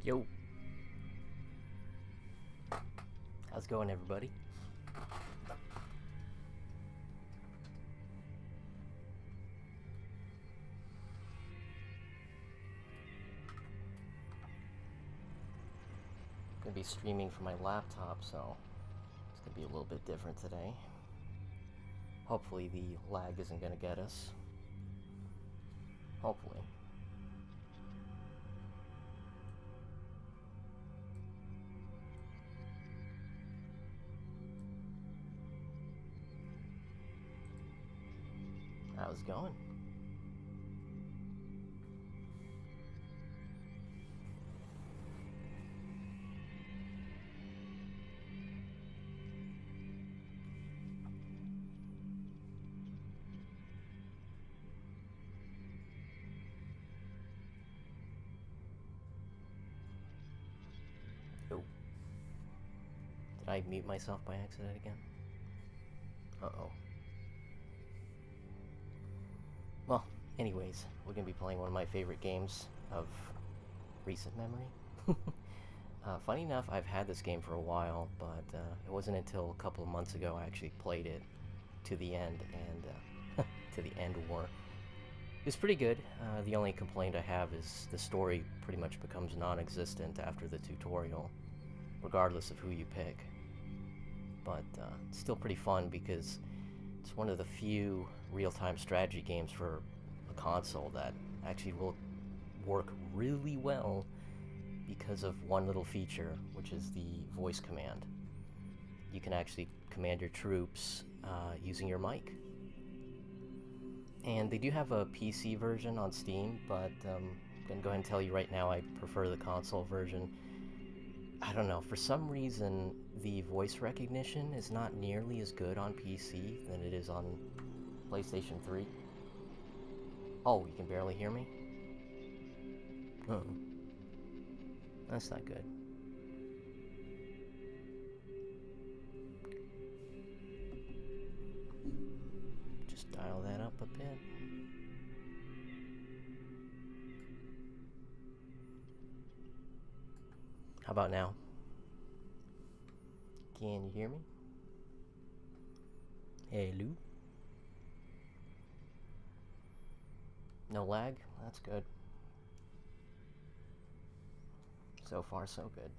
Yo, how's it going, everybody? Gonna be streaming from my laptop, so it's gonna be a little bit different today. Hopefully the lag isn't gonna get us. Hopefully. How's it going? Oh. Did I mute myself by accident again? Uh-oh. Well, anyways, we're gonna be playing one of my favorite games of recent memory. Funny enough, I've had this game for a while, but it wasn't until a couple of months ago I actually played it to the end, and to the EndWar. It's pretty good. The only complaint I have is the story pretty much becomes non-existent after the tutorial, regardless of who you pick. But it's still pretty fun because it's one of the few real-time strategy games for a console that actually will work really well because of one little feature, which is the voice command. You can actually command your troops using your mic. And they do have a PC version on Steam, but I'm going to go ahead and tell you right now I prefer the console version. I don't know, for some reason the voice recognition is not nearly as good on PC than it is on PlayStation 3. Oh, you can barely hear me? Uh-oh. That's not good. Just dial that up a bit. How about now? Can you hear me? Hello? No lag? That's good. So far, so good.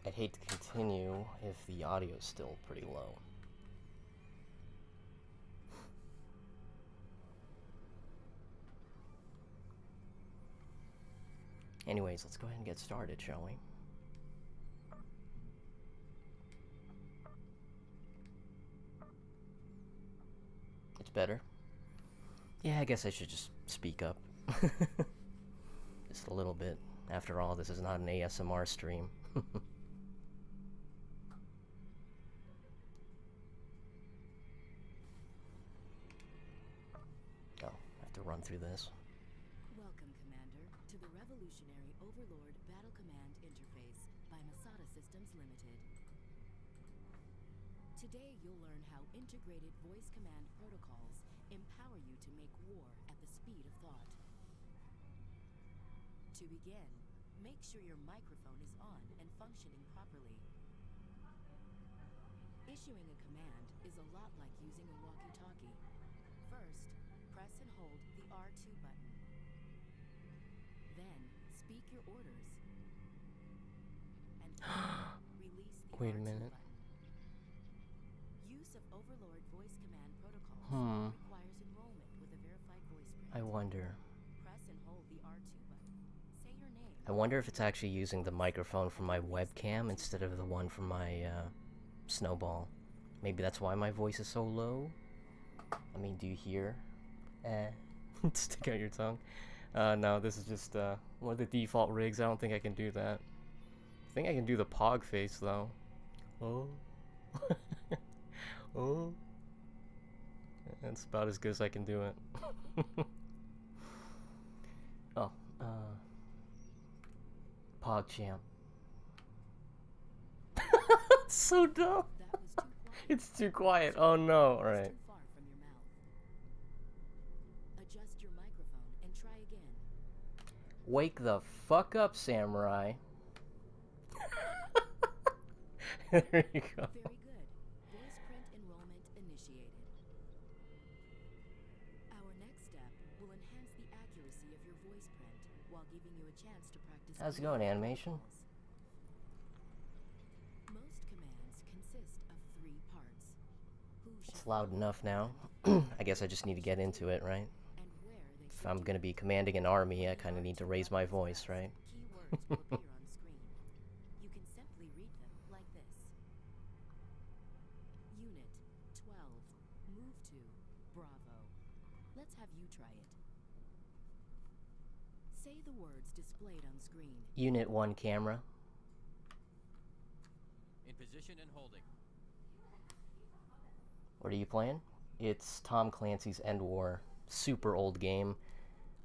I'd hate to continue if the audio is still pretty low. Anyways, let's go ahead and get started, shall we? It's better? Yeah, I guess I should just speak up. Just a little bit. After all, this is not an ASMR stream. Oh, I have to run through this. Welcome, Commander, to the Revolutionary Overlord Battle Command Interface by Masada Systems Limited. Today, you'll learn how integrated voice command protocols empower you to make war at the speed of thought. To begin, make sure your microphone is on and functioning properly. Issuing a command is a lot like using a walkie-talkie. First, press and hold the R2 button. Then, speak your orders. And finally, release the Wait a R2 minute. button. Use of Overlord voice command protocols requires enrollment with a verified voice print. I wonder. Press and hold the R2 button. Say your name. I wonder if it's actually using the microphone from my webcam instead of the one from my snowball. Maybe that's why my voice is so low. I mean, do you hear? Stick out your tongue. No, this is just one of the default rigs. I don't think I can do that. I think I can do the pog face though. Oh. Oh. That's about as good as I can do it. Oh, PogChamp. So dumb. That was too quiet. It's too quiet. Oh no. All It's right. too far from your mouth. Adjust your microphone and try again. Wake the fuck up, samurai. There you go. Very good. Voice print enrollment initiated. Our next step will enhance the accuracy of your voice print while giving you a chance to practice. How's it going, animation? Most commands consist of 3 parts. Who It's shall loud enough now. I guess I just need to get into it, right? and where they If I'm gonna be commanding an army, I kind of need to raise my voice, right? keywords will appear on screen. You can simply read them like this. Unit 12. Move to Bravo. Let's have you try it. Say the words displayed on screen. Unit 1 camera. In position and holding. What are you playing? It's Tom Clancy's EndWar. Super old game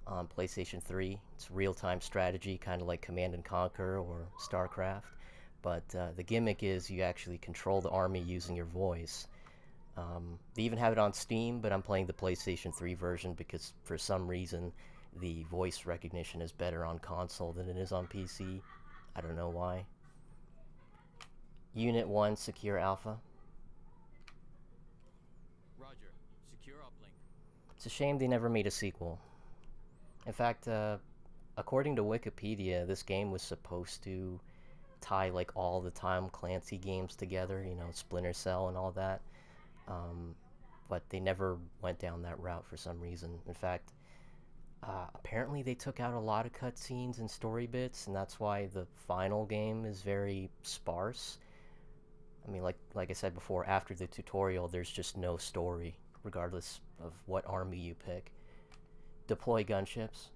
on PlayStation 3. It's real-time strategy, kind of like Command and Conquer or StarCraft. But the gimmick is you actually control the army using your voice. They even have it on Steam, but I'm playing the PlayStation 3 version because for some reason the voice recognition is better on console than it is on PC. I don't know why. Unit 1 Secure Alpha. Roger. Secure uplink. It's a shame they never made a sequel. In fact, according to Wikipedia, this game was supposed to tie like all the Tom Clancy games together, you know, Splinter Cell and all that. But they never went down that route for some reason. In fact, apparently they took out a lot of cutscenes and story bits, and that's why the final game is very sparse. I mean, like I said before, after the tutorial, there's just no story, regardless of what army you pick. Deploy gunships.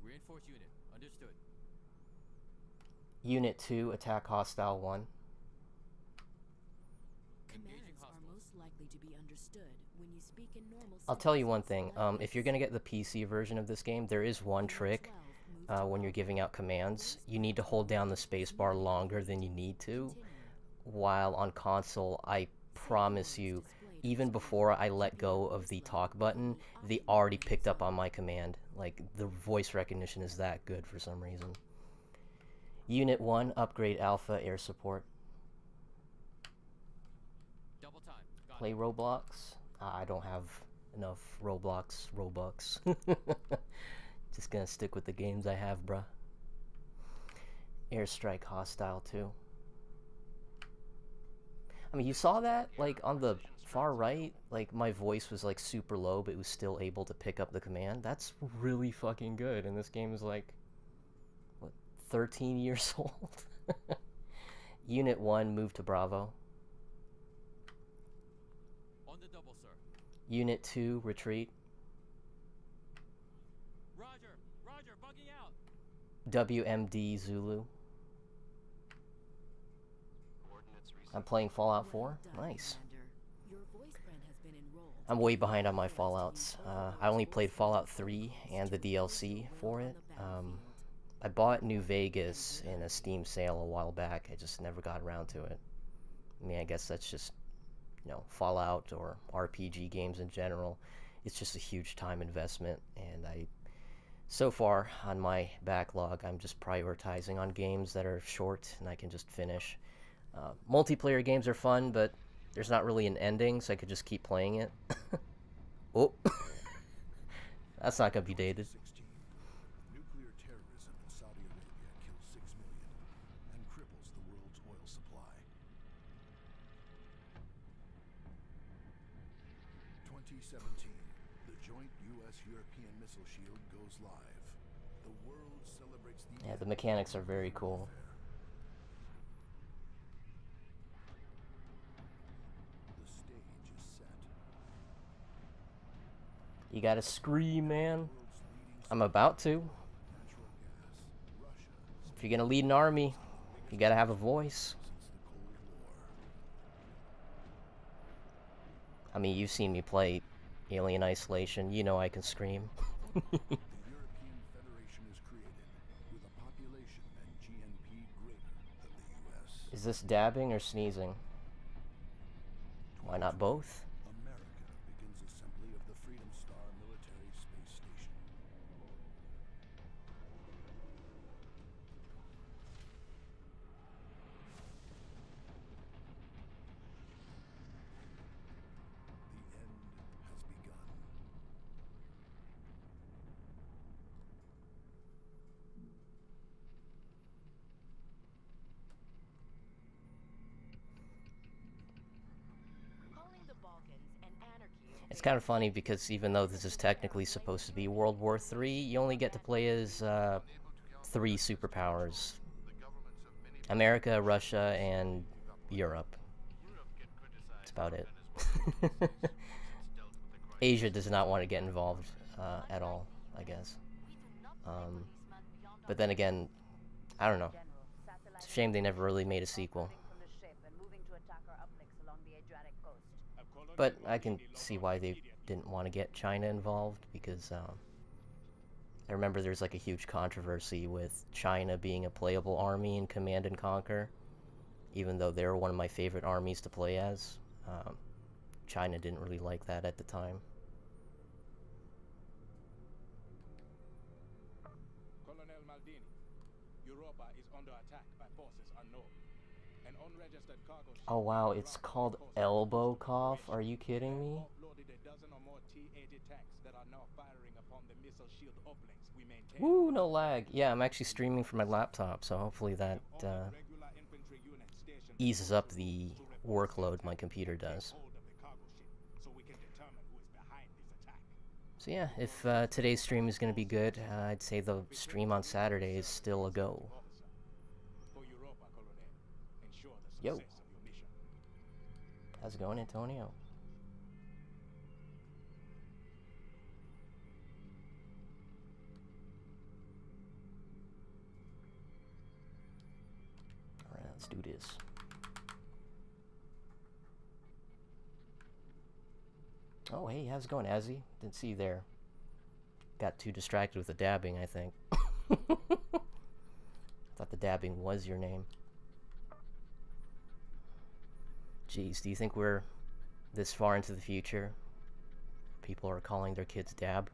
Reinforce unit. Understood. Unit 2, attack hostile 1. Commands are most likely to be understood when you speak in normal I'll tell you one sentences thing, like if you're this. gonna get the PC version of this game, there is one trick. When you're giving out commands, you need to hold down the spacebar longer than you need to. While on console, I promise you, even before I let go of the talk button, they already picked up on my command. Like, the voice recognition is that good for some reason. Unit 1, upgrade Alpha air support. Double time. Got Play it. Roblox. I don't have enough Robux. Just gonna stick with the games I have, bruh. Airstrike hostile too. I mean, you saw that, like, on the far right, like, my voice was, like, super low, but it was still able to pick up the command. That's really fucking good, and this game is, like, what, 13 years old? Unit 1, move to Bravo. On the double, sir. Unit 2, retreat. Roger. Roger. Bugging out. WMD Zulu. I'm playing Fallout 4. Nice. I'm way behind on my Fallouts. I only played Fallout 3 and the DLC for it. I bought New Vegas in a Steam sale a while back. I just never got around to it. I mean, I guess that's just, you know, Fallout or RPG games in general. It's just a huge time investment, and so far on my backlog, I'm just prioritizing on games that are short and I can just finish. Multiplayer games are fun, but there's not really an ending, so I could just keep playing it. Oh, that's not gonna be dated. 16. Nuclear terrorism in Saudi Arabia kills 6 million and cripples the world's oil supply. 2017. The joint U.S.-European missile shield goes live. The world celebrates the Yeah, the mechanics are very cool. The stage is set. You gotta scream, man. World's leading I'm about to. natural gas. Russia If you're gonna lead an army, you gotta have a voice. since the Cold War. I mean, you've seen me play Alien Isolation. You know I can scream. The European Federation is created with a population and GNP greater than the Is this dabbing or sneezing? Why not both? America begins assembly of the Freedom Star military space station. The end has begun. Calling the Balkans an anarchy. It's kind of funny because even though this is technically supposed to be World War III, you only get to play as three superpowers: America, Russia, and Europe. That's about it. Asia does not want to get involved at all, I guess. But then again, I don't know. It's a shame they never really made a sequel. But I can see why they didn't want to get China involved, because I remember there's like a huge controversy with China being a playable army in Command and Conquer, even though they were one of my favorite armies to play as. China didn't really like that at the time. Colonel Maldini, Europa is under attack by forces unknown. An unregistered cargo ship Oh wow, it's called Elbow Cough? Are you kidding me? offloaded a dozen or more T-80 tanks that are now firing upon the missile shield uplinks we maintain. Woo, no lag. Yeah, I'm actually streaming from my laptop, so hopefully that Regular infantry units stationed eases up the workload my computer does. hold of the cargo ship so we can determine who is behind this attack. So yeah, if today's stream is going to be good, I'd say the stream on Saturday is still a go. For Europa, Colonel, ensure the Yo. success of your mission. How's it going, Antonio? Alright, let's do this. Oh, hey, how's it going, Azzy? Didn't see you there. Got too distracted with the dabbing, I think. Thought the dabbing was your name. Jeez, do you think we're this far into the future? People are calling their kids Dab?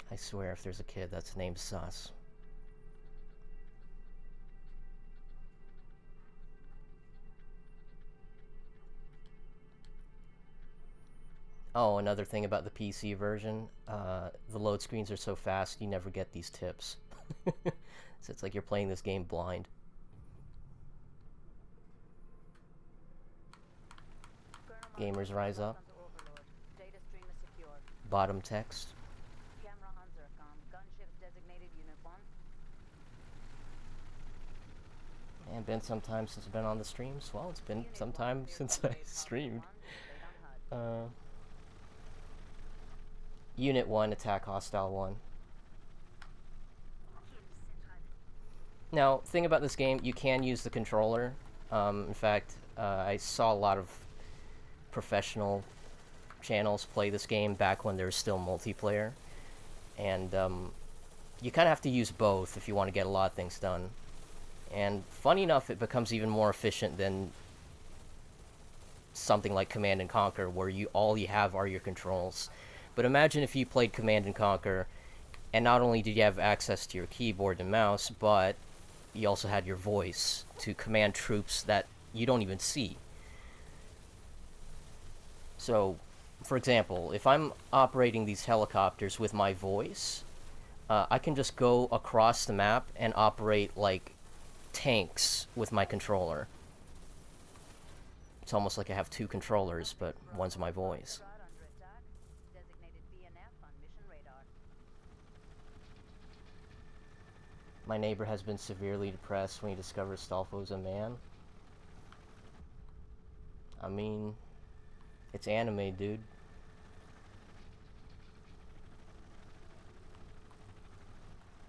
I swear, if there's a kid that's named Sus. Oh, another thing about the PC version, the load screens are so fast you never get these tips. So it's like you're playing this game blind. Gamers rise up. Bottom text. And been some time since I've been on the streams. Well, it's been some time since I streamed. Unit 1, attack hostile 1. Now, thing about this game, you can use the controller. In fact, I saw a lot of professional channels play this game back when there was still multiplayer. And you kind of have to use both if you want to get a lot of things done. And funny enough, it becomes even more efficient than something like Command and Conquer, where all you have are your controls. But imagine if you played Command and Conquer, and not only did you have access to your keyboard and mouse, but you also had your voice to command troops that you don't even see. So, for example, if I'm operating these helicopters with my voice, I can just go across the map and operate, like, tanks with my controller. It's almost like I have two controllers, but one's my voice. My neighbor has been severely depressed when he discovers Stolfo's a man. I mean, it's anime, dude.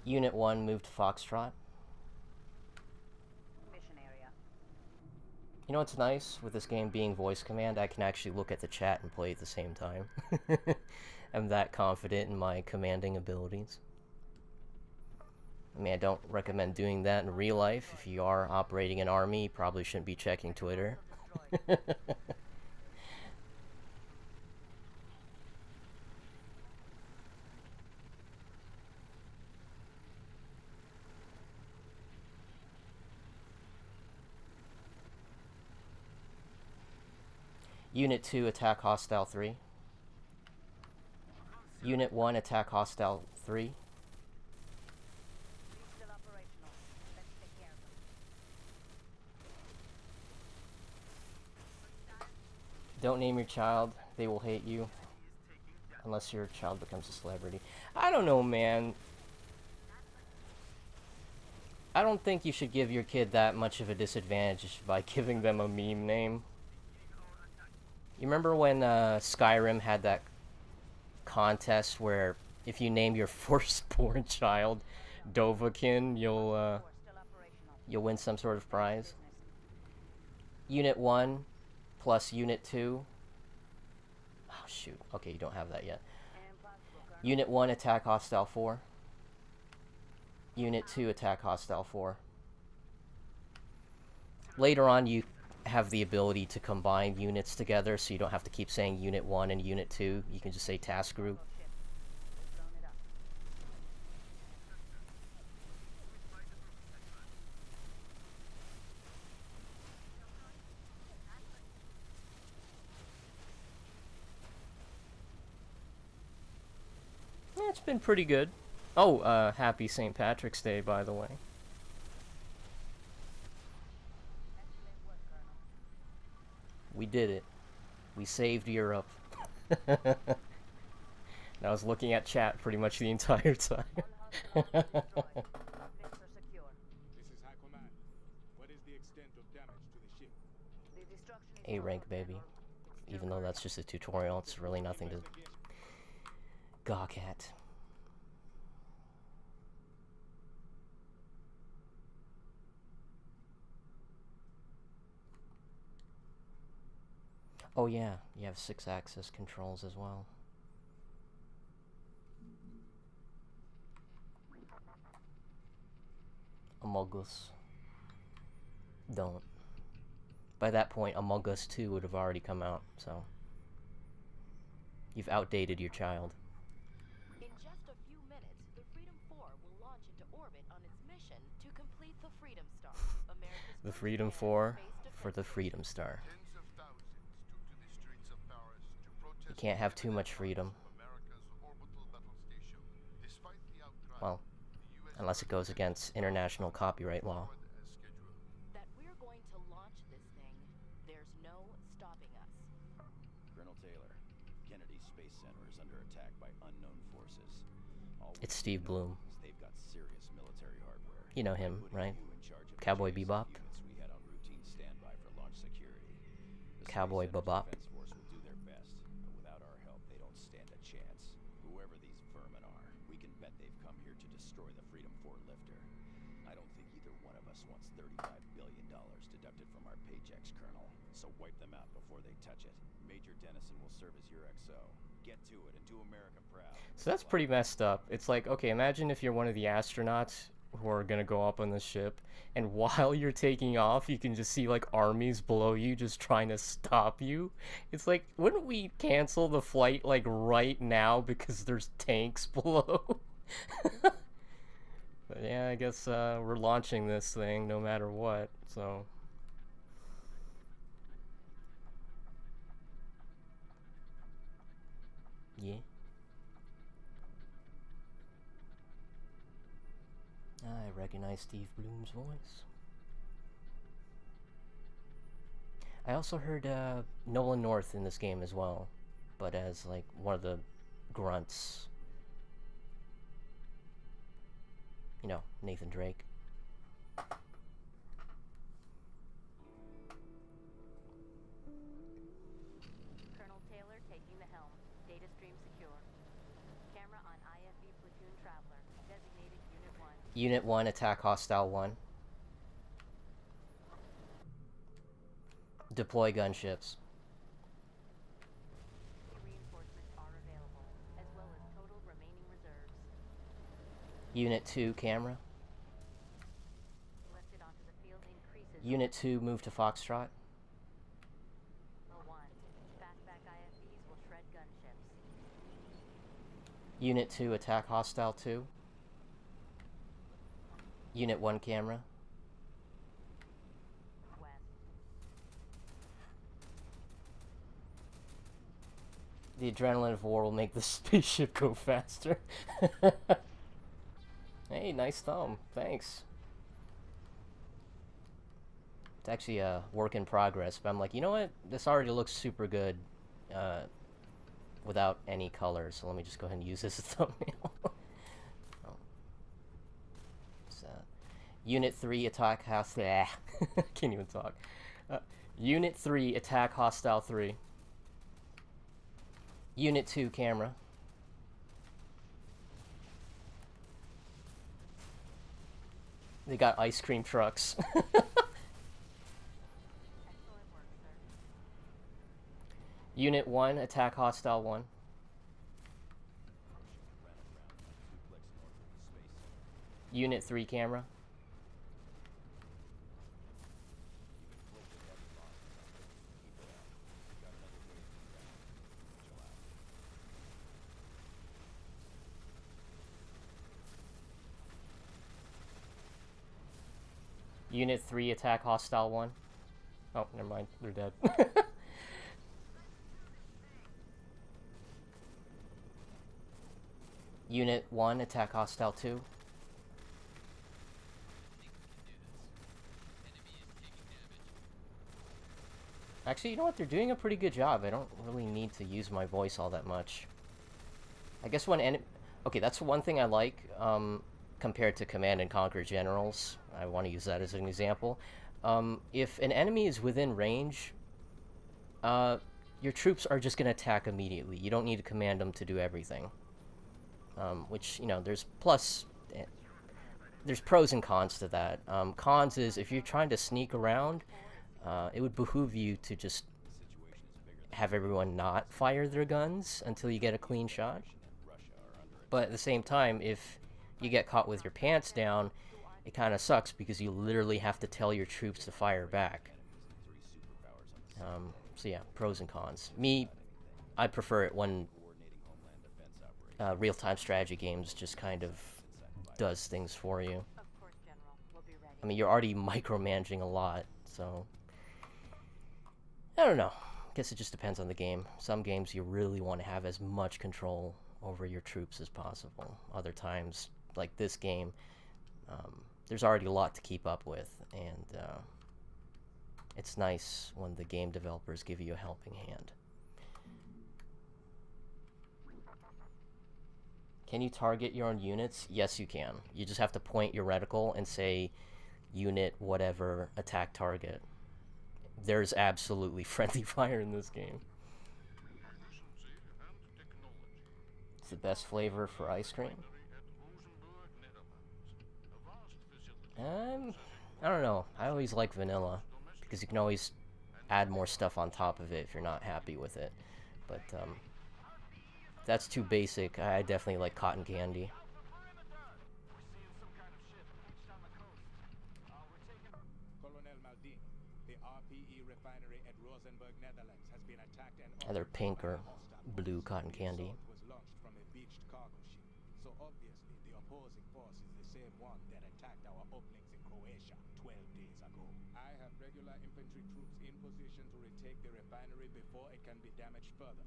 Unit 1 moved to Foxtrot. You know what's nice with this game being voice command? I can actually look at the chat and play at the same time. I'm that confident in my commanding abilities. I mean, I don't recommend doing that in real life. If you are operating an army, you probably shouldn't be checking Twitter. Unit 2, attack hostile 3. Unit 1, attack hostile 3. Still operational. Let's take care of them. Don't name your child. They will hate you. Unless your child becomes a celebrity. I don't know, man. I don't think you should give your kid that much of a disadvantage by giving them a meme name. You remember when Skyrim had that contest where if you name your firstborn child Dovahkiin, you'll win some sort of prize? Unit 1 plus Unit 2. Oh, shoot. Okay, you don't have that yet. Unit 1, attack hostile 4. Unit 2, attack hostile 4. Later on, you have the ability to combine units together, so you don't have to keep saying Unit 1 and Unit 2. You can just say task group. Yeah, it's been pretty good. Oh, happy St. Patrick's Day, by the way. We did it. We saved Europe. I was looking at chat pretty much the entire time. This is High Command. What is the extent of damage to the ship? A rank, baby. Even though that's just a tutorial, it's really nothing to gawk at. Oh yeah, you have 6-axis controls as well. Among Us. Don't. By that point, Among Us 2 would have already come out, so... You've outdated your child. In just a few minutes, the Freedom 4 will launch into orbit on its mission to complete the Freedom Star. America's The first Freedom manned 4 space for the defense Freedom Star. Tens of thousands took to the streets of Paris to protest You can't have too much freedom. America's orbital battle station. Despite the outcry, Well, the US unless it goes against international copyright law. as scheduled. that we're going to launch this thing. There's no stopping us. Colonel Taylor, Kennedy Space Center is under attack by unknown forces. All we It's Steve know Bloom. is they've got serious military hardware. You know him, Putting right? you in charge of the Cowboy JSF Bebop. units we had on routine standby for launch security. The Cowboy Space Center's Bebop. Defense Force will do their best, but without our help, they don't stand a chance. Whoever these vermin are, we can bet they've come here to destroy the Freedom 4 lifter. I don't think either one of us wants $35 billion deducted from our paychecks, Colonel. So wipe them out before they touch it. Major Dennison will serve as your XO. Get to it and do America proud. So that's pretty messed up. It's like, okay, imagine if you're one of the astronauts who are gonna go up on the ship, and while you're taking off, you can just see, like, armies below you just trying to stop you. It's like, wouldn't we cancel the flight, like, right now because there's tanks below? But yeah, I guess we're launching this thing no matter what, so... Yeah. I recognize Steve Bloom's voice. I also heard Nolan North in this game as well, but as like one of the grunts. You know, Nathan Drake. Colonel Taylor taking the helm. Data stream secure. Camera on IFV platoon traveler. Designated Unit 1. Unit 1, attack hostile 1. Deploy gunships. Reinforcements are available, as well as total remaining reserves. Unit 2, camera. Selected onto the field increases. Unit 2, move to Foxtrot. 1. Fastback IFVs will shred gunships. Unit 2, attack hostile 2. Unit 1, camera. West. The adrenaline of war will make the spaceship go faster. Hey, nice thumb. Thanks. It's actually a work in progress, but I'm like, you know what? This already looks super good without any color, so let me just go ahead and use this as a thumbnail. Oh. Unit 3, attack hostile... Can't even talk. Unit 3, attack hostile 3. Unit 2, camera. They got ice cream trucks. Excellent work, sir. Unit 1, attack hostile 1. Unit 3, camera. Unit 3, attack hostile 1. Oh, never mind. They're dead. Unit 1, attack hostile 2. Actually, you know what? They're doing a pretty good job. I don't really need to use my voice all that much. I guess when okay, that's one thing I like compared to Command and Conquer Generals. I want to use that as an example. If an enemy is within range, your troops are just going to attack immediately. You don't need to command them to do everything. Which, you know, there's pros and cons to that. Cons is if you're trying to sneak around, it would behoove you to just have everyone not fire their guns until you get a clean shot. But at the same time, if you get caught with your pants down, it kind of sucks because you literally have to tell your troops to fire back. So yeah, pros and cons. I prefer it when real-time strategy games just kind of does things for you. Of course, General. We'll be ready. I mean, you're already micromanaging a lot, so... I don't know. I guess it just depends on the game. Some games you really want to have as much control over your troops as possible. Other times, like this game, there's already a lot to keep up with, and it's nice when the game developers give you a helping hand. Can you target your own units? Yes, you can. You just have to point your reticle and say unit whatever attack target. There's absolutely friendly fire in this game. It's the best flavor for ice cream. I don't know. I always like vanilla because you can always add more stuff on top of it if you're not happy with it. But if that's too basic, I definitely like cotton candy. Either pink or blue cotton candy. Was launched from a beached cargo ship. So obviously the opposing force is the same one that attacked our uplings in Croatia 12 days ago. I have regular infantry troops in position to retake the refinery before it can be damaged further.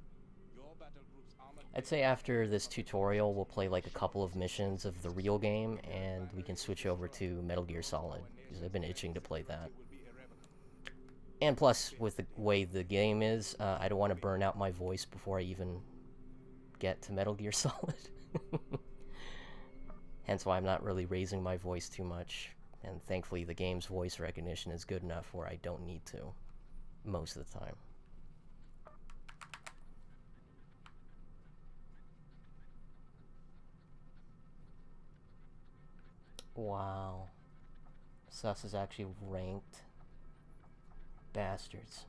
Your battle group's armored... I'd say after this tutorial we'll play like a couple of missions of the real game and we can switch over to Metal Gear Solid because I've been itching to play that. And plus, with the way the game is, I don't want to burn out my voice before I even get to Metal Gear Solid. Hence why I'm not really raising my voice too much. And thankfully the game's voice recognition is good enough where I don't need to, most of the time. Wow. Sus is actually ranked. Bastards.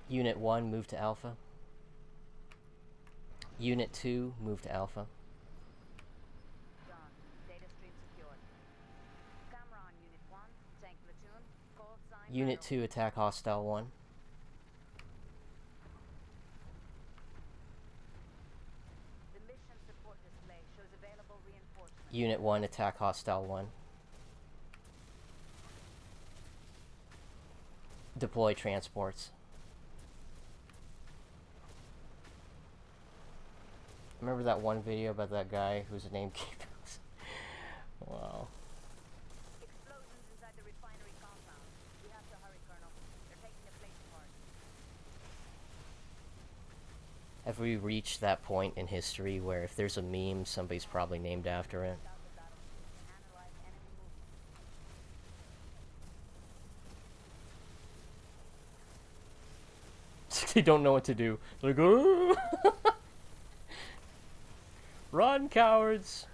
Unit 1, move to Alpha. Unit 2, move to Alpha. Done. Data stream secured. Camera on Unit 1. Tank platoon. Call sign Unit battle. 2, attack Hostile 1. The mission support display shows available reinforcements. Unit 1, attack Hostile 1. Deploy transports. Remember that one video about that guy whose name came out? Wow. Explosions inside the refinery compound. We have to hurry, Colonel. They're taking the place apart. Have we reached that point in history where if there's a meme, somebody's probably named after it? Out the battlefield and analyze enemy movement. They don't know what to do. They're like, "Oh!" Run, cowards!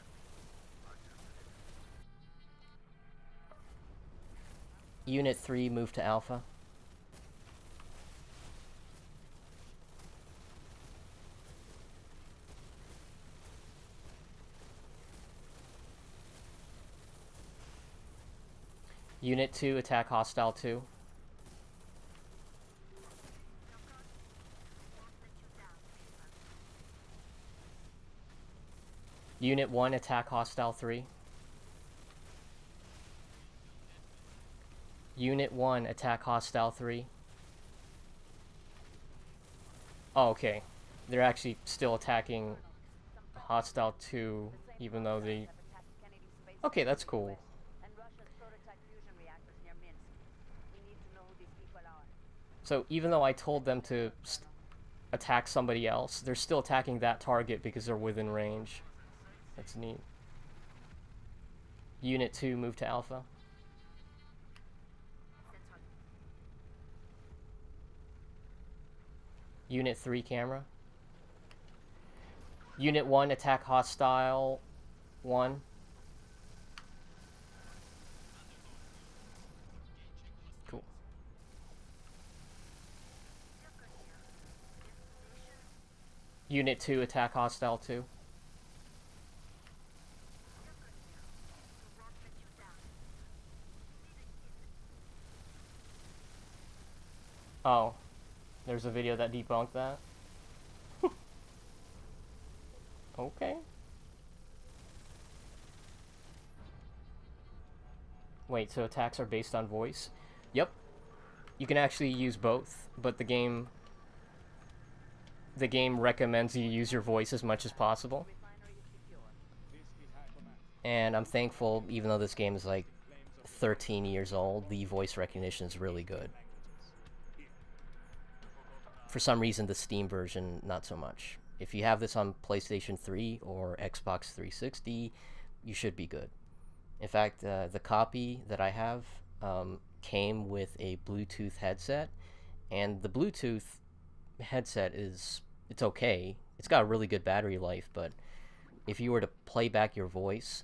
Unit 3, move to Alpha. Unit 2, attack Hostile 2. Unit 1, attack Hostile 3. Unit 1, attack Hostile 3. Oh, okay. They're actually still attacking Hostile 2, even though they... Okay, that's cool. And Russia's prototype fusion reactors near Minsk. We need to know who these people are. So even though I told them to attack somebody else, they're still attacking that target because they're within range. That's neat. Unit 2, move to Alpha. Unit 3, camera. Unit 1, attack Hostile 1. Cool. Unit 2, attack Hostile 2. Oh, there's a video that debunked that? Okay. Wait, so attacks are based on voice? Yep. You can actually use both, but the game recommends you use your voice as much as possible. Refinery is secure. This is High Command. And I'm thankful, even though this game is like 13 years old, the voice recognition is really good. For some reason, the Steam version, not so much. If you have this on PlayStation 3 or Xbox 360, you should be good. In fact, the copy that I have came with a Bluetooth headset, and the Bluetooth headset it's okay. It's got a really good battery life, but if you were to play back your voice,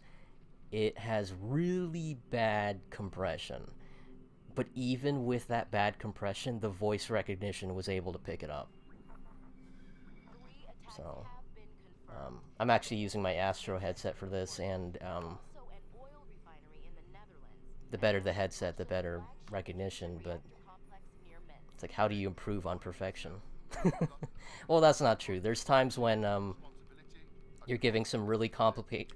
it has really bad compression. But even with that bad compression, the voice recognition was able to pick it up. So, I'm actually using my Astro headset for this, and the better the headset, the better recognition, but it's like, how do you improve on perfection? Well, that's not true. There's times when you're giving some really complicated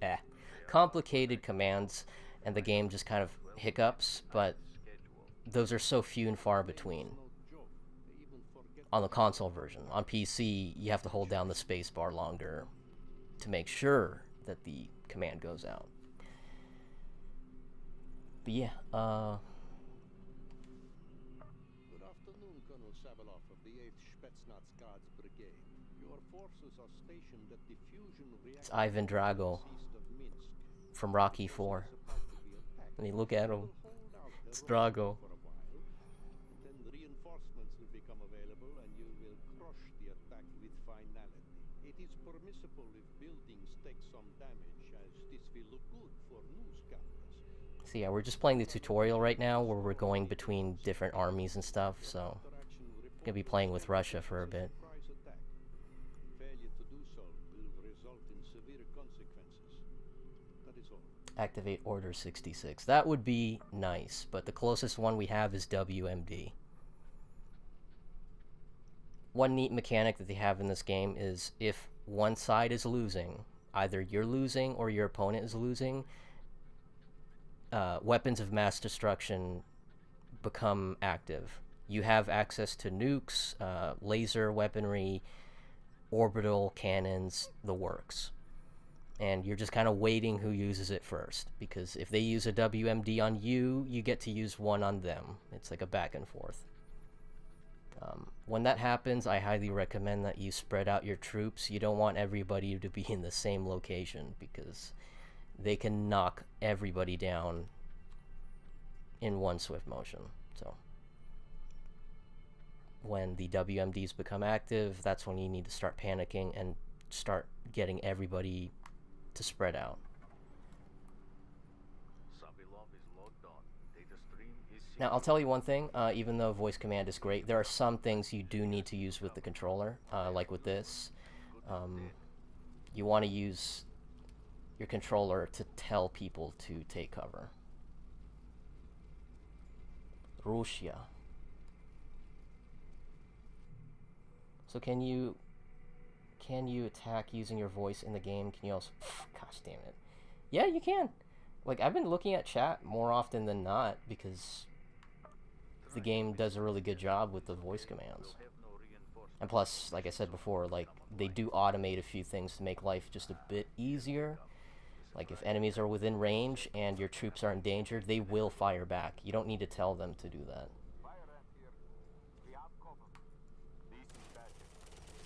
commands, and the game just kind of hiccups, but those are so few and far between. On the console version. On PC, you have to hold down the space bar longer to make sure that the command goes out. But yeah, Good afternoon, Colonel Saveloff of the 8th Spetsnaz Guards Brigade. Your forces are stationed at the fusion reactor it's Ivan Drago east of Minsk. from Rocky 4. I mean, look at him. It's Drago. For a while, and then reinforcements will become available and you will crush the attack with finality. It is permissible if buildings take some damage, as this will look good for news cameras. So yeah, we're just playing the tutorial right now where we're going between different armies and stuff, so Gonna be playing with Russia for a bit. Failure to do so will result in severe consequences. That is all. Activate Order 66. That would be nice, but the closest one we have is WMD. One neat mechanic that they have in this game is if one side is losing, either you're losing or your opponent is losing, weapons of mass destruction become active. You have access to nukes, laser weaponry, orbital cannons, the works. And you're just kind of waiting who uses it first, because if they use a WMD on you, you get to use one on them. It's like a back and forth. When that happens, I highly recommend that you spread out your troops. You don't want everybody to be in the same location, because they can knock everybody down in one swift motion. So when the WMDs become active, that's when you need to start panicking and start getting everybody to spread out. Now, I'll tell you one thing, even though voice command is great, there are some things you do need to use with the controller, like with this. You want to use your controller to tell people to take cover. Russia. So can you attack using your voice in the game? Can you also... Gosh damn it. Yeah, you can. Like, I've been looking at chat more often than not, because the game does a really good job with the voice commands. And plus, like I said before, like, they do automate a few things to make life just a bit easier. Like, if enemies are within range and your troops are endangered, they will fire back. You don't need to tell them to do that.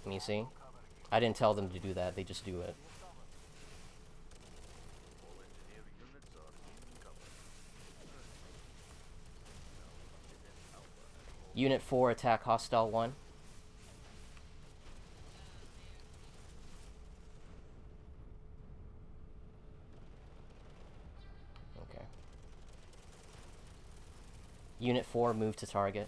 Can you see? I didn't tell them to do that, they just do it. Unit 4, attack hostile 1. Okay. Unit 4, move to target.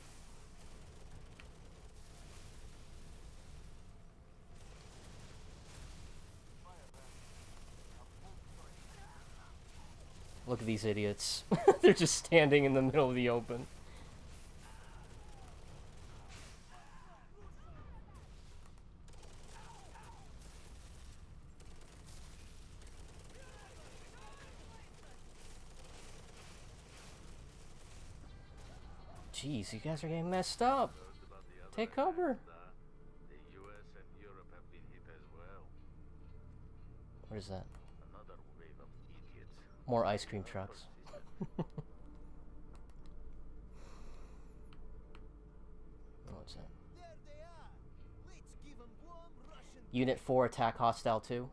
Look at these idiots. They're just standing in the middle of the open. Jeez, you guys are getting messed up. Take cover. What is that? More ice cream trucks. What's that? Unit 4, attack hostile 2.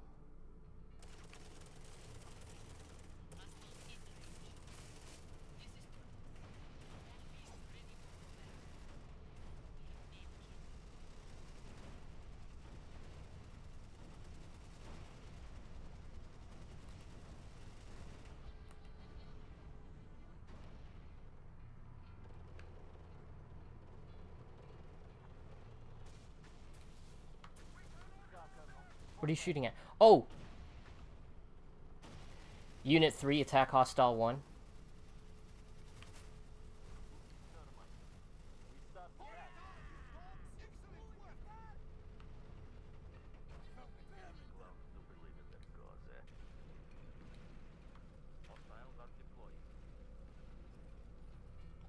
What are you shooting at? Oh! Unit 3, attack hostile 1.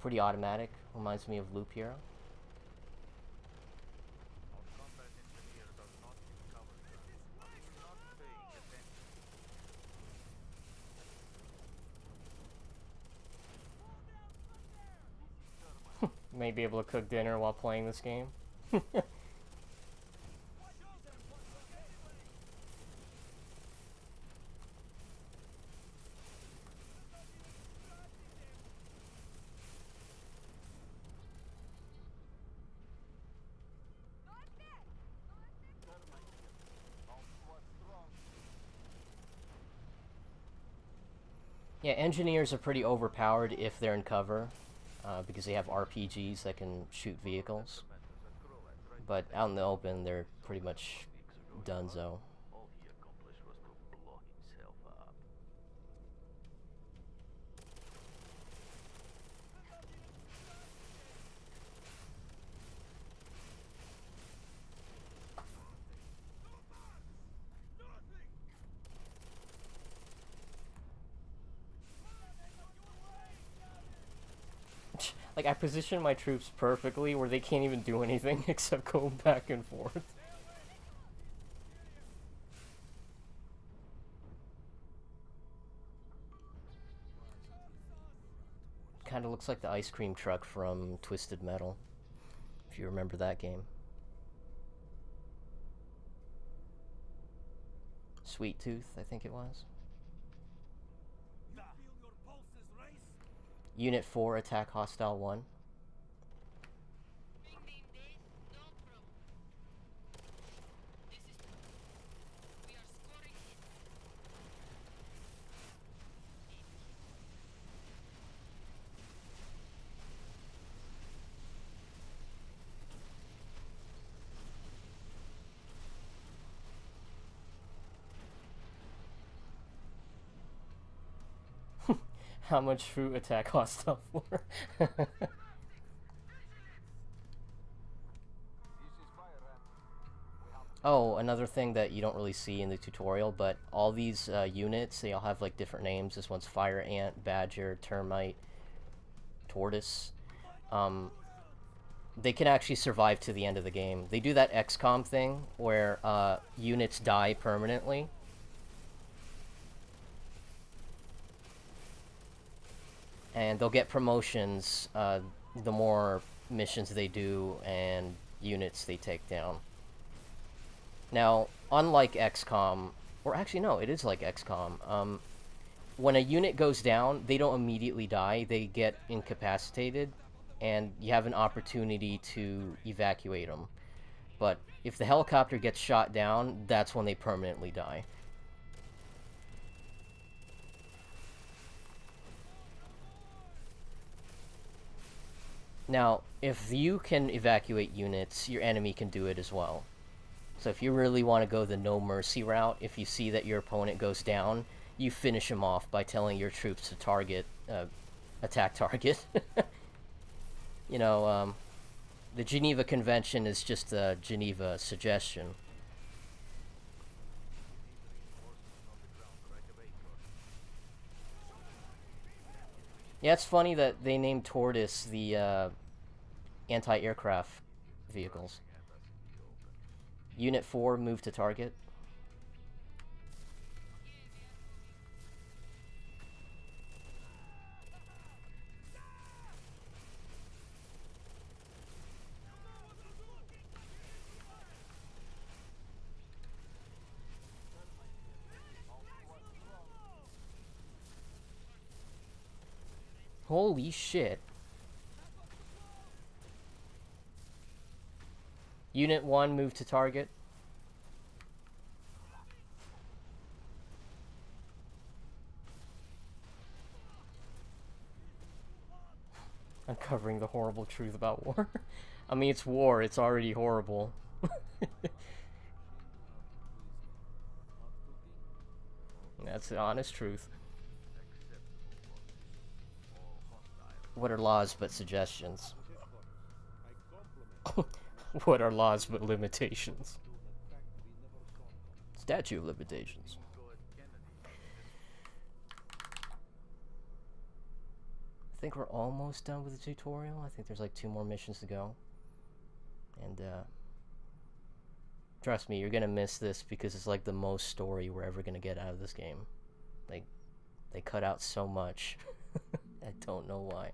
Pretty automatic. Reminds me of Loop Hero. May be able to cook dinner while playing this game. Yeah, engineers are pretty overpowered if they're in cover, because they have RPGs that can shoot vehicles. But out in the open, they're pretty much donezo. All he accomplished was to blow himself up. Like, I position my troops perfectly where they can't even do anything except go back and forth. Kind of looks like the ice cream truck from Twisted Metal, if you remember that game. Sweet Tooth, I think it was. Unit 4, attack hostile 1. How much fruit attack hostile for? Oh, another thing that you don't really see in the tutorial, but all these units, they all have like different names. This one's Fire Ant, Badger, Termite, Tortoise. They can actually survive to the end of the game. They do that XCOM thing where units die permanently. And they'll get promotions the more missions they do and units they take down. Now, unlike XCOM, or actually no, it is like XCOM, when a unit goes down, they don't immediately die, they get incapacitated, and you have an opportunity to evacuate them. But if the helicopter gets shot down, that's when they permanently die. Now, if you can evacuate units, your enemy can do it as well. So if you really want to go the no mercy route, if you see that your opponent goes down, you finish him off by telling your troops to target, attack target. You know, the Geneva Convention is just a Geneva suggestion. Yeah, it's funny that they named Tortoise the anti-aircraft vehicles. Unit 4, move to target. Holy shit. Unit 1, move to target. Uncovering the horrible truth about war. I mean, it's war, it's already horrible. That's the honest truth. What are laws but suggestions? What are laws but limitations? Statute of limitations. I think we're almost done with the tutorial. I think there's like 2 more missions to go. And trust me, you're gonna miss this because it's like the most story we're ever gonna get out of this game. Like, they cut out so much. I don't know why.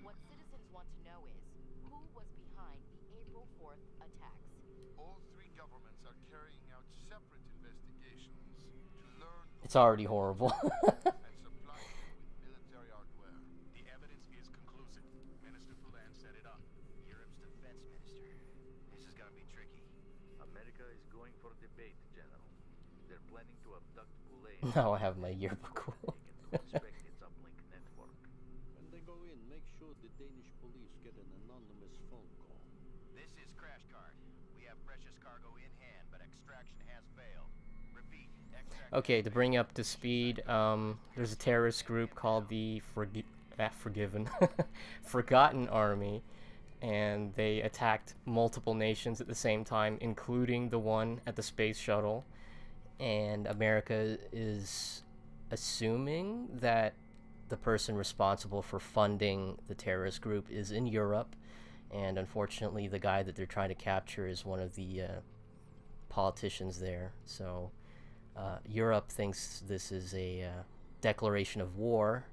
What citizens want to know is, who was behind the April 4th attacks? All 3 governments are carrying out separate investigations to learn It's already horrible. and supply you with military hardware. The evidence is conclusive. Minister Fulan set it up. Europe's defense minister. This is gonna be tricky. America America is going for debate, General. They're planning to abduct Boulain Now I have my yearbook. to inspect its uplink network. When they go in, make sure the Danish police get an anonymous phone call. This is Crash Cart. We have precious cargo in hand, but extraction has failed. Repeat, extraction. Okay, to bring you up to speed, there's a terrorist group called the Forgotten Army, and they attacked multiple nations at the same time, including the one at the space shuttle. And America is assuming that the person responsible for funding the terrorist group is in Europe, and unfortunately the guy that they're trying to capture is one of the politicians there. So Europe thinks this is a declaration of war,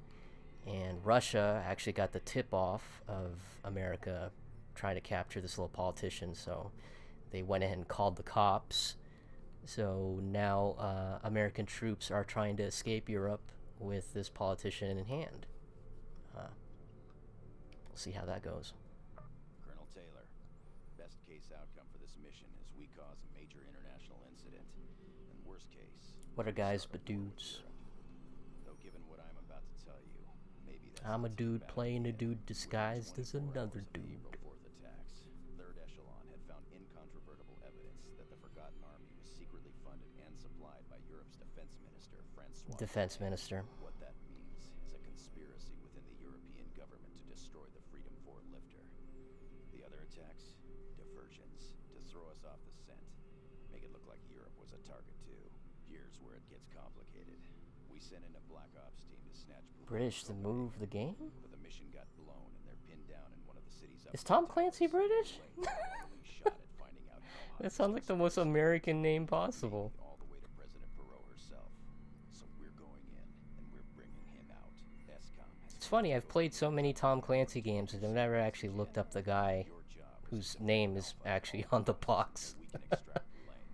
and Russia actually got the tip-off of America trying to capture this little politician, so they went ahead and called the cops. So now American troops are trying to escape Europe with this politician in hand. We'll see how that goes. Colonel Taylor, best case outcome for this mission is we cause a major international incident. And worst case, What are guys but dudes? though given what I'm about to tell you, maybe that's I'm a not too dude bad playing a idea. dude disguised as 24 another hours of the dude. April 4th attacks, Third Echelon had found incontrovertible evidence that the Forgotten Army was secretly funded and supplied by Europe's defense minister, Francois. Defense minister. What that means is a conspiracy within the European government to destroy the Freedom 4 lifter. The other attacks, diversions, to throw us off the scent, make it look like Europe was a target too. Here's where it gets complicated. We sent in a Black Ops team to snatch British to move the game? but the mission got blown and they're pinned down in one of the city's Is Tom Clancy British? shot at finding out how That sounds like the most American name possible. all the way to President Perot herself. So we're going in and we're bringing him out. ESCOM has It's funny, I've played so many Tom Clancy games and I've never actually looked up the guy your job whose name is actually on the box. we can extract Boulain.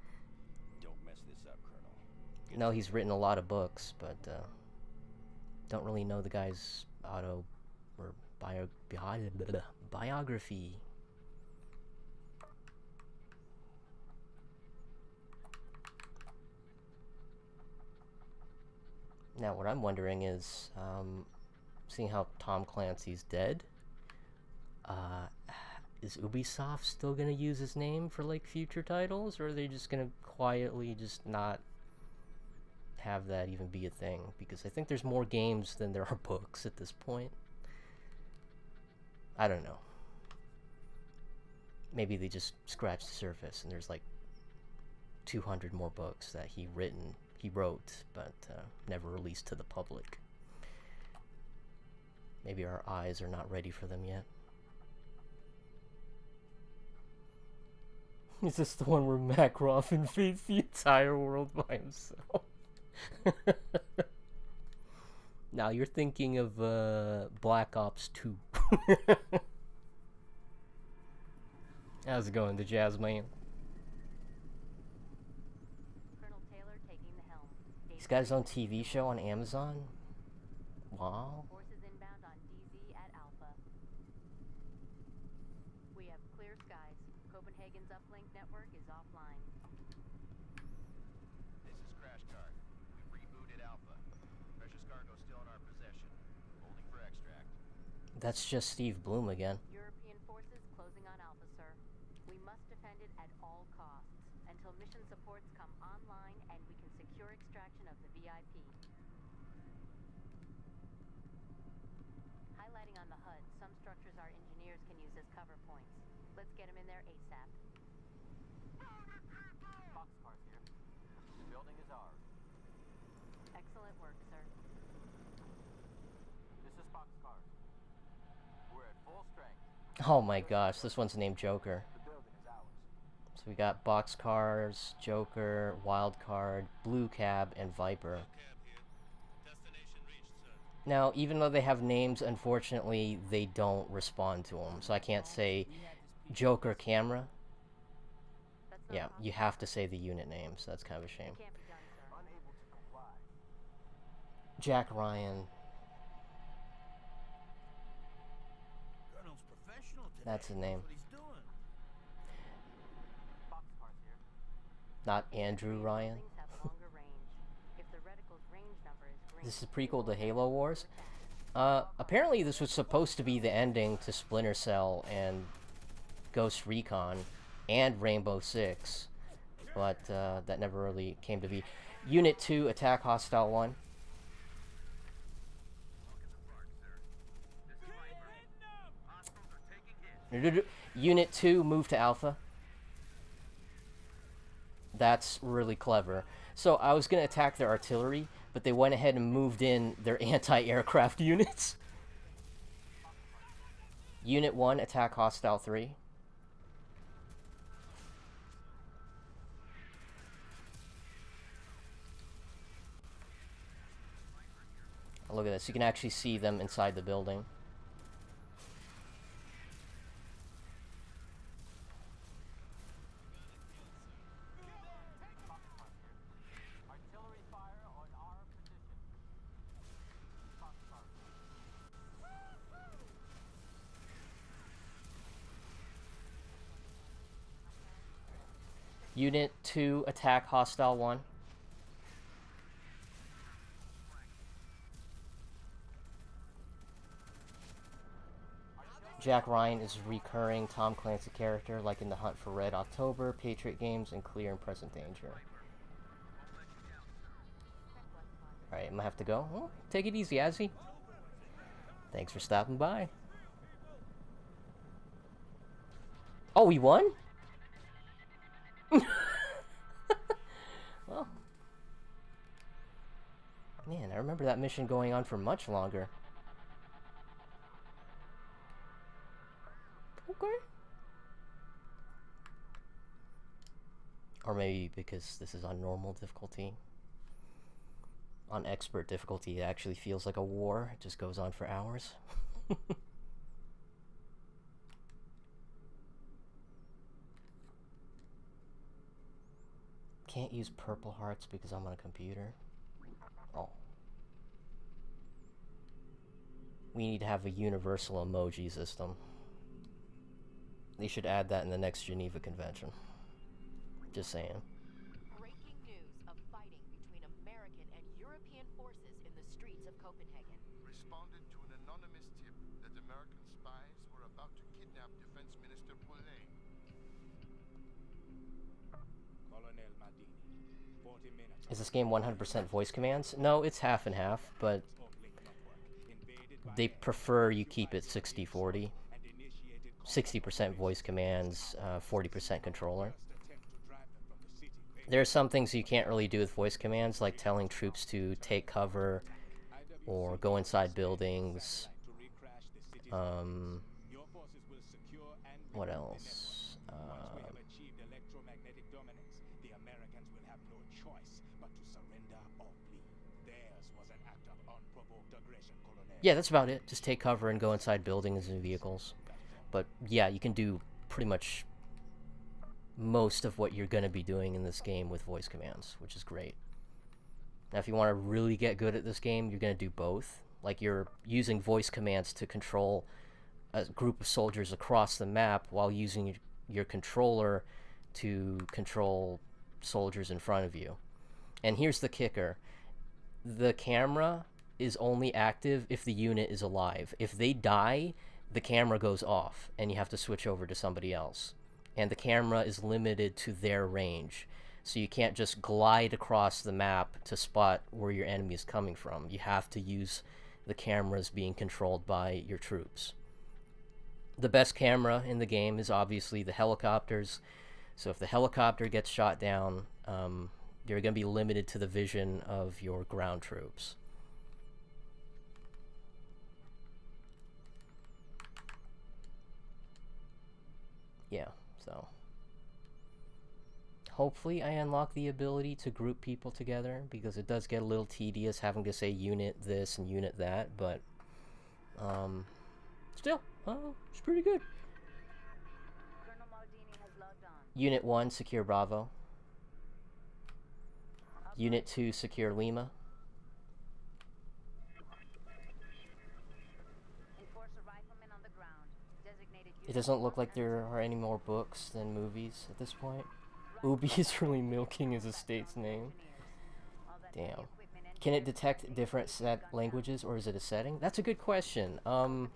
Don't mess this up, Colonel. No, he's written a lot of books, but don't really know the guy's biography. Now, what I'm wondering is, seeing how Tom Clancy's dead, is Ubisoft still gonna use his name for like future titles, or are they just gonna quietly just not have that even be a thing? Because I think there's more games than there are books at this point. I don't know. Maybe they just scratched the surface and there's like 200 more books that he wrote, but never released to the public. Maybe our eyes are not ready for them yet. Is this the one where Makarov invades the entire world by himself? Now you're thinking of Black Ops 2. How's it going, the Jazz Man? Colonel Taylor taking the helm. He's got his own TV show on Amazon. Wow. Forces inbound on DZ at Alpha. We have clear skies. Copenhagen's uplink network is offline. This is Crash Cart. We've rebooted Alpha. Precious cargo still in our possession. Holding for extract. That's just Steve Bloom again. European forces closing on Alpha, sir. We must defend it at all costs until mission supports come online and we can secure extraction of the VIP. Highlighting on the HUD, some structures our engineers can use as cover points. Let's get them in there ASAP. Boxcars here. The building is ours. Excellent work, sir. This is Boxcars. We're at full strength. Oh my gosh, this one's named Joker. The building is ours. So we got Boxcars, Joker, Wildcard, Blue Cab, and Viper. Now, even though they have names, unfortunately, they don't respond to them. So I can't say Joker Camera. That's not Yeah, a you have to say the unit name, so that's kind of a shame. Can't be done, sir. Unable to comply. Jack Ryan, Colonel's professional today. that's the name. What he's doing. Boxcars here. Not Andrew Ryan. Buildings have longer range. If the reticle's range number is green, This is a prequel to Halo Wars. Apparently this was supposed to be the ending to Splinter Cell and Ghost Recon and Rainbow Six, but that never really came to be. Unit 2, attack Hostile 1. Unit 2, move to Alpha. That's really clever. So I was going to attack their artillery, but they went ahead and moved in their anti-aircraft units. Unit 1, attack Hostile 3. Look at this. You can actually see them inside the building. Artillery fire on our position. Unit 2, attack Hostile 1. Jack Ryan is a recurring Tom Clancy character, like in The Hunt for Red October, Patriot Games, and Clear and Present Danger. Alright, I'm gonna have to go. Well, take it easy, Azzy. Thanks for stopping by. Oh, we won? Well. Man, I remember that mission going on for much longer. Okay. Or maybe because this is on normal difficulty. On expert difficulty, it actually feels like a war. It just goes on for hours. Can't use purple hearts because I'm on a computer. Oh. We need to have a universal emoji system. They should add that in the next Geneva Convention. Just saying. Breaking news of fighting between American and European forces in the streets of Copenhagen. Responded to an anonymous tip that American spies were about to kidnap Defense Minister Poulain. Colonel Madini, 40 minutes. Is this game 100% voice commands? No, it's half and half, but they prefer you keep it 60-40. 60% voice commands, 40% controller. There are some things you can't really do with voice commands, like telling troops to take cover or go inside buildings. What else? Yeah, that's about it. Just take cover and go inside buildings and vehicles. But yeah, you can do pretty much most of what you're going to be doing in this game with voice commands, which is great. Now, if you want to really get good at this game, you're going to do both. Like, you're using voice commands to control a group of soldiers across the map while using your controller to control soldiers in front of you. And here's the kicker. The camera is only active if the unit is alive. If they die, the camera goes off, and you have to switch over to somebody else. And the camera is limited to their range. So you can't just glide across the map to spot where your enemy is coming from. You have to use the cameras being controlled by your troops. The best camera in the game is obviously the helicopters. So if the helicopter gets shot down, you're going to be limited to the vision of your ground troops. Yeah, so hopefully I unlock the ability to group people together, because it does get a little tedious having to say unit this and unit that, but still, it's pretty good. Colonel Maldini has logged on. Unit 1, secure Bravo. Unit 2, secure Lima. Enforcer rifleman on the ground. Designated It doesn't look like there are any more books than movies at this point. Ubi is really milking his estate's name. Damn. Can it detect different set languages, or is it a setting? That's a good question. I'm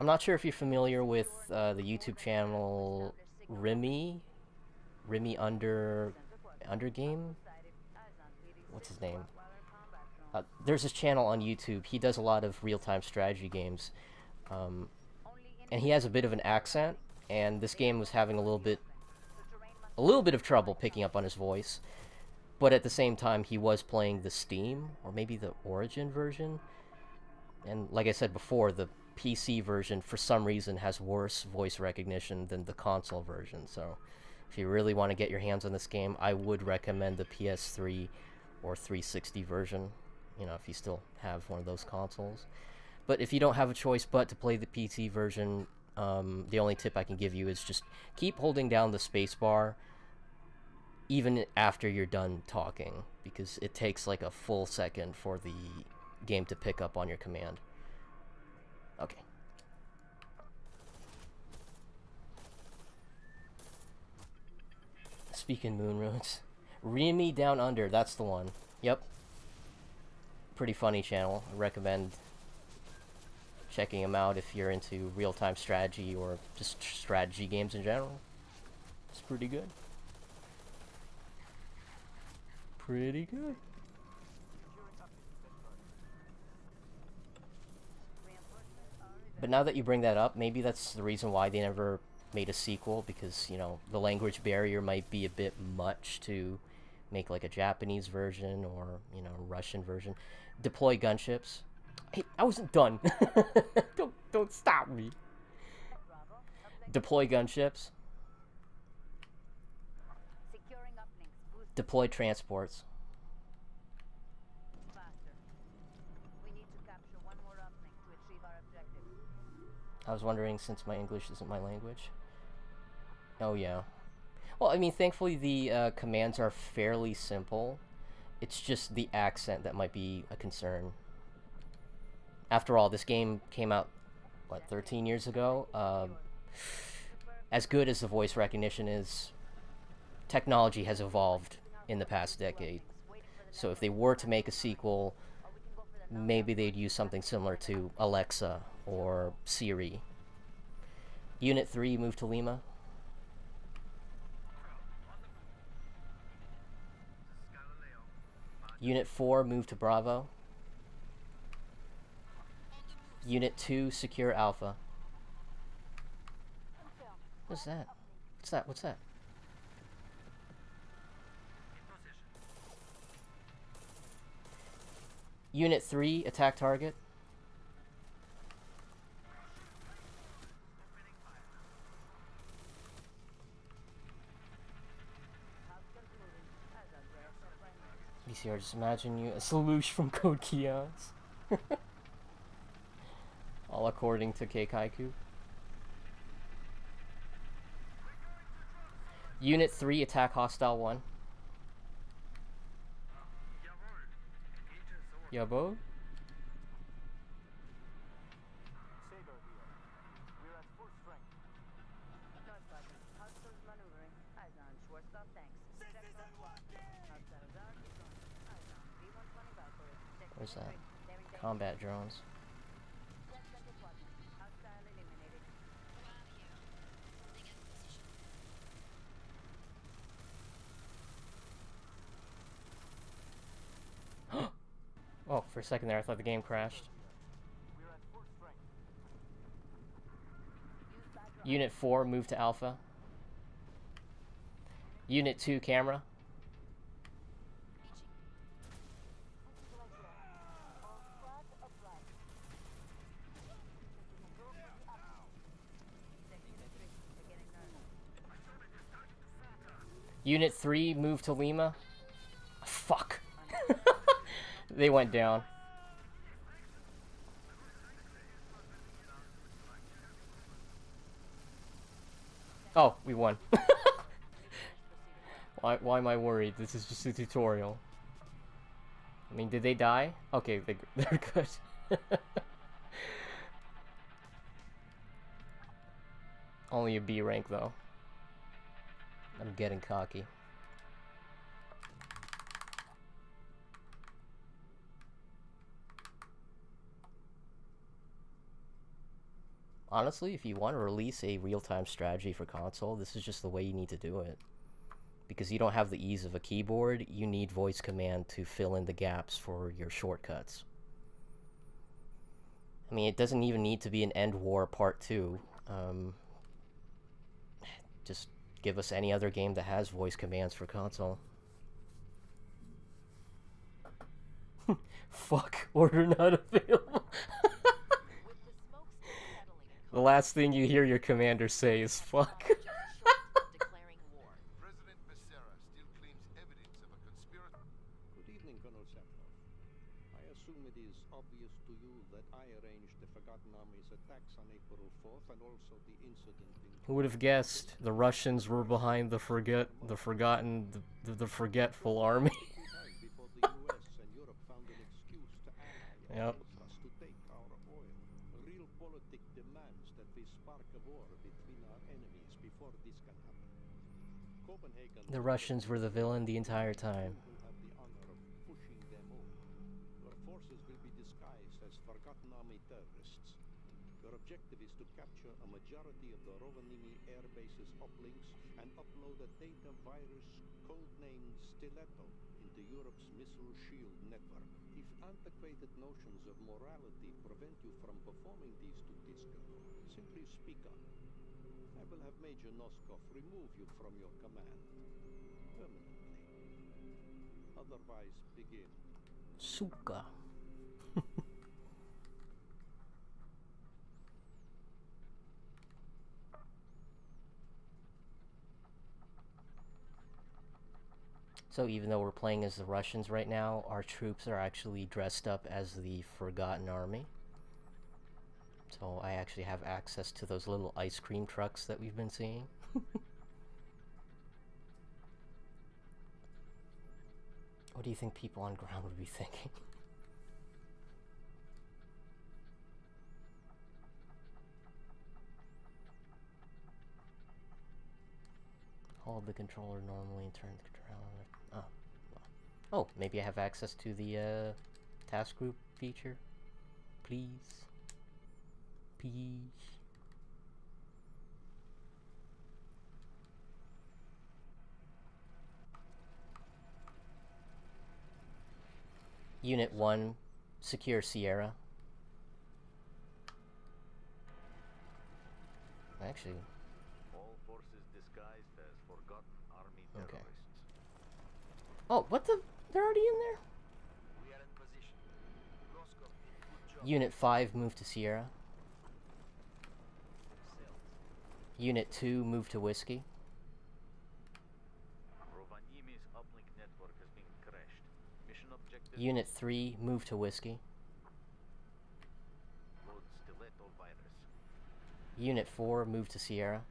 not sure if you're familiar with the YouTube channel Remy Undergame. What's his name? There's this channel on YouTube. He does a lot of real-time strategy games, and he has a bit of an accent. And this game was having a little bit of trouble picking up on his voice. But at the same time, he was playing the Steam, or maybe the Origin version. And like I said before, the PC version, for some reason, has worse voice recognition than the console version. So if you really want to get your hands on this game, I would recommend the PS3 or 360 version, you know, if you still have one of those consoles. But if you don't have a choice but to play the PC version, the only tip I can give you is just keep holding down the spacebar even after you're done talking, because it takes like a full second for the game to pick up on your command. Okay. Speaking moon roads. Remy Down Under, that's the one. Yep. Pretty funny channel. I recommend checking him out if you're into real-time strategy or just strategy games in general. It's pretty good. Pretty good. But now that you bring that up, maybe that's the reason why they never made a sequel, because, you know, the language barrier might be a bit much to make like a Japanese version or, you know, Russian version. Deploy gunships. Hey, I wasn't done. Don't stop me. Deploy gunships. Deploy transports. I was wondering, since my English isn't my language. Oh yeah. Well, I mean, thankfully the commands are fairly simple. It's just the accent that might be a concern. After all, this game came out, what, 13 years ago? As good as the voice recognition is, technology has evolved in the past decade. So if they were to make a sequel, maybe they'd use something similar to Alexa or Siri. Unit 3, move to Lima. Unit 4, move to Bravo. Unit 2, secure Alpha. What's that? What's that? What's that? Unit 3, attack target. BCR, just imagine you a Salush from Code Geass. All according to Keikaiku. Unit 3, attack hostile 1. Yabo? Where's that? Combat drones. Oh, for a second there I thought the game crashed. Unit 4, move to Alpha. Unit 2, camera. Unit 3, move to Lima. Fuck. They went down. Oh, we won. Why am I worried? This is just a tutorial. I mean, did they die? Okay, they're good. Only a B rank, though. I'm getting cocky. Honestly, if you want to release a real-time strategy for console, this is just the way you need to do it. Because you don't have the ease of a keyboard, you need voice command to fill in the gaps for your shortcuts. I mean, it doesn't even need to be an EndWar Part 2. Just give us any other game that has voice commands for console. Fuck, order not available. The last thing you hear your commander say is fuck. President Becerra still claims evidence of a conspiracy. Good evening, Colonel Sapnov. I assume it is obvious to you that I arranged the Forgotten Army's attacks on April 4th and also the incident in... Who would have guessed the Russians were behind the forgetful army? before the US and Europe found an excuse to ally Yep. against us to take our oil. Realpolitik demands that we spark a war between our enemies before this can happen. Copenhagen... The Russians were the villain the entire time. will have the honor of pushing them over. Your forces will be disguised as Forgotten Army terrorists. Your objective is to capture a majority of the Rovaniemi air base's uplinks and upload a data virus codenamed Stiletto into Europe's missile shield network. If antiquated notions of morality prevent you from performing these duties, Colonel, simply speak up. I will have Major Noskov remove you from your command. Permanently. Otherwise, begin. Suka. So even though we're playing as the Russians right now, our troops are actually dressed up as the Forgotten Army. So I actually have access to those little ice cream trucks that we've been seeing. What do you think people on ground would be thinking? Hold the controller normally and turn the controller on. Oh, well. Oh, maybe I have access to the task group feature. Please. Please. Unit 1, secure Sierra. Actually, All forces disguised as Forgotten Army terrorists. okay. Oh, what the? They're already in there? We are in position. Noskov did a good job. Unit 5, move to Sierra. Unit 2, move to Whiskey. Rovaniemi's uplink network has been crashed. Mission objective: Unit 3, move to Whiskey. load Stiletto virus. Unit 4, move to Sierra.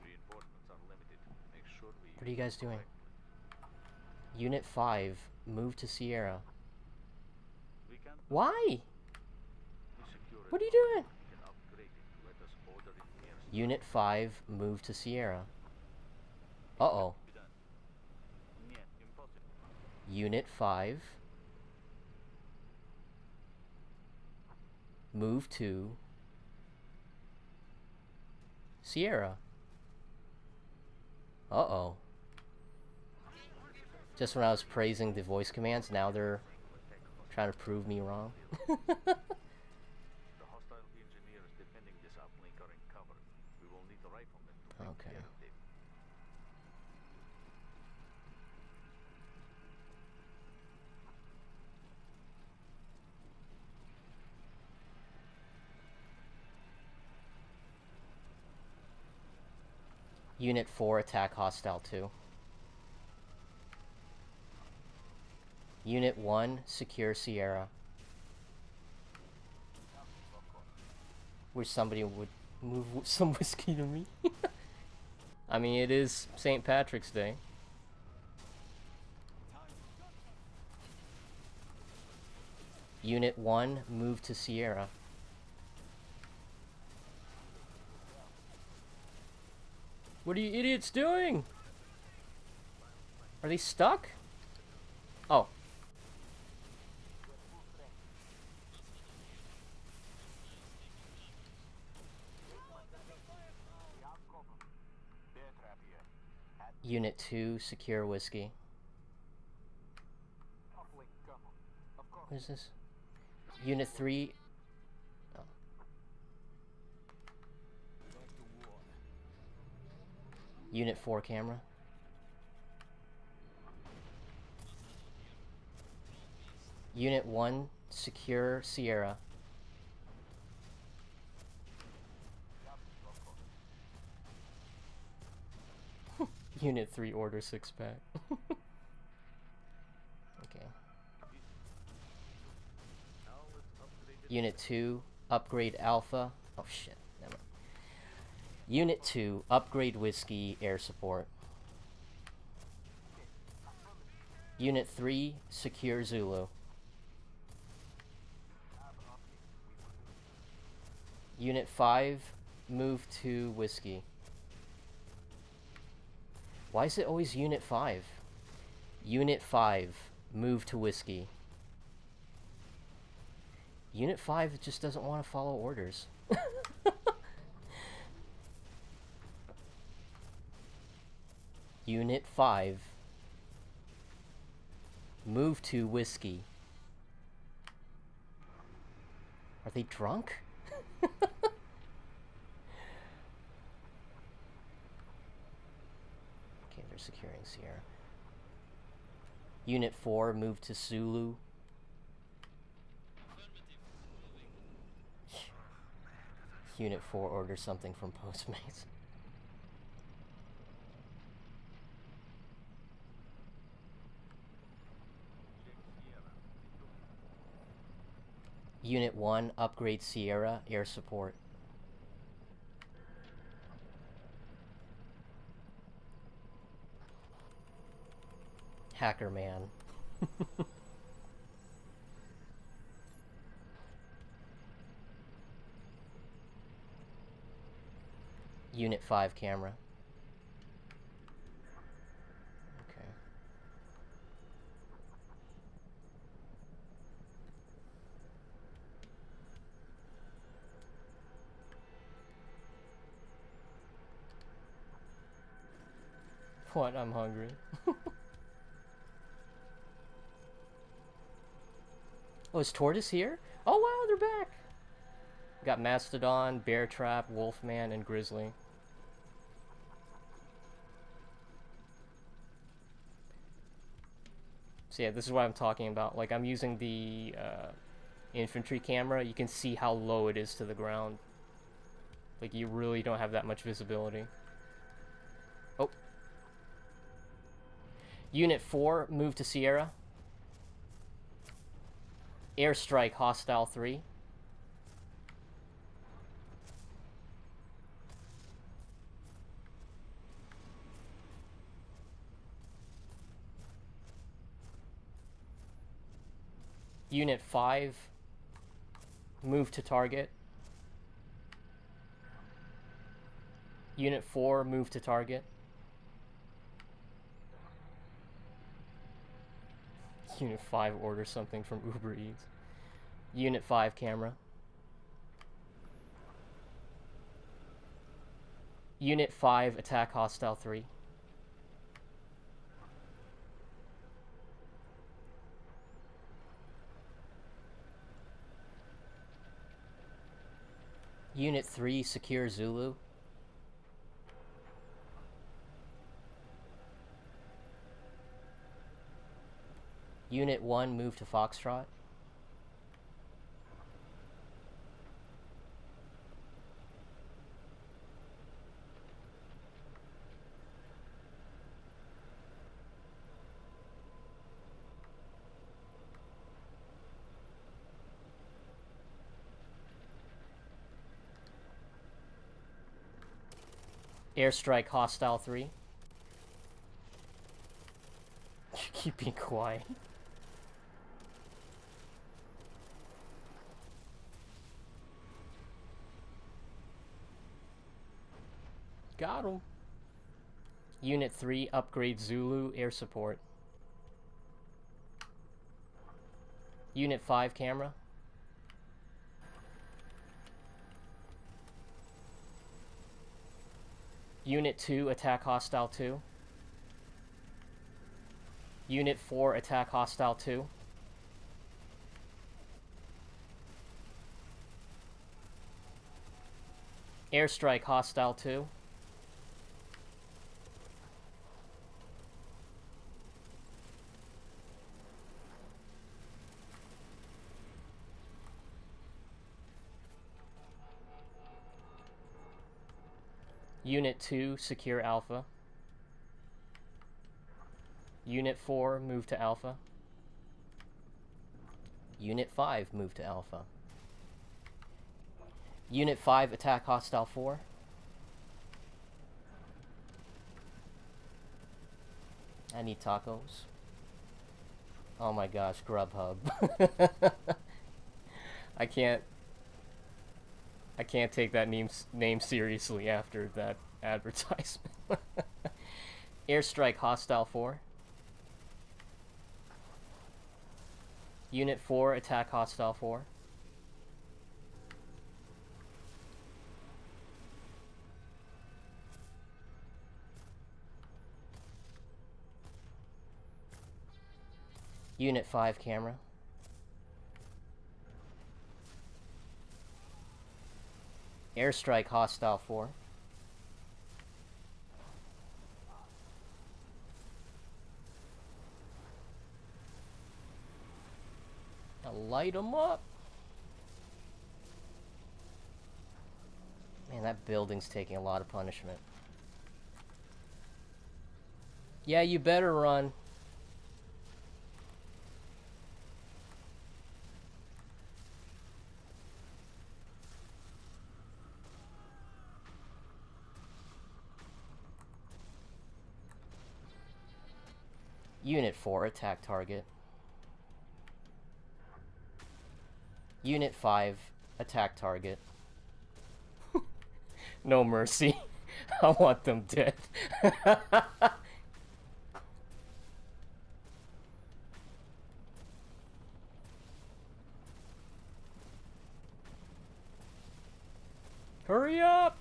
Reinforcements are limited. Make sure we What are you use guys them doing? correctly. Unit 5, move to Sierra. We can Why? secure it. What are you doing? We can upgrade it. Let us order it near. Unit 5, move to Sierra. Uh-oh. Be done. Yeah, impossible. Unit 5, move to Sierra. Uh-oh. Just when I was praising the voice commands, now they're trying to prove me wrong. The hostile engineers defending this uplink are in cover. We will need the riflemen to bring Okay. care of them. Unit 4, attack hostile 2. Unit 1, secure Sierra. Wish somebody would move some whiskey to me. I mean, it is St. Patrick's Day. Unit 1, move to Sierra. What are you idiots doing? Are they stuck? Oh. Unit 2, secure whiskey. What is this? Unit 3. Oh. Unit 4 camera. Unit 1, secure Sierra. Unit 3, order 6-pack. Okay. Unit 2, upgrade Alpha. Oh shit, never mind. Unit 2, upgrade Whiskey, air support. Unit 3, secure Zulu. Unit 5, move to Whiskey. Why is it always Unit 5? Unit 5, move to Whiskey. Unit 5 just doesn't want to follow orders. Unit 5, move to Whiskey. Are they drunk? Okay, they're securing Sierra. Unit 4, move to Sulu. Unit 4, order something from Postmates. Unit 1, upgrade Sierra, air support. Hacker man. Unit 5 camera. Okay. What? I'm hungry. Oh, is Tortoise here? Oh wow, they're back! Got Mastodon, Bear Trap, Wolfman, and Grizzly. So yeah, this is what I'm talking about. Like, I'm using the infantry camera. You can see how low it is to the ground. Like, you really don't have that much visibility. Oh. Unit 4, move to Sierra. Airstrike, hostile 3. Unit 5, move to target. Unit 4, move to target. Unit 5, order something from Uber Eats. Unit 5, camera. Unit 5, attack hostile 3. Unit 3, secure Zulu. Unit 1, move to Foxtrot. Airstrike hostile 3. Keep being quiet. Got him. Unit 3, upgrade Zulu air support. Unit 5, camera. Unit 2, attack hostile 2. Unit 4, attack hostile 2. Airstrike hostile 2. Unit 2, secure Alpha. Unit 4, move to Alpha. Unit 5, move to Alpha. Unit 5, attack hostile 4. I need tacos. Oh my gosh, Grubhub. I can't take that name seriously after that advertisement. Airstrike hostile 4. Unit 4, attack hostile 4. Unit 5, camera. Airstrike hostile 4. Now light them up. Man, that building's taking a lot of punishment. Yeah, you better run. Unit 4, attack target. Unit 5, attack target. No mercy. I want them dead. Hurry up!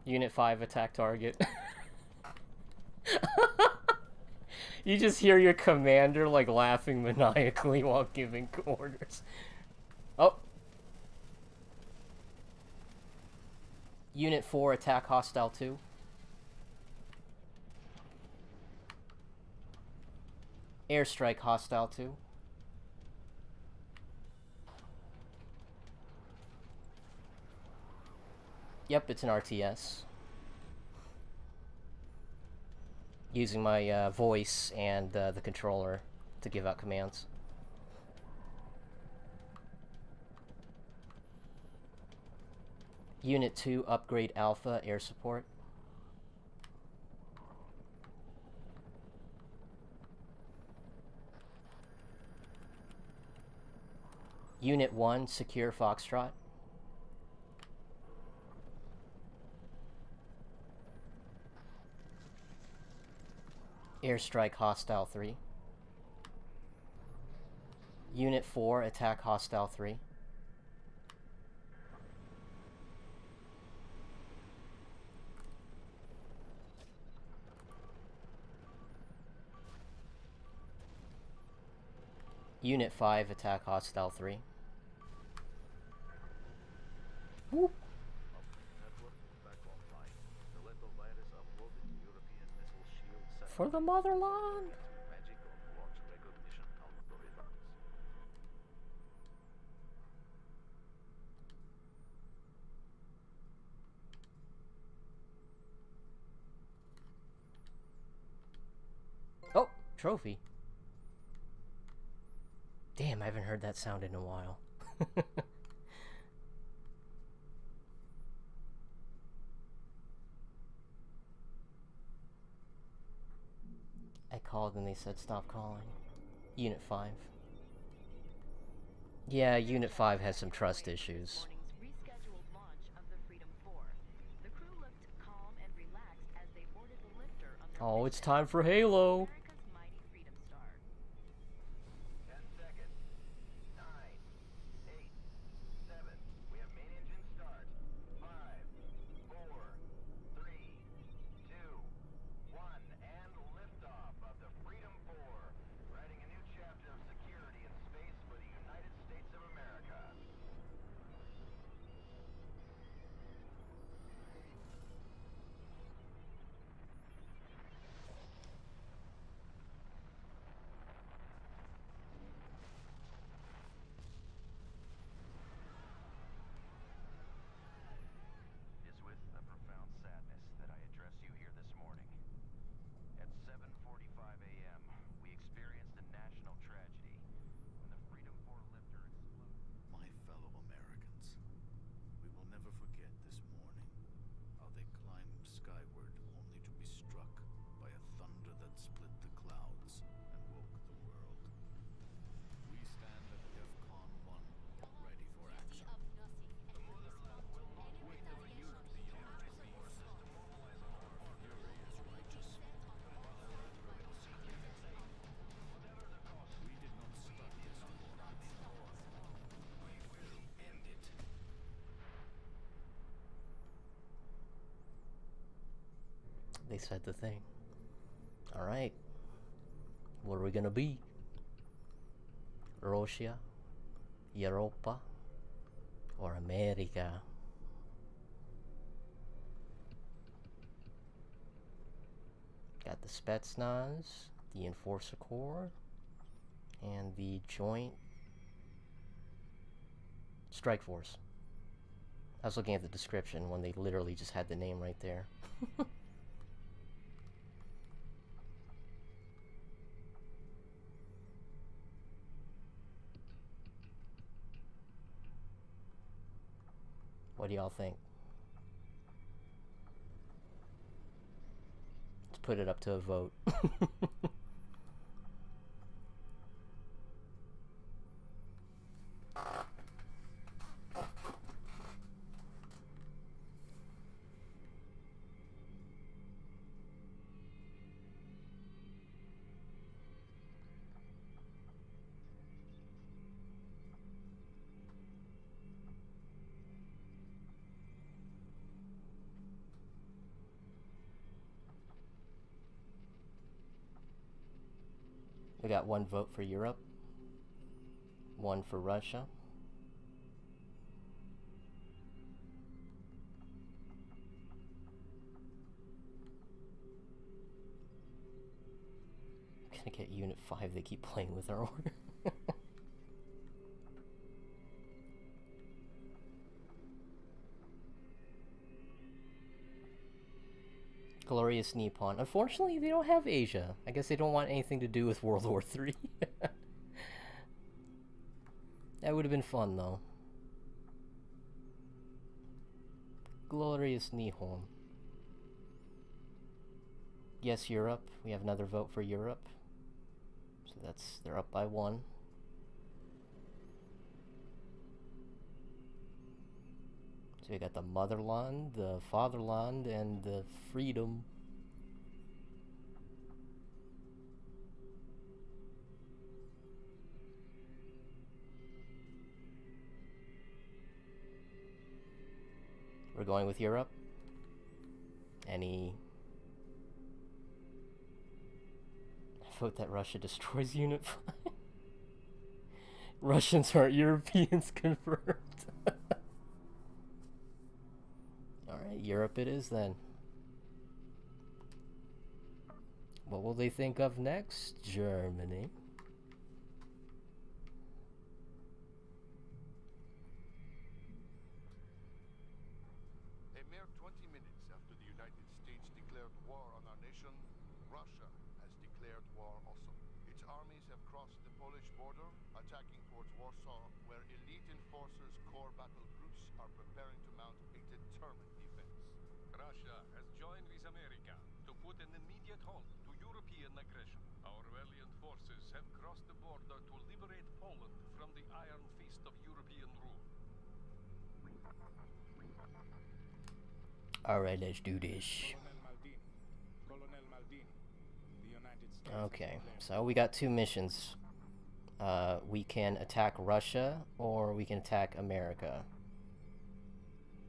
Unit 5, attack target. You just hear your commander like laughing maniacally while giving orders. Oh. Unit 4, attack hostile 2. Airstrike hostile 2. Yep, it's an RTS. Using my voice and the controller to give out commands. Unit 2, upgrade Alpha air support. Unit 1, secure Foxtrot. Airstrike hostile 3. Unit 4, attack hostile 3. Unit 5, attack hostile 3. Whoop. For the motherland! Oh, trophy. Damn, I haven't heard that sound in a while. I called and they said stop calling. Unit 5. Yeah, Unit 5 has some trust issues. Oh, it's time for Halo. America's mighty Freedom Star. 10 seconds. 9, 8, 7. We have main engine start. 5, 4, 3, 2, 1. And liftoff of the Freedom 4. Writing a new chapter of security in space for the United States of America. It's with a profound sadness that I address you here this morning. At 7:45 a.m., we experienced a national tragedy when the Freedom 4 lifter exploded. My fellow Americans, we will never forget this morning, how they climbed skyward only to be struck by a thunder that split the clouds and woke the world. We stand at DEFCON 1, ready for action. We did not start this war. We will end it. They said the thing. Alright. What are we gonna be? Russia? Europa? Or America? Got the Spetsnaz, the Enforcer Corps, and the Joint Strike Force. I was looking at the description when they literally just had the name right there. What do y'all think? Let's put it up to a vote. We got one vote for Europe, one for Russia. Gonna get Unit 5, they keep playing with our order. Glorious Nippon. Unfortunately, they don't have Asia. I guess they don't want anything to do with World War III. That would have been fun, though. Glorious Nihon. Yes, Europe. We have another vote for Europe. So they're up by 1. So we got the Motherland, the Fatherland, and the Freedom. We're going with Europe. Any vote that Russia destroys Unit 5? Russians aren't Europeans confirmed. Alright, Europe it is then. What will they think of next? Germany. A mere 20 minutes after the United States declared war on our nation, Russia has declared war also. Its armies have crossed the Polish border, attacking towards Warsaw, where elite enforcers' core battle groups are preparing to mount a determined defense. Russia has joined with America to put an immediate halt to European aggression. Our valiant forces have crossed the border to liberate Poland from the iron fist of European rule. Alright, let's do this. Colonel Maldini. Okay, so we got two missions. We can attack Russia, or we can attack America.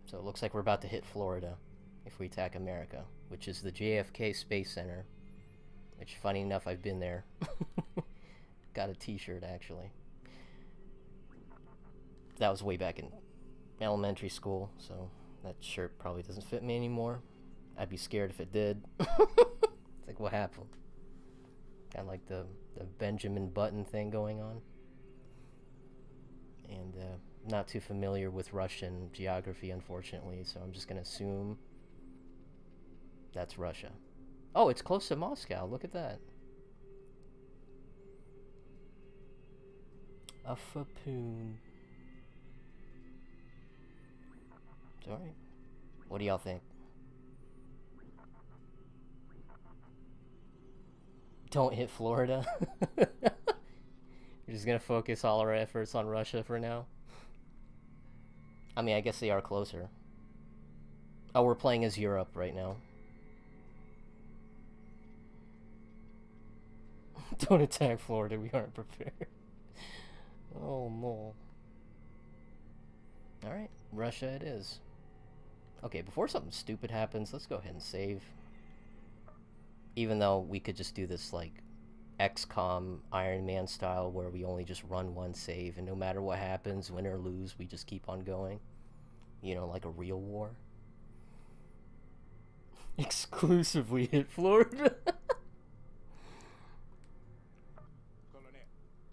So it looks like we're about to hit Florida if we attack America, which is the JFK Space Center. Which, funny enough, I've been there. Got a t-shirt, actually. That was way back in elementary school, so that shirt probably doesn't fit me anymore. I'd be scared if it did. It's like, what happened? Got like the Benjamin Button thing going on. And not too familiar with Russian geography, unfortunately, so I'm just going to assume that's Russia. Oh, it's close to Moscow. Look at that. A fapoon. It's alright. What do y'all think? Don't hit Florida. We're just gonna focus all our efforts on Russia for now. I mean, I guess they are closer. Oh, we're playing as Europe right now. Don't attack Florida, we aren't prepared. Oh no. Alright, Russia it is. Okay, before something stupid happens, let's go ahead and save. Even though we could just do this like XCOM Iron Man style where we only just run one save and no matter what happens, win or lose, we just keep on going. You know, like a real war. Exclusively hit Florida. Colonel,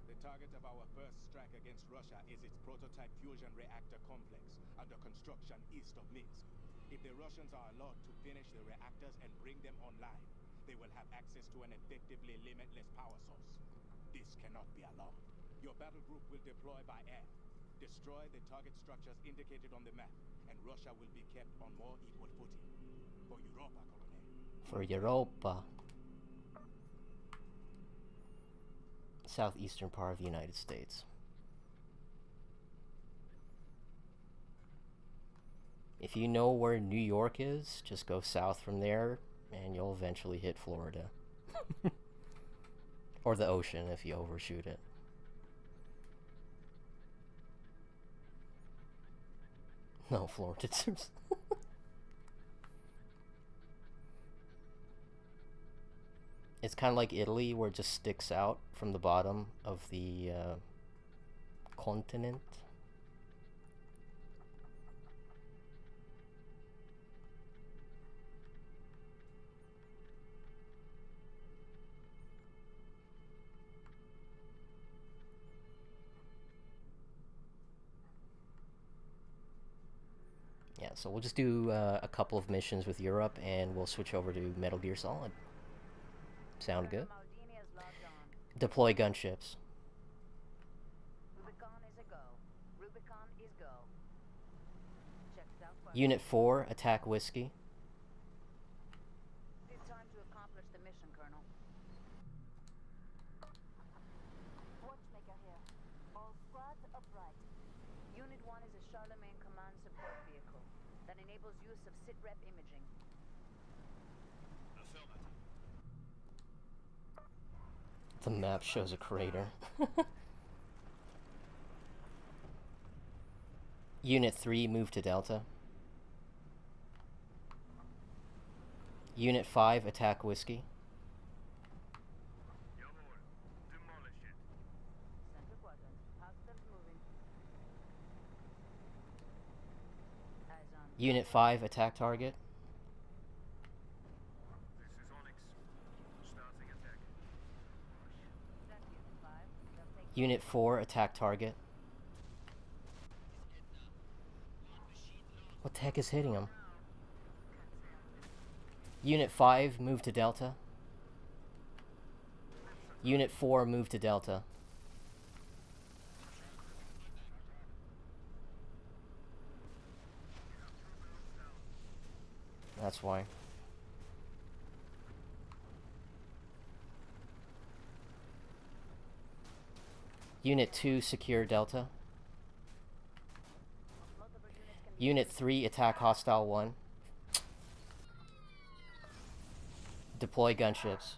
the target of our first strike against Russia is its prototype fusion reactor complex under construction east of Minsk. If the Russians are allowed to finish the reactors and bring them online, they will have access to an effectively limitless power source. This cannot be allowed. Your battle group will deploy by air. Destroy the target structures indicated on the map, and Russia will be kept on more equal footing. For Europa, Colonel. For Europa. Southeastern part of the United States. If you know where New York is, just go south from there, and you'll eventually hit Florida. Or the ocean if you overshoot it. No, Florida. It's kind of like Italy, where it just sticks out from the bottom of the continent. Yeah, so we'll just do a couple of missions with Europe, and we'll switch over to Metal Gear Solid. Sound good? Deploy gunships. Rubicon is a go. Rubicon is go. Check southwest. Unit 4, attack Whiskey. It's time to accomplish the mission, Colonel. Watchmaker here. All squads upright. Unit 1 is a Charlemagne command support vehicle that enables use of sitrep imaging. The map shows a crater. Unit 3, move to Delta. Unit 5, attack Whiskey. Demolish it. Center quadrant. Hostiles moving. Eyes on. Unit 5, attack target. This is Onyx. Starting attack. That's Unit 5. They'll take Unit 4, attack target. What the heck is hitting him? Unit 5, move to Delta. Unit 4, move to Delta. That's why. Unit 2, secure Delta. multiple units can be Unit 3, attack Hostile 1. Deploy gunships.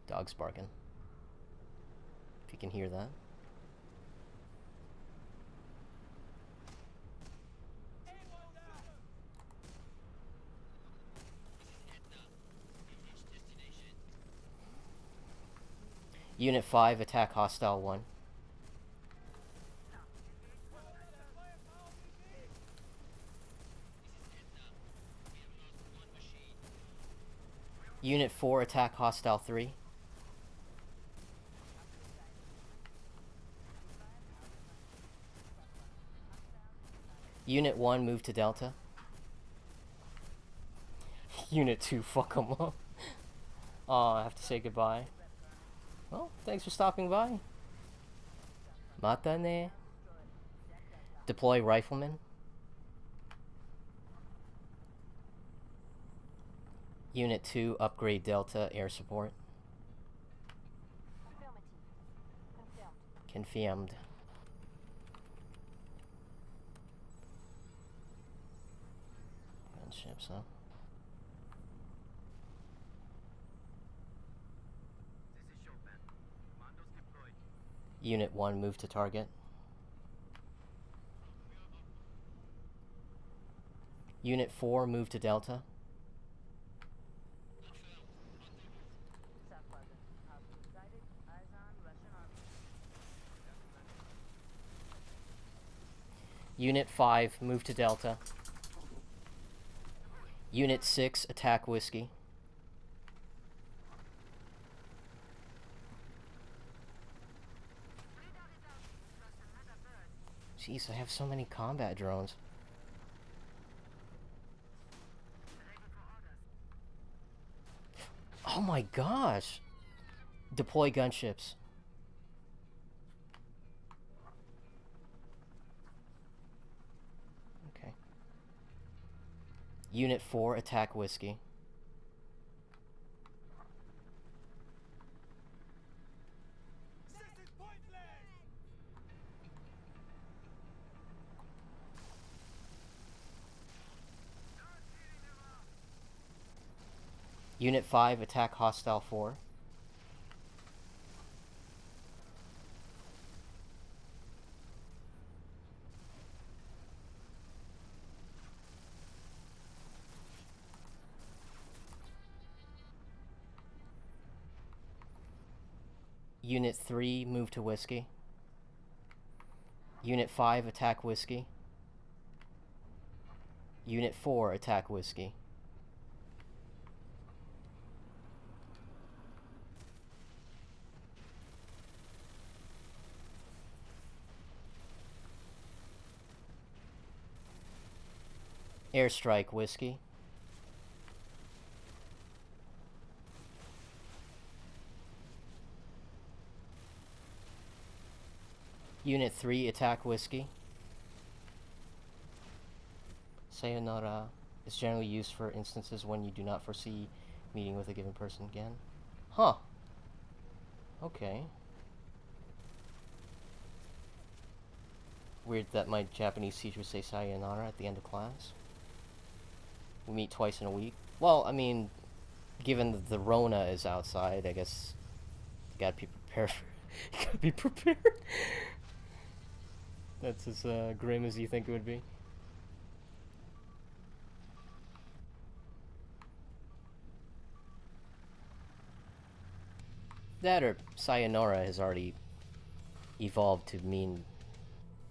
Dog's barking. If you can hear that. Unit 5, attack hostile 1. Unit 4, attack hostile 3. Unit 1, move to Delta. Unit 2, fuck 'em up. Oh, I have to say goodbye. Well, thanks for stopping by. Mata ne. Deploy rifleman. Unit 2, upgrade Delta air support. Confirmed. Gunships, huh? Unit 1, move to target. Unit 4, move to Delta. Unit 5, move to Delta. Unit 6, attack Whiskey. Jeez, I have so many combat drones. Oh my gosh! Deploy gunships. Okay. Unit 4, attack Whiskey. Unit 5, attack hostile 4. Unit 3, move to Whiskey. Unit 5, attack Whiskey. Unit 4, attack Whiskey. Airstrike Whiskey. Unit 3, attack Whiskey. Sayonara is generally used for instances when you do not foresee meeting with a given person again. Huh. Okay. Weird that my Japanese teachers say sayonara at the end of class. We meet twice in a week. Well, I mean, given that the Rona is outside, I guess you gotta be prepared. You gotta be prepared. That's as grim as you think it would be. That or sayonara has already evolved to mean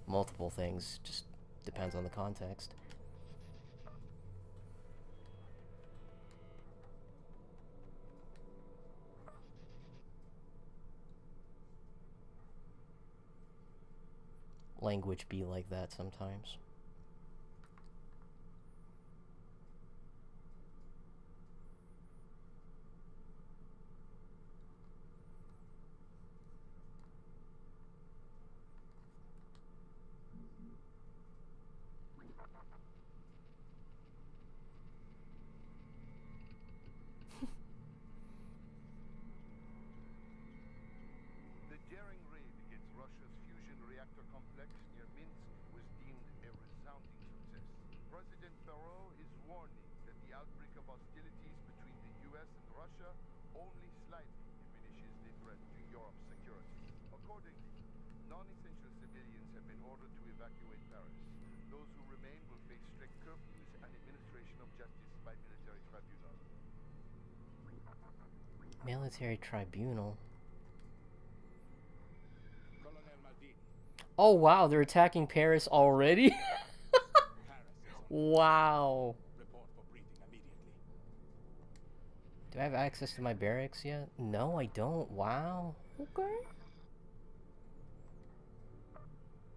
multiple things. Just depends on the context. Language be like that sometimes. The daring raid against Russia's fusion reactor complex near Minsk was deemed a resounding success. President Barrow is warning that the outbreak of hostilities between the US and Russia only slightly diminishes the threat to Europe's security. Accordingly, non-essential civilians have been ordered to evacuate Paris. Those who remain will face strict curfews and administration of justice by military tribunal. Military tribunal? Colonel Maldini, Oh wow, they're attacking Paris already? Paris is on. Wow. Report for briefing immediately. Do I have access to my barracks yet? No, I don't. Wow. Okay.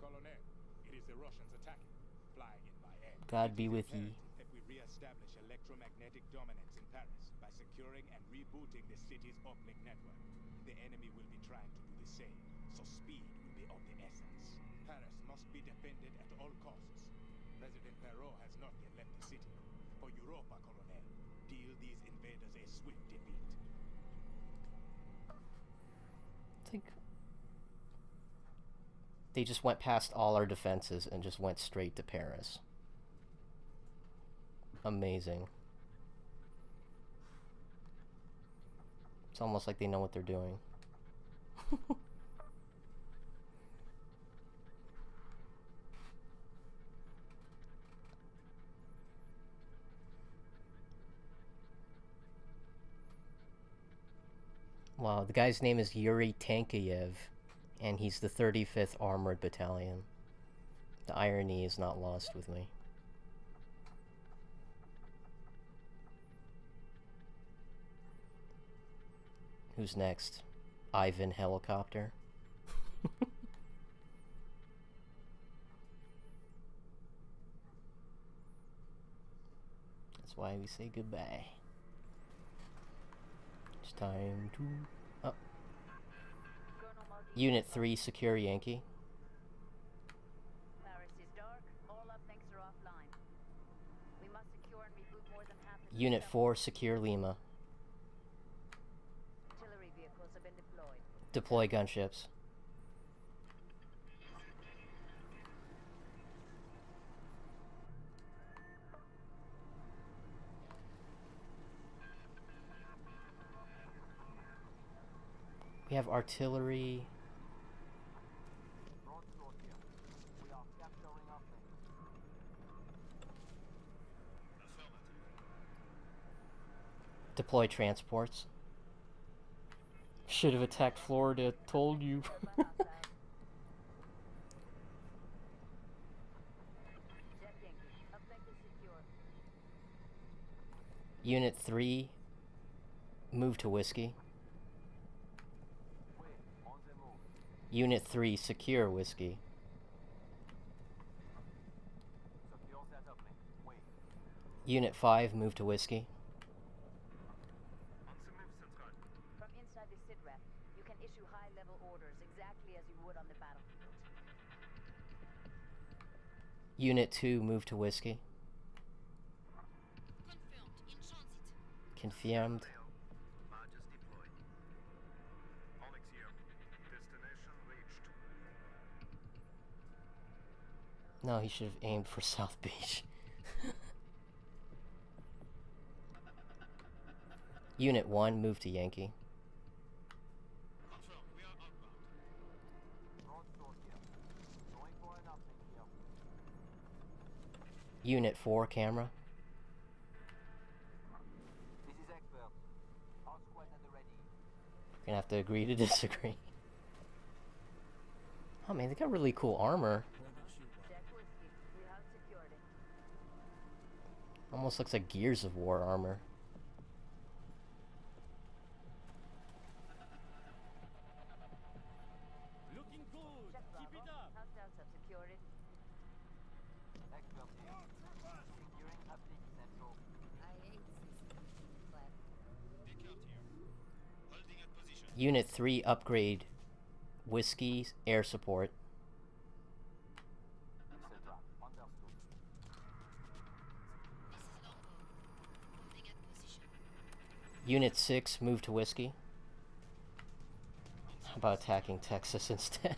Colonel, it is the Russians attacking, flying in by air. God It be is with ye. imperative that we re-establish electromagnetic dominance in Paris by securing and rebooting the city's uplink network. The enemy will be trying to do the same, so speed will be of the essence. Paris must be defended at all costs. President Perrault has not yet left the city. For Europa, Colonel, deal these invaders a swift defeat. I think they just went past all our defenses and just went straight to Paris. Amazing. It's almost like they know what they're doing. Wow, the guy's name is Yuri Tankayev, and he's the 35th Armored Battalion. The irony is not lost with me. Who's next? Ivan Helicopter? That's why we say goodbye. It's time to... Oh. Colonel Maldini. Unit 3, secure Yankee. Paris is dark. All uplinks are offline. We must secure and reboot more than half the Unit system. 4, secure Lima. Artillery vehicles have been deployed. Deploy gunships. We have artillery. Deploy transports. Should have attacked Florida, told you. Jet Yankee. Uplink is secure. Unit 3, move to Whiskey. Unit 3, secure Whiskey. Unit 5, move to Whiskey. From inside the SITREP, you can issue high-level orders exactly as you would on the battlefield. Unit 2, move to Whiskey. Confirmed. Badges deployed. Onyx here. Destination reached. No, he should have aimed for South Beach. Unit 1, move to Yankee. Confirm, we are outbound. Unit 4, camera. This is expert. All squads at the ready. Gonna have to agree to disagree. Oh man, they got really cool armor. Check Whiskey. We have secured it. Almost looks like Gears of War armor. Looking good. Check Keep Bravo. it up. Hostiles have secured it. Expert here. Securing uplink central. I hate systems. But Pick out here. Holding at position. Unit 3, upgrade Whiskey air support. Etc. Understood. Unit 6, move to Whiskey. How about attacking Texas instead?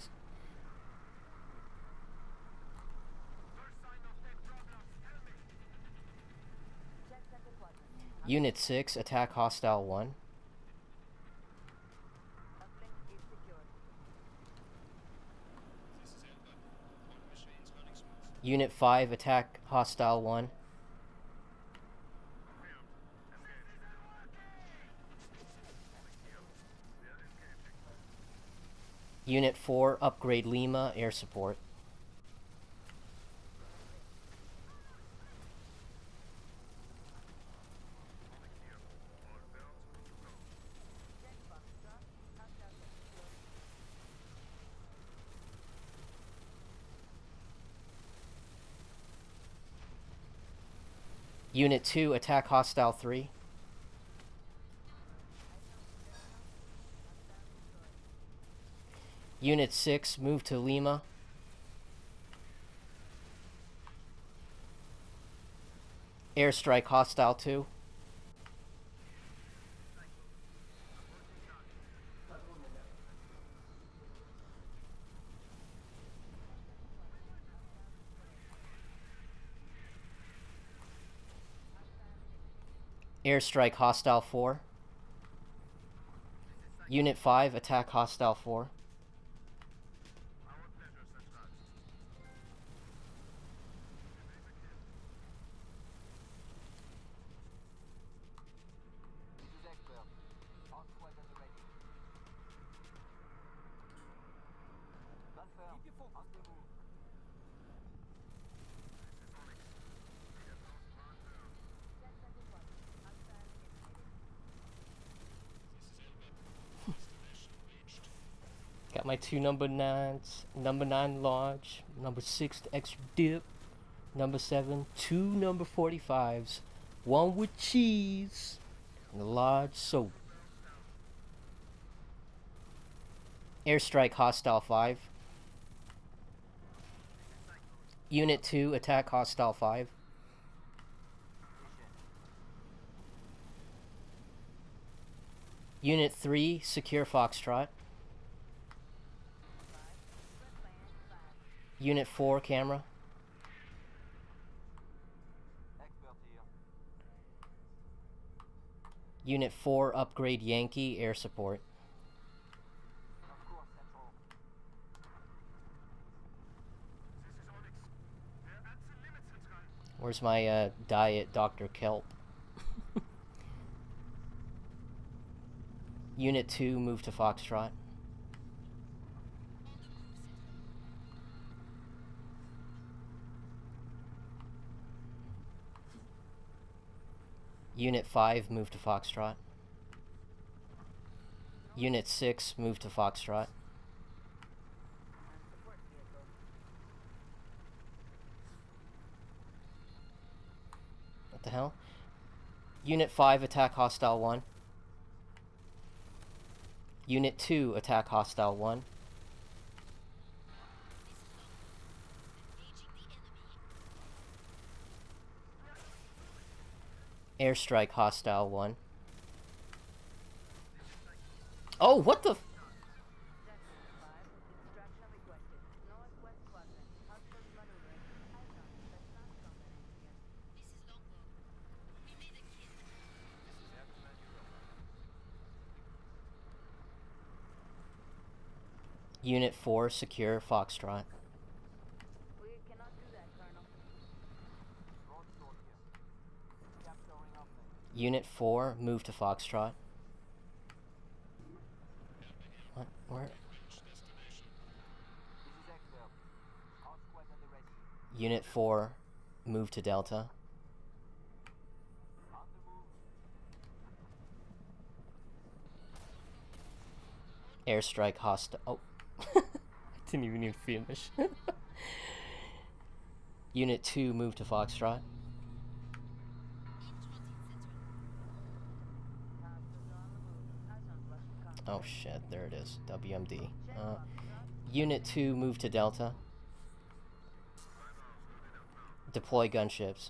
First sign of tech problems. Tell me. check second quadrant. Unit 6, attack Hostile 1. Unit 5, attack hostile 1. Unit 4, upgrade Lima, air support. Unit 2, attack hostile 3. Unit 6, move to Lima. Airstrike hostile 2. Airstrike hostile 4. Unit 5, attack hostile 4. Got my 2 number 9s. Number 9 large. Number 6 extra dip. Number 7, 2 number 45s. 1 with cheese. And a large soap. Airstrike hostile 5. Unit 2, attack hostile 5. Unit 3, secure Foxtrot. Unit 4, camera. Unit 4, upgrade Yankee, air support. Where's my diet Dr. Kelp? Unit 2, move to Foxtrot. Unit 5, move to Foxtrot. Unit 6, move to Foxtrot. What the hell? Unit 5, attack hostile 1. Unit 2, attack hostile 1. Airstrike hostile 1. Oh, what the f— Unit 4, secure Foxtrot. We cannot do that, Colonel. Unit 4, move to Foxtrot. What? Where? Unit 4, move to Delta. Airstrike hostile. Oh. I didn't even finish. Unit 2, move to Foxtrot. Oh shit, there it is. WMD. Unit 2, move to Delta. Deploy gunships.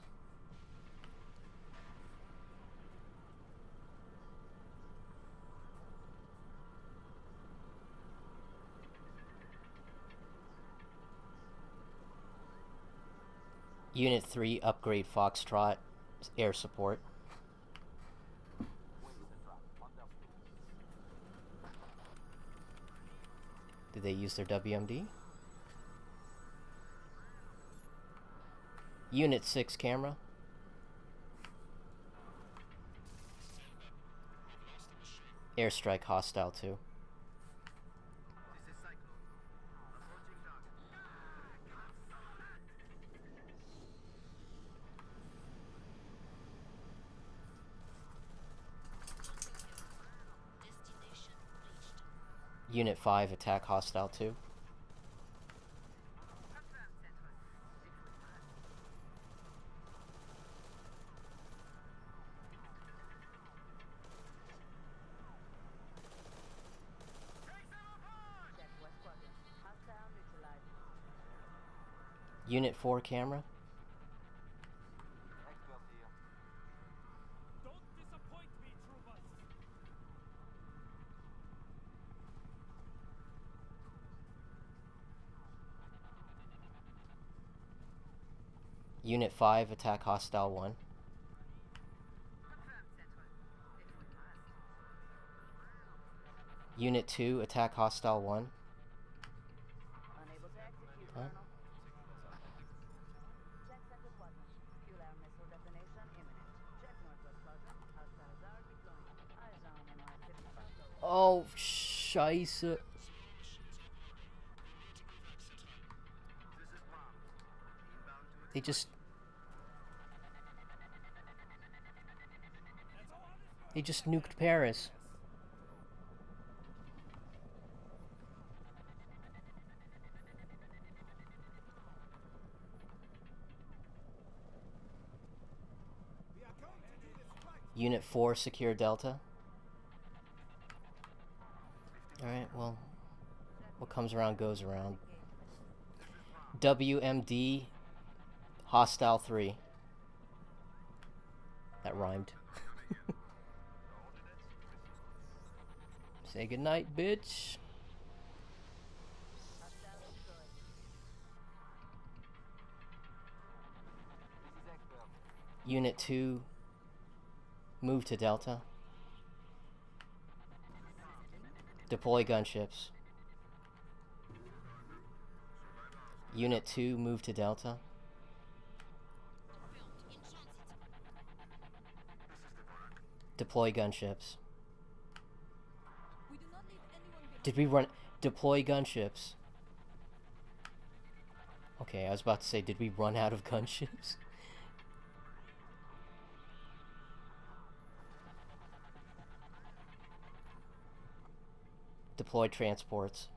Unit 3, upgrade Foxtrot, air support. Did they use their WMD? Unit 6 camera. Airstrike hostile 2. Unit 5 attack hostile 2. Check West Quadrant. Hostile neutralized. Unit 4 camera. Don't disappoint me, troopers! Unit 5 attack hostile 1. Unit 2 attack hostile 1. Unable to execute, Huh? Colonel. Check Central Quadrant. Fuel air missile detonation imminent. Check Northwest Quadrant. Hostiles are deploying. Eyes on MR-55. Oh, scheiße. They just... They just nuked Paris. We are going to do this right! Unit 4 secure Delta. Alright, well, what comes around goes around. WMD hostile 3. That rhymed. Say goodnight, bitch. Hostile destroyed. Unit 2 move to Delta. Deploy gunships. Unit 2 move to Delta. Deploy gunships. Did we run... Deploy gunships. Okay, I was about to say, did we run out of gunships? Deploy transports.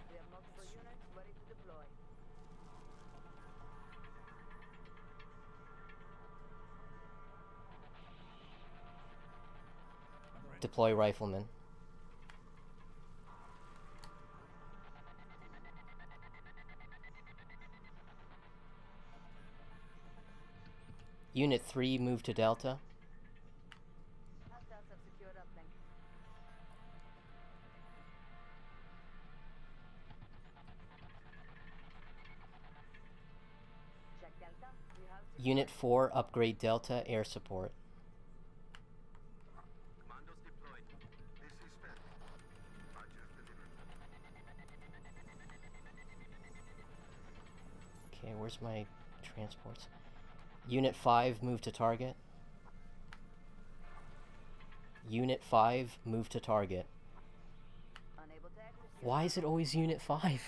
We have multiple units ready to deploy. Deploy riflemen. Unit 3 move to Delta. Hostiles have secured uplink. Check Delta. We have Unit 4 upgrade Delta air support. Commandos deployed. This is Fed. Badger delivered. Okay, where's my transports? Unit 5 move to target. Unit 5 move to target. unable to execute. Why is it always Unit 5?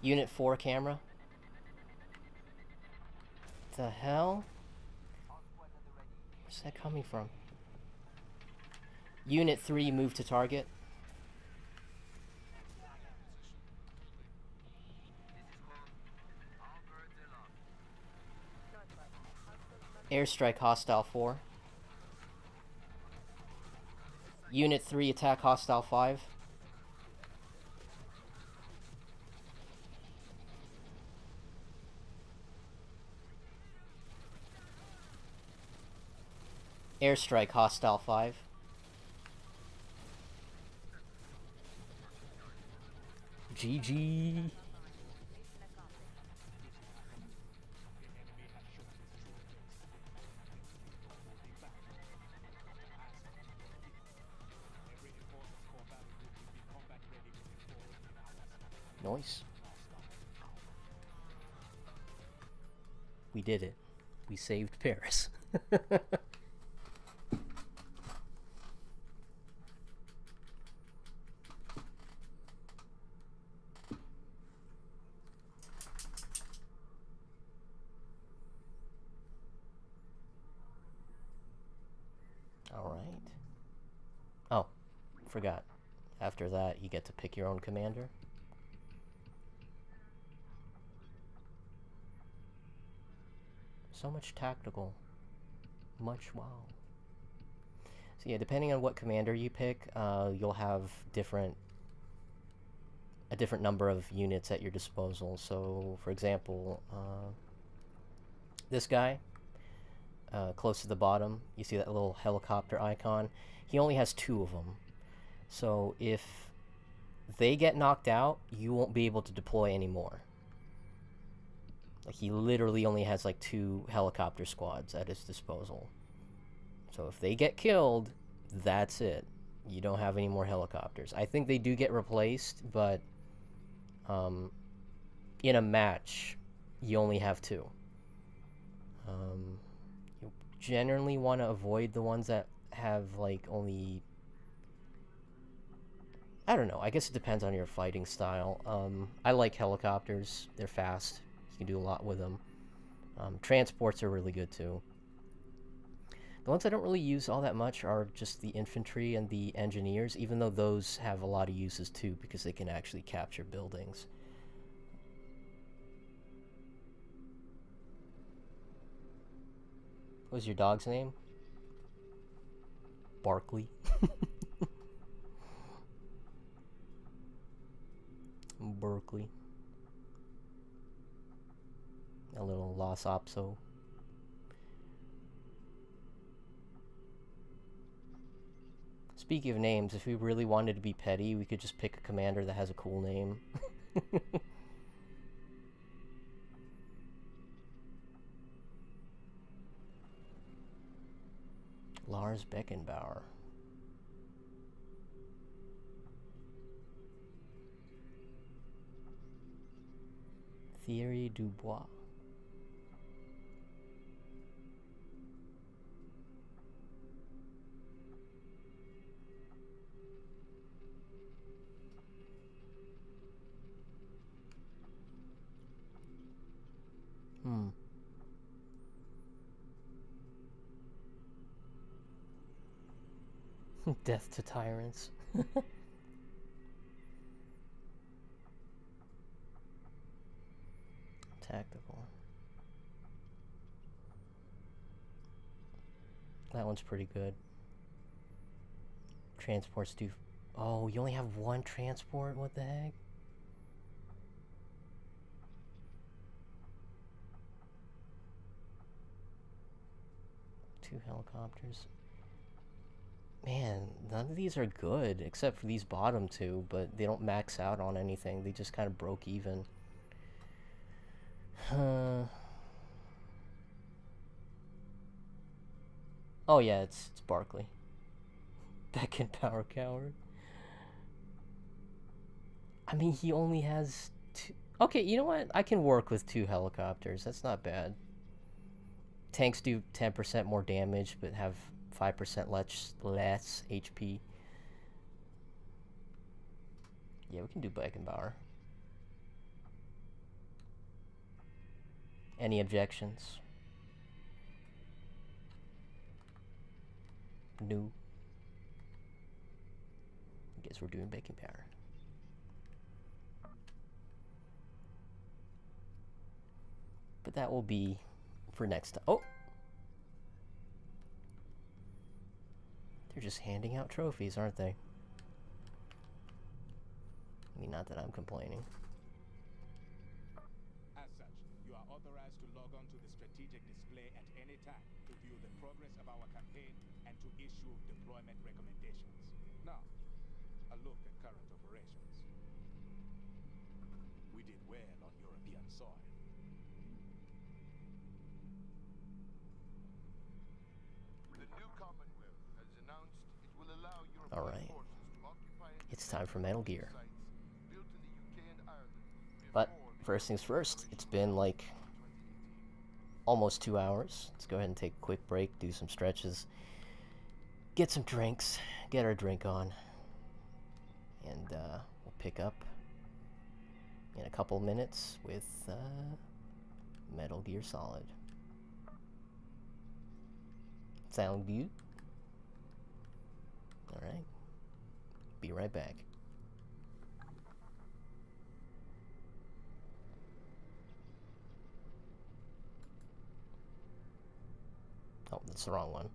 Unit 4 camera. The hell? Where's that coming from? Unit 3 move to target. Airstrike hostile 4. Unit 3 attack hostile 5. Airstrike hostile 5. GG. Nice. We did it. We saved Paris. Alright. Oh, forgot. After that, you get to pick your own commander. So much tactical. Much wow. So yeah, depending on what commander you pick, you'll have a different number of units at your disposal. So, for example, this guy, close to the bottom, you see that little helicopter icon? He only has 2 of them. So if they get knocked out, you won't be able to deploy anymore. Like, he literally only has like 2 helicopter squads at his disposal. So if they get killed, that's it. You don't have any more helicopters. I think they do get replaced, but in a match, you only have 2. You generally want to avoid the ones that have like only... I don't know. I guess it depends on your fighting style. I like helicopters. They're fast. You can do a lot with them. Transports are really good too. The ones I don't really use all that much are just the infantry and the engineers, even though those have a lot of uses too, because they can actually capture buildings. What was your dog's name? Barkley. Berkeley. A little Los Opso. Speaking of names, if we really wanted to be petty, we could just pick a commander that has a cool name. Lars Beckenbauer. Thierry Dubois. Death to tyrants. Tactical. That one's pretty good. Transports do... Oh, you only have 1 transport? What the heck? Two helicopters. Man, none of these are good, except for these bottom 2, but they don't max out on anything. They just kind of broke even. Oh yeah, it's Barkley. Beckenbauer coward. I mean, he only has 2... Okay, you know what? I can work with 2 helicopters. That's not bad. Tanks do 10% more damage, but have 5% less HP. Yeah, we can do Beckenbauer. Any objections? No. I guess we're doing Beckenbauer. But that will be for next time. Oh! They're just handing out trophies, aren't they? I mean, not that I'm complaining. As such, you are authorized to log on to the strategic display at any time to view the progress of our campaign and to issue deployment recommendations. Now, a look at current operations. soil. The new Commonwealth has announced it will allow European Alright. forces to occupy and It's time for Metal Gear. sites built in the UK and Ireland But before the first things first, it's been like 2018. almost 2 hours. Let's go ahead and take a quick break, do some stretches, get some drinks, get our drink on, and we'll pick up in a couple minutes with Metal Gear Solid. Sound good? Alright. Be right back. Oh, that's the wrong one.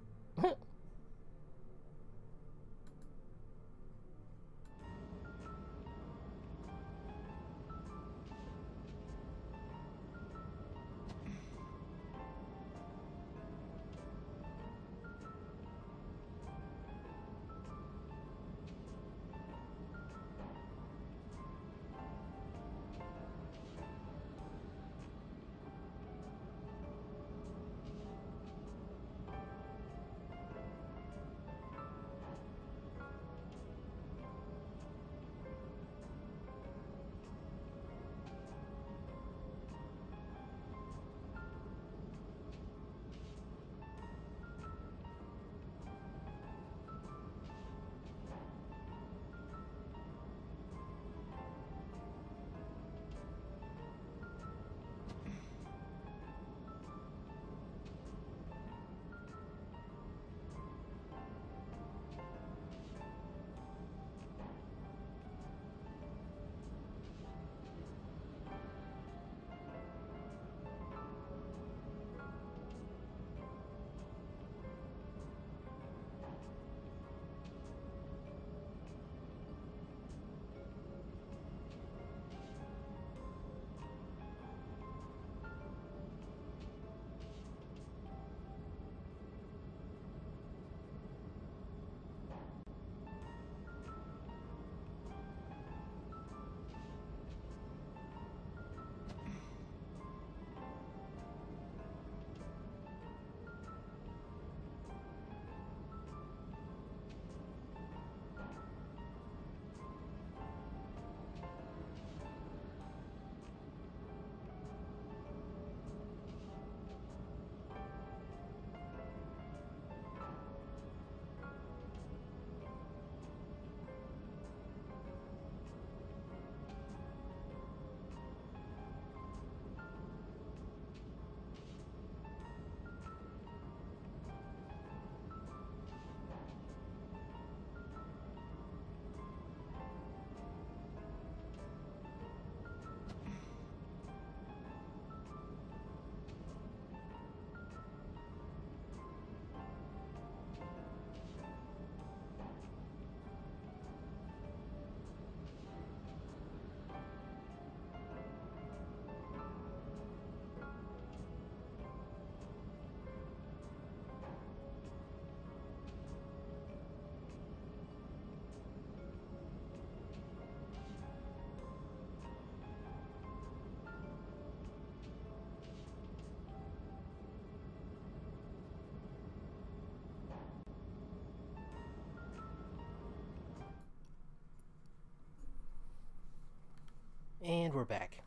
And we're back.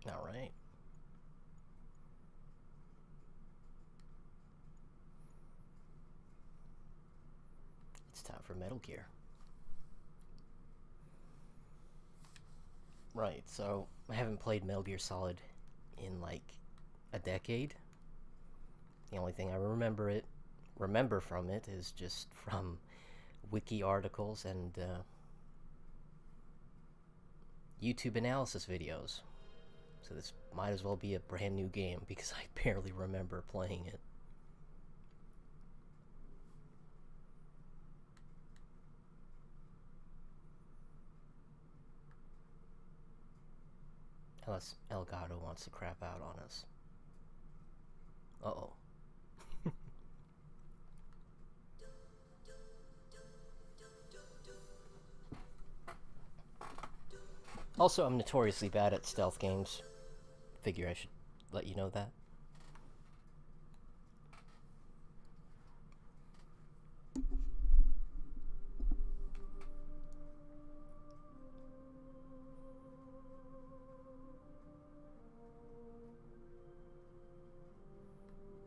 Alright. It's time for Metal Gear. Right, so I haven't played Metal Gear Solid in like a decade. The only thing I remember from it is just from wiki articles and YouTube analysis videos. So this might as well be a brand new game because I barely remember playing it. Unless Elgato wants to crap out on us. Uh-oh. Also, I'm notoriously bad at stealth games. Figure I should let you know that.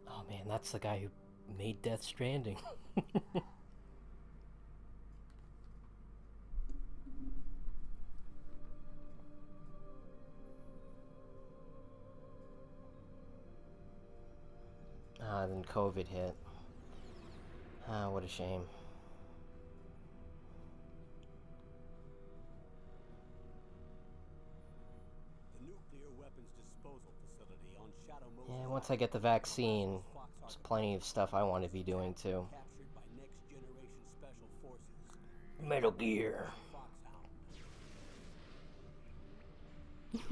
Oh man, that's the guy who made Death Stranding. Then COVID hit. What a shame. The nuclear weapons disposal facility on Shadow Yeah, once I get the vaccine, there's plenty of stuff I want to be doing too. captured by next generation special forces. Metal Gear. They're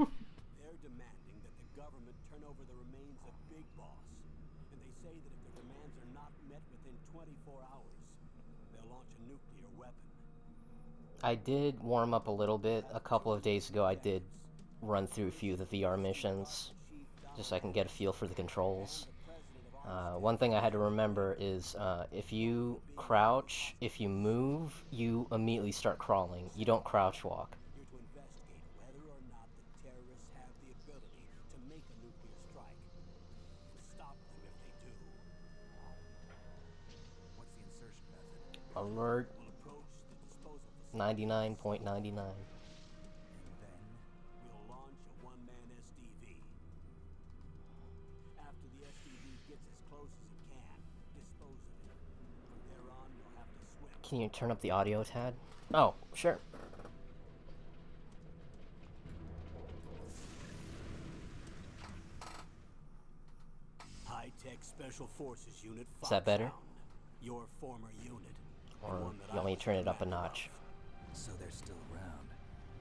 demanding that the government turn over the remains of Big Boss. And they say that if their demands are not met within 24 hours, they'll launch a nuclear weapon. I did warm up a little bit. A couple of days ago, I did run through a few of the VR missions, just so I can get a feel for the controls. One thing I had to remember is if you crouch, if you move, you immediately start crawling. You don't crouch walk. Here to investigate whether or not the terrorists have the ability to make a nuclear strike. And stop them if they do. What's the insertion method? Alert. We'll approach the disposal facility. 99.99. And then? We'll launch a one-man SDV. After the SDV gets as close as it can, dispose of it. From there on, you'll have to swim. Can you turn up the audio, Tad? Oh, sure. High-tech Special Forces Unit Is that better? Foxhound, your former unit. Or one that you want me I to was turn it up a commander notch? of. So they're still around.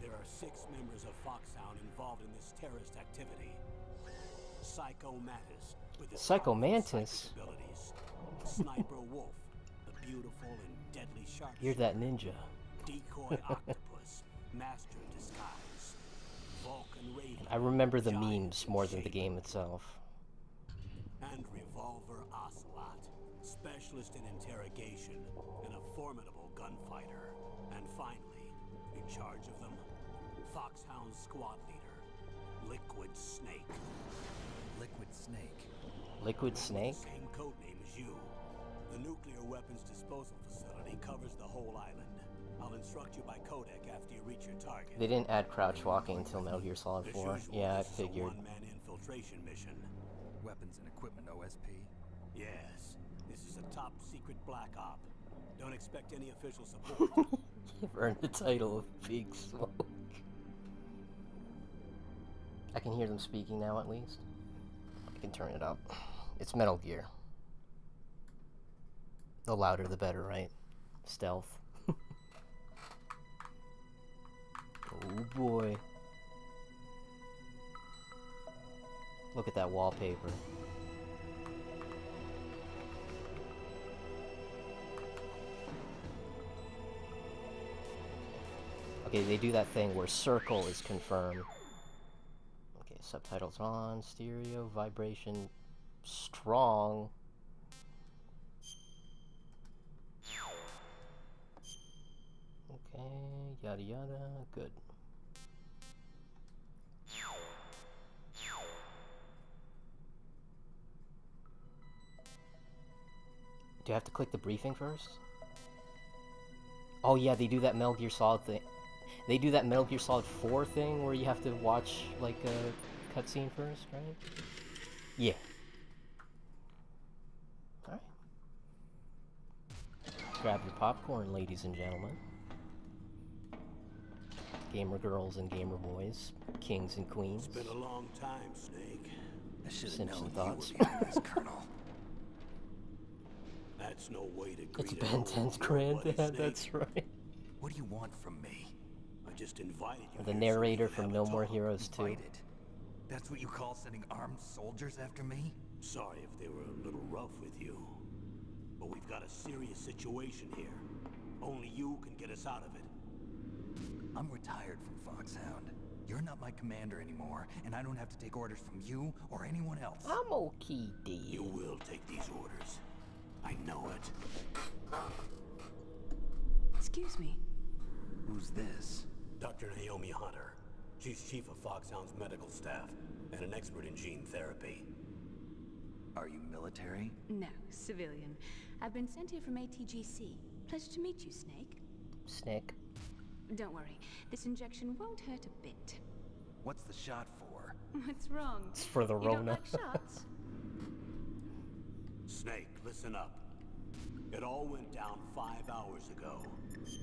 There are 6 members of Foxhound involved in this terrorist activity. Psycho Mantis with his Psycho powerful Mantis? psychic abilities. Sniper Wolf, the beautiful and deadly sharpshooter. You're that ninja. Decoy Octopus, master disguise. Vulcan Raven. I remember the giant memes more than the shape. game itself. And Revolver Ocelot, specialist in interrogation and a formidable gunfighter. And finally, in charge of them, Foxhound squad leader, Liquid Snake. Liquid Snake. Liquid Snake? Same code name as you. The nuclear weapons disposal facility covers the whole island. I'll instruct you by codec after you reach your target. They didn't add crouch walking until Metal Gear Solid As 4. usual, Yeah, I this is a figured. one-man infiltration mission. Weapons and equipment OSP. Yes, this is a top secret black op. Don't expect any official support. You've earned the title of Big Smoke. I can hear them speaking now, at least. I can turn it up. It's Metal Gear. The louder the better, right? Stealth. Oh boy. Look at that wallpaper. Okay, they do that thing where circle is confirmed. Okay, subtitles on, stereo, vibration, strong. Okay, yada yada, good. Do I have to click the briefing first? Oh yeah, they do that Metal Gear Solid thing. They do that Metal Gear Solid 4 thing where you have to watch, like, a cutscene first, right? Yeah. Alright. Grab your popcorn, ladies and gentlemen. Gamer girls and gamer boys. Kings and queens. It's been a long time, Snake. I should have Simpson known thoughts. you were behind this, Colonel. That's no way to greet It's an Ben old 10's war granddad, buddy, Snake. that's right. What do you want from me? I just invited you. The here so we narrator could from have a No More talk. Heroes 2. Invited? That's what you call sending armed soldiers after me? Sorry if they were a little rough with you. But we've got a serious situation here. Only you can get us out of it. I'm retired from Foxhound. You're not my commander anymore, and I don't have to take orders from you or anyone else. I'm okay, Dad. You will take these orders. I know it. Excuse me. Who's this? Dr. Naomi Hunter. She's chief of Foxhound's medical staff and an expert in gene therapy. Are you military? No, civilian. I've been sent here from ATGC. Pleasure to meet you, Snake. Snake. Don't worry. This injection won't hurt a bit. What's the shot for? What's wrong? It's for the You don't Rona. like shots? Snake, listen up. It all went down 5 hours ago.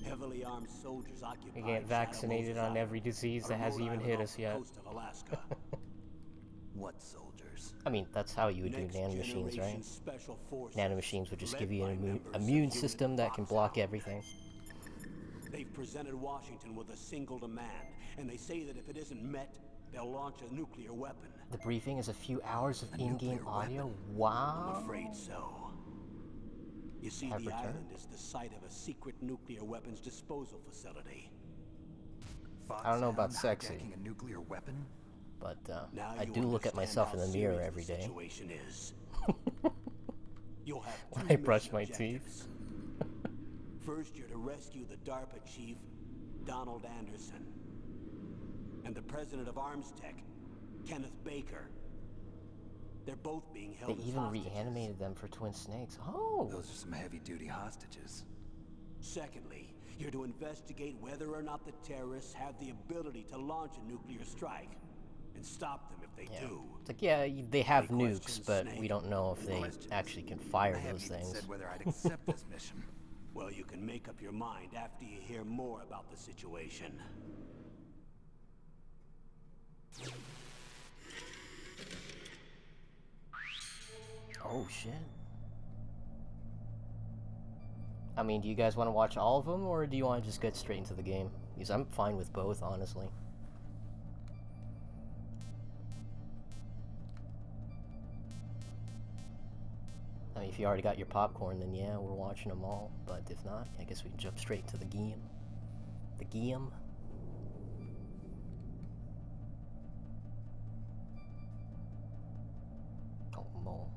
Heavily armed soldiers occupied. We get vaccinated on every disease that hasn't even hit us yet. Coast of Alaska. What soldiers? I mean, that's how you would do nanomachines, right? Nanomachines would just give you an immune system that can block everything. They've presented Washington with a single demand, and they say that if it isn't met, they'll launch a nuclear weapon. The briefing is a few hours of in-game audio? Wow. I'm afraid so. You see, Have the returned? island is the site of a secret nuclear weapons disposal facility. I don't know about Foxhound sexy. hijacking a nuclear weapon? But Now I you do look at understand myself in how the mirror serious every the day. situation is. You'll have When two I brush mission my objectives. First, you're to rescue the DARPA chief, Donald Anderson, and the president of ArmsTech, Kenneth Baker. They're both being held They as even hostages. reanimated them for twin snakes. Oh! Those are some heavy-duty hostages. Secondly, you're to investigate whether or not the terrorists have the ability to launch a nuclear strike, and stop them if they do. It's like, yeah, they have Any nukes, questions, but Snake? we don't know if they Questions? actually can fire I haven't those even things. said whether I'd accept this mission. Well, you can make up your mind after you hear more about the situation. Oh, shit. I mean, do you guys want to watch all of them, or do you want to just get straight into the game? Because I'm fine with both, honestly. I mean, if you already got your popcorn, then yeah, we're watching them all. But if not, I guess we can jump straight into the game. The game. Oh, Mo.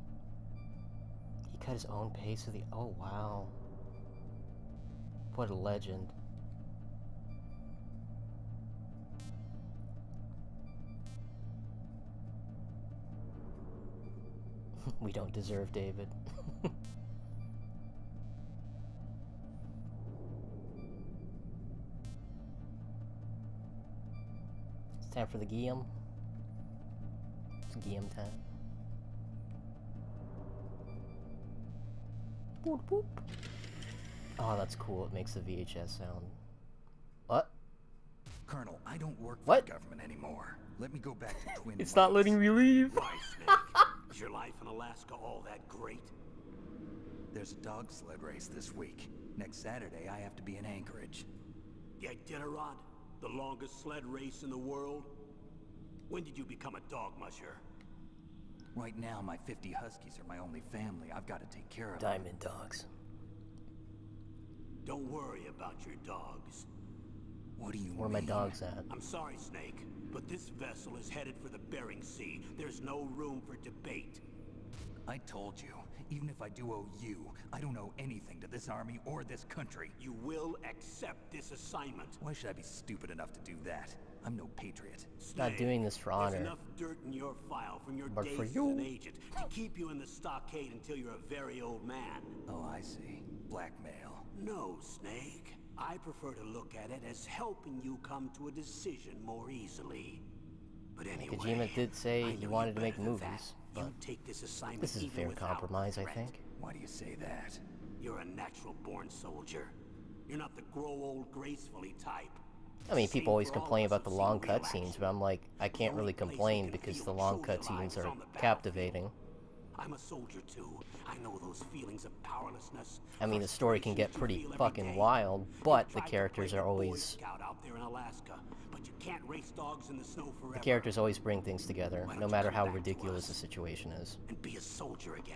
He cut his own pace with the... Oh, wow. What a legend. We don't deserve David. It's time for the Guillaume. It's Guillaume time. Boop, boop. Oh, that's cool. It makes the VHS sound. What? Colonel, I don't work for What? the government anymore. Let me go back to Twin It's not letting me leave. Why, Snake? Is your life in Alaska all that great? There's a dog sled race this week. Next Saturday, I have to be in Anchorage. The Iditarod? The longest sled race in the world? When did you become a dog musher? Right now, my 50 huskies are my only family. I've got to take care of them. Diamond dogs. Don't worry about your dogs. What do you Where are my mean? dogs at? I'm sorry, Snake, but this vessel is headed for the Bering Sea. There's no room for debate. I told you, even if I do owe you, I don't owe anything to this army or this country. You will accept this assignment. Why should I be stupid enough to do that? I'm no patriot. Not doing this for honor. There's enough dirt in your file from your But days for as you. an agent to keep you in the stockade until you're a very old man. Oh, I see. Blackmail. No, Snake. I prefer to look at it as helping you come to a decision more easily. But anyway, Kojima did say I he know wanted you to make better than movies, that. You but take this assignment this is a even fair without compromise, I threat. think. Why do you say that? You're a natural-born soldier. You're not the grow old gracefully type. I mean, people Same always for all complain of us about the who've long seen real cutscenes, action. but I'm like, I can't The really only place you complain can because feel the the long soldier cutscenes lives are on the captivating. I'm a soldier too. I know those feelings of powerlessness. I mean, the story can get frustrations you pretty feel every fucking day. wild, You but the tried to characters play are the Boy always... Scout out there in Alaska, but you can't race dogs in the snow forever. The characters always bring things together, Why don't no you matter come how back to ridiculous us the situation is. and be a soldier again.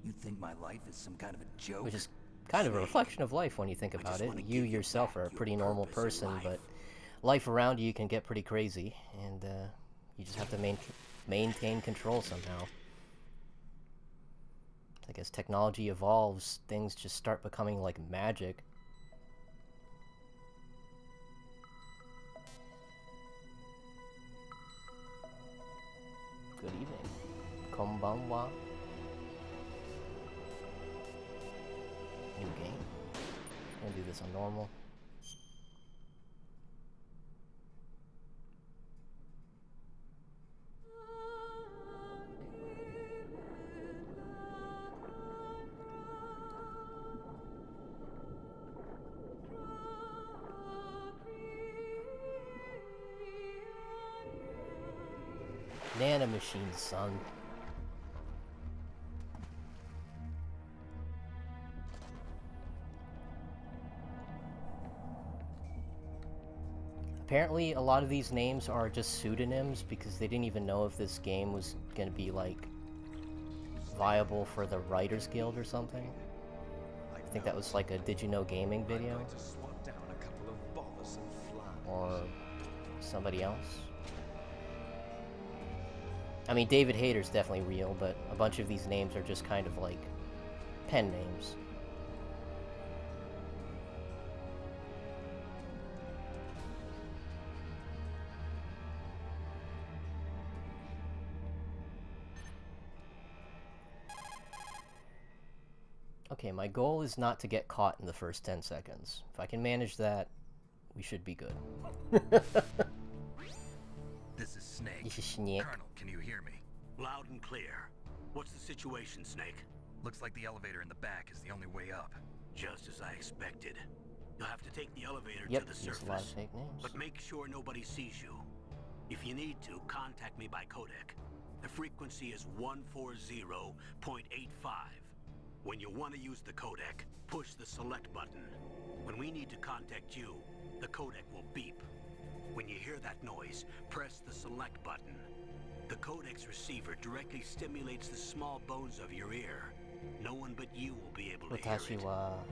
You think my life is some kind of a joke? Which is kind of a reflection of life when you think about just it. wanna You give you yourself back are a your pretty normal purpose in person, life. but life around you can get pretty crazy, and you just have to maintain control somehow. I guess technology evolves, things just start becoming like magic. Good evening. Konbanwa. New game. I'm gonna do this on normal. Nano machines, son. Apparently, a lot of these names are just pseudonyms because they didn't even know if this game was gonna be, like, viable for the Writers Guild or something. I think that was like a Did You Know Gaming video. Or somebody else. I mean, David Hayter's definitely real, but a bunch of these names are just kind of like pen names. Okay, my goal is not to get caught in the first 10 seconds. If I can manage that, we should be good. This is Snake. This is Snake. Colonel, can you hear me? Loud and clear. What's the situation, Snake? Looks like the elevator in the back is the only way up. Just as I expected. You'll have to take the elevator Yep, to the there's a lot of surface. fake names. But make sure nobody sees you. If you need to, contact me by codec. The frequency is 140.85. When you want to use the codec, push the select button. When we need to contact you, the codec will beep. When you hear that noise, press the select button. The codec's receiver directly stimulates the small bones of your ear. No one but you will be able to hear it.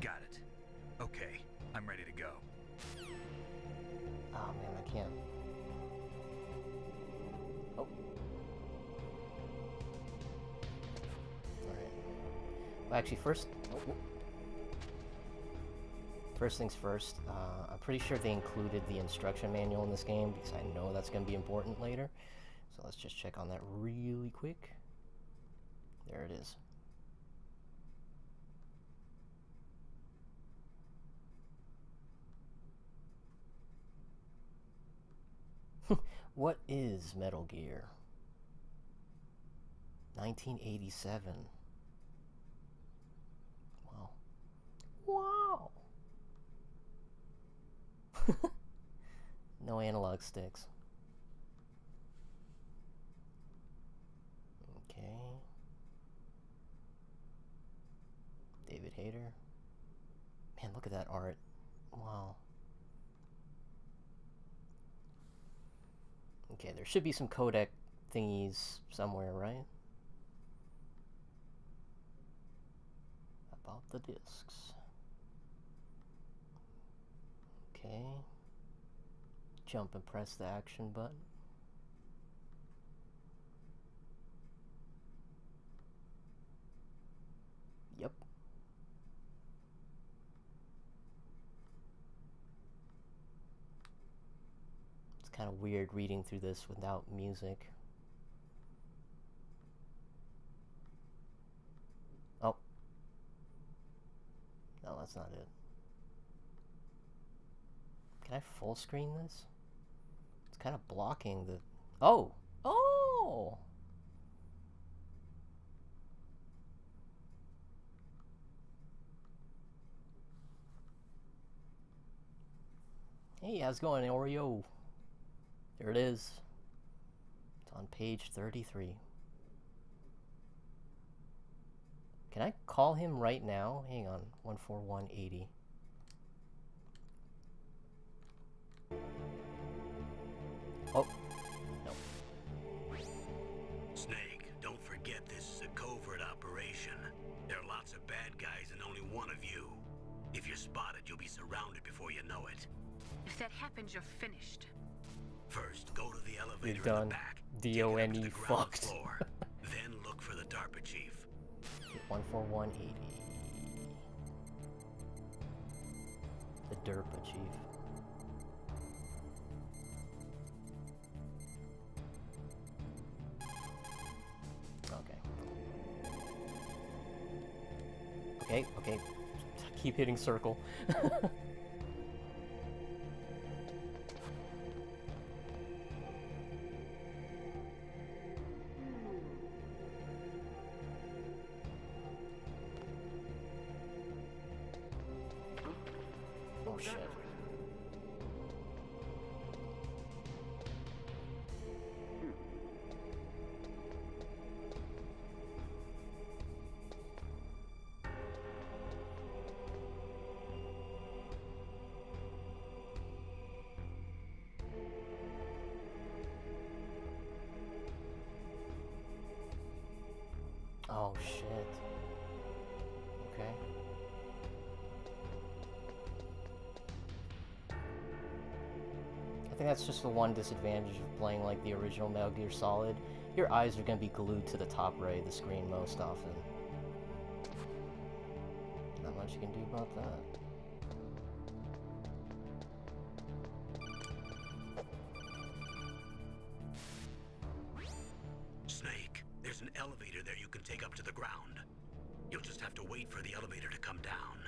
Got it. Okay, I'm ready to go. Oh man, I can't. Oh. Alright. Well, actually, first things first, I'm pretty sure they included the instruction manual in this game because I know that's going to be important later. So let's just check on that really quick. There it is. What is Metal Gear? 1987. Wow. Wow! No analog sticks. Okay. David Hayter. Man, look at that art. Wow. Okay, there should be some codec thingies somewhere, right? About the discs. Okay. Jump and press the action button. Yep. It's kind of weird reading through this without music. Oh. No, that's not it. Can I full screen this? It's kind of blocking the... Oh! Oh! Hey, how's it going, Oreo? There it is. It's on page 33. Can I call him right now? Hang on. 14180. Oh. No. Snake, don't forget this is a covert operation. There are lots of bad guys and only one of you. If you're spotted, you'll be surrounded before you know it. If that happens, you're finished. First, go to the elevator You're done. in the back. D-O-N-E Take it up to the ground fucked. floor. Then look for the DARPA chief. 14180. The DERPA chief. Okay. Okay. Keep hitting circle. Oh shit. Oh shit. Okay. I think that's just the one disadvantage of playing like the original Metal Gear Solid. Your eyes are gonna be glued to the top right of the screen most often. Not much you can do about that. Snake, there's an elevator there you can take up to the ground. You'll just have to wait for the elevator to come down.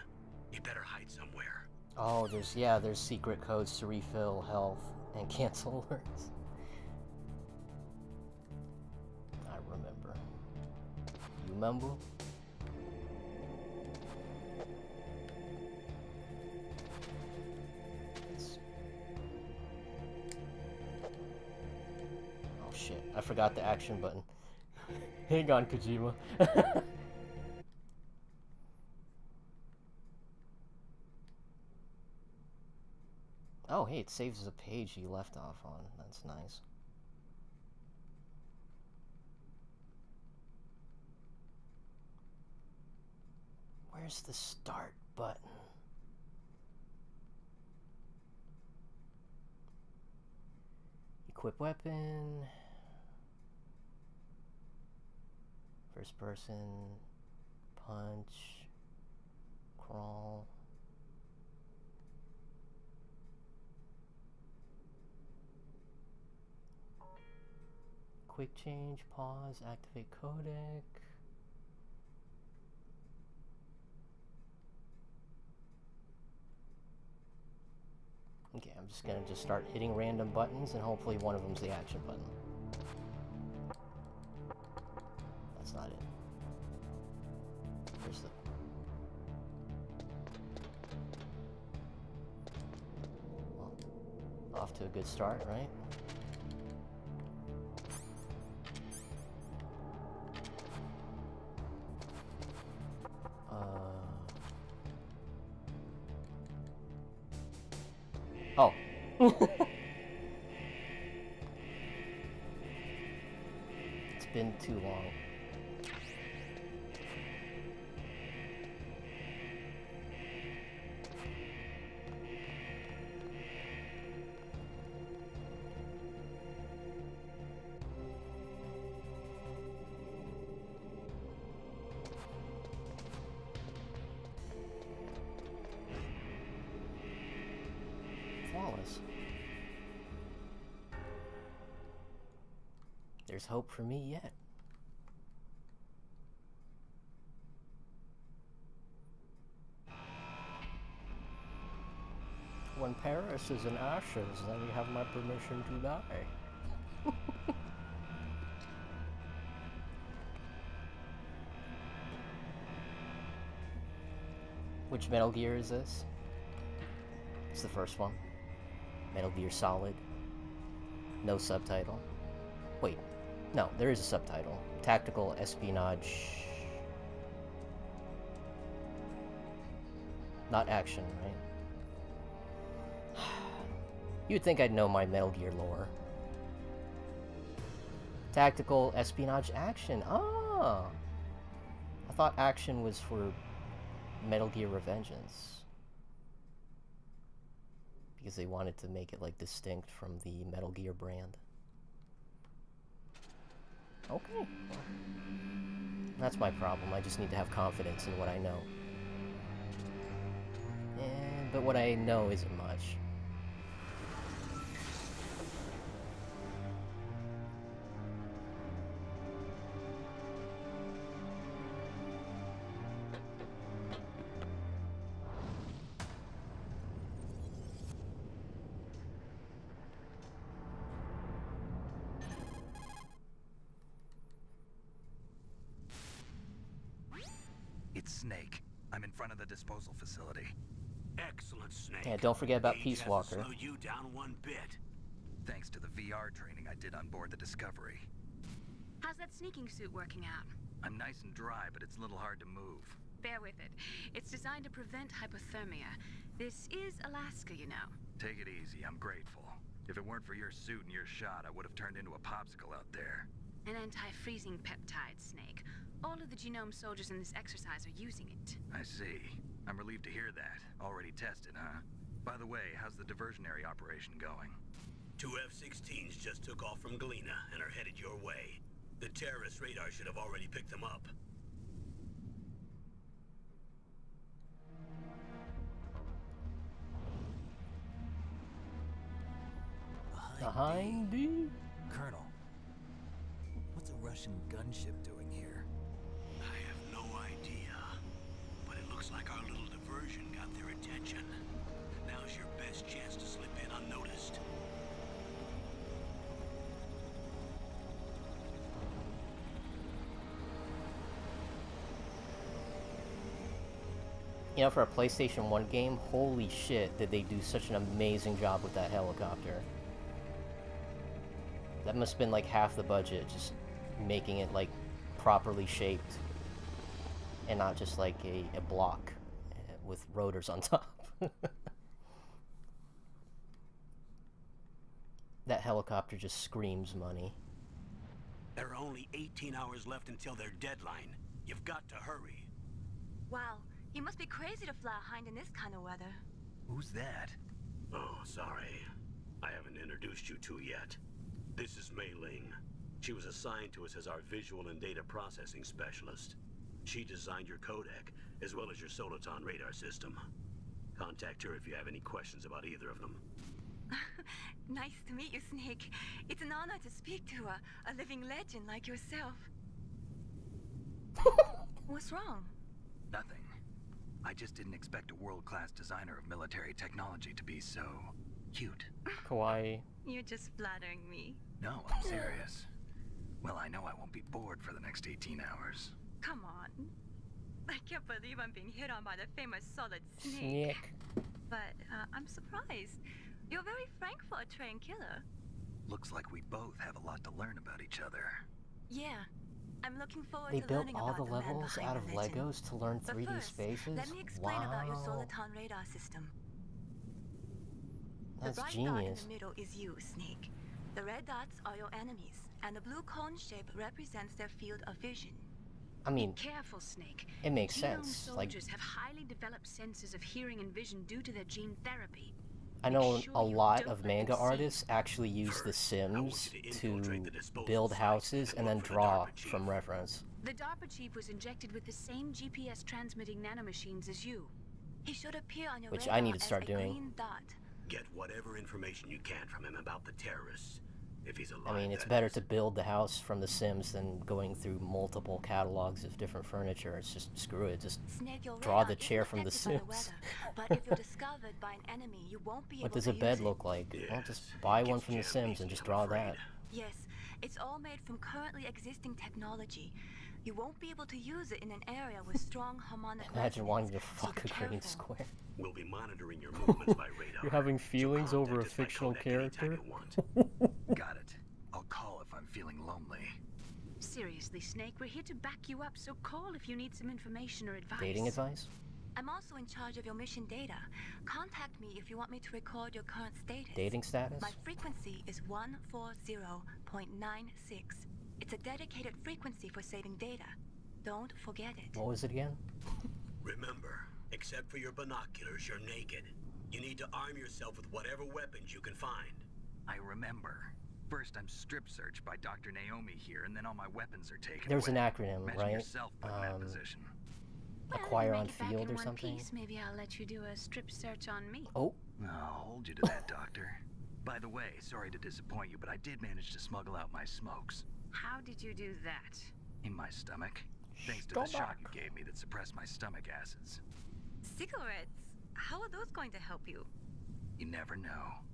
You better hide somewhere. Oh, there's secret codes to refill health and cancel alerts. I remember. You remember? Oh shit, I forgot the action button. Hang on, Kojima. Oh, hey, it saves the page you left off on. That's nice. Where's the start button? Equip weapon. First person. Punch. Crawl. Quick change, pause, activate codec. Okay, I'm just gonna start hitting random buttons and hopefully one of them's the action button. That's not it. Where's the... Well, off to a good start, right? Oh. It's been too long. There's hope for me yet. When Paris is in ashes, then you have my permission to die. Which Metal Gear is this? It's the first one. Metal Gear Solid. No subtitle. Wait, no, there is a subtitle. Tactical espionage. Not action, right? You'd think I'd know my Metal Gear lore. Tactical espionage action. Ah! I thought action was for Metal Gear Revengeance. because they wanted to make it like distinct from the Metal Gear brand. Okay, well, that's my problem. I just need to have confidence in what I know. But what I know isn't much. It's Snake. I'm in front of the disposal facility. Excellent, Snake. Yeah, don't forget about Gage Peace hasn't Walker. slowed you down one bit. Thanks to the VR training I did on board the Discovery. How's that sneaking suit working out? I'm nice and dry, but it's a little hard to move. Bear with it. It's designed to prevent hypothermia. This is Alaska, you know. Take it easy, I'm grateful. If it weren't for your suit and your shot, I would have turned into a popsicle out there. An anti-freezing peptide, Snake. All of the genome soldiers in this exercise are using it. I see. I'm relieved to hear that. Already tested, huh? By the way, how's the diversionary operation going? 2 F-16s just took off from Galena and are headed your way. The terrorist radar should have already picked them up. Behind you? Colonel, what's a Russian gunship doing here? I have no idea, but it looks like our little diversion got their attention. Now's your best chance to slip in unnoticed. You know, for a PlayStation 1 game, holy shit, did they do such an amazing job with that helicopter. That must have been like half the budget, just making it like properly shaped and not just like a block with rotors on top. That helicopter just screams money. There are only 18 hours left until their deadline. You've got to hurry. Wow, you must be crazy to fly a hind in this kind of weather. Who's that? Oh, sorry. I haven't introduced you to yet. This is Mei Ling. She was assigned to us as our visual and data processing specialist. She designed your codec, as well as your Soliton radar system. Contact her if you have any questions about either of them. Nice to meet you, Snake. It's an honor to speak to a living legend like yourself. What's wrong? Nothing. I just didn't expect a world-class designer of military technology to be so cute. Kawaii. You're just flattering me. No, I'm serious. Well, I know I won't be bored for the next 18 hours. Come on. I can't believe I'm being hit on by the famous Solid Snake. Snake. But I'm surprised. You're very frank for a trained killer. Looks like we both have a lot to learn about each other. Yeah. I'm looking forward They to built learning all about the the man levels behind out of the legend. Legos to learn But 3D first, spaces? let me explain Wow. about your Soliton radar system. That's the bright genius. dot in the middle is you, Snake. The red dots are your enemies, and the blue cone shape represents their field of vision. I mean, Be careful, Snake. it makes Genome sense. Like, soldiers have highly developed senses of hearing and vision due to their gene therapy. I know Make sure a you lot don't of let manga them see artists actually use The Sims to build houses and then draw from reference. The DARPA chief was injected with the same GPS transmitting nanomachines as you. He should appear on your Which radar I need to as start a doing. green dot. Get whatever information you can from him about the terrorists. If he's alive, I mean, it's that better is. to build the house from The Sims than going through multiple catalogs of different furniture. It's just, screw it, just Snake, your draw radar the isn't chair from The affected by Sims. weather, but if you're discovered by an enemy, you won't be What able does to a bed use look like? Well, just buy one from The Sims and just draw that. Yes, it's all made from currently existing technology. You won't be able to use it in an area with strong harmonic Imagine wanting to resonance, so fuck be a green careful. square. We'll be monitoring your movements by radar. You're having feelings over a fictional character? Got it. I'll call if I'm feeling lonely. Seriously, Snake, we're here to back you up, so call if you need some information or advice. Dating advice? I'm also in charge of your mission data. Contact me if you want me to record your current status. Dating status? My frequency is 140.96. It's a dedicated frequency for saving data. Don't forget it. What was it again? Remember, except for your binoculars, you're naked. You need to arm yourself with whatever weapons you can find. I remember. First, I'm strip searched by Dr. Naomi here, and then all my weapons are taken There's away. an acronym, Imagine right? yourself put in that position. Acquire on Make it back field in or one something? piece. Maybe I'll let you do a strip search on me. Oh. I'll hold you to that, Doctor. By the way, sorry to disappoint you, but I did manage to smuggle out my smokes. How did you do that? In my stomach. Thanks to the shot you gave me that suppressed my stomach acids. Cigarettes? How are those going to help you? You never know.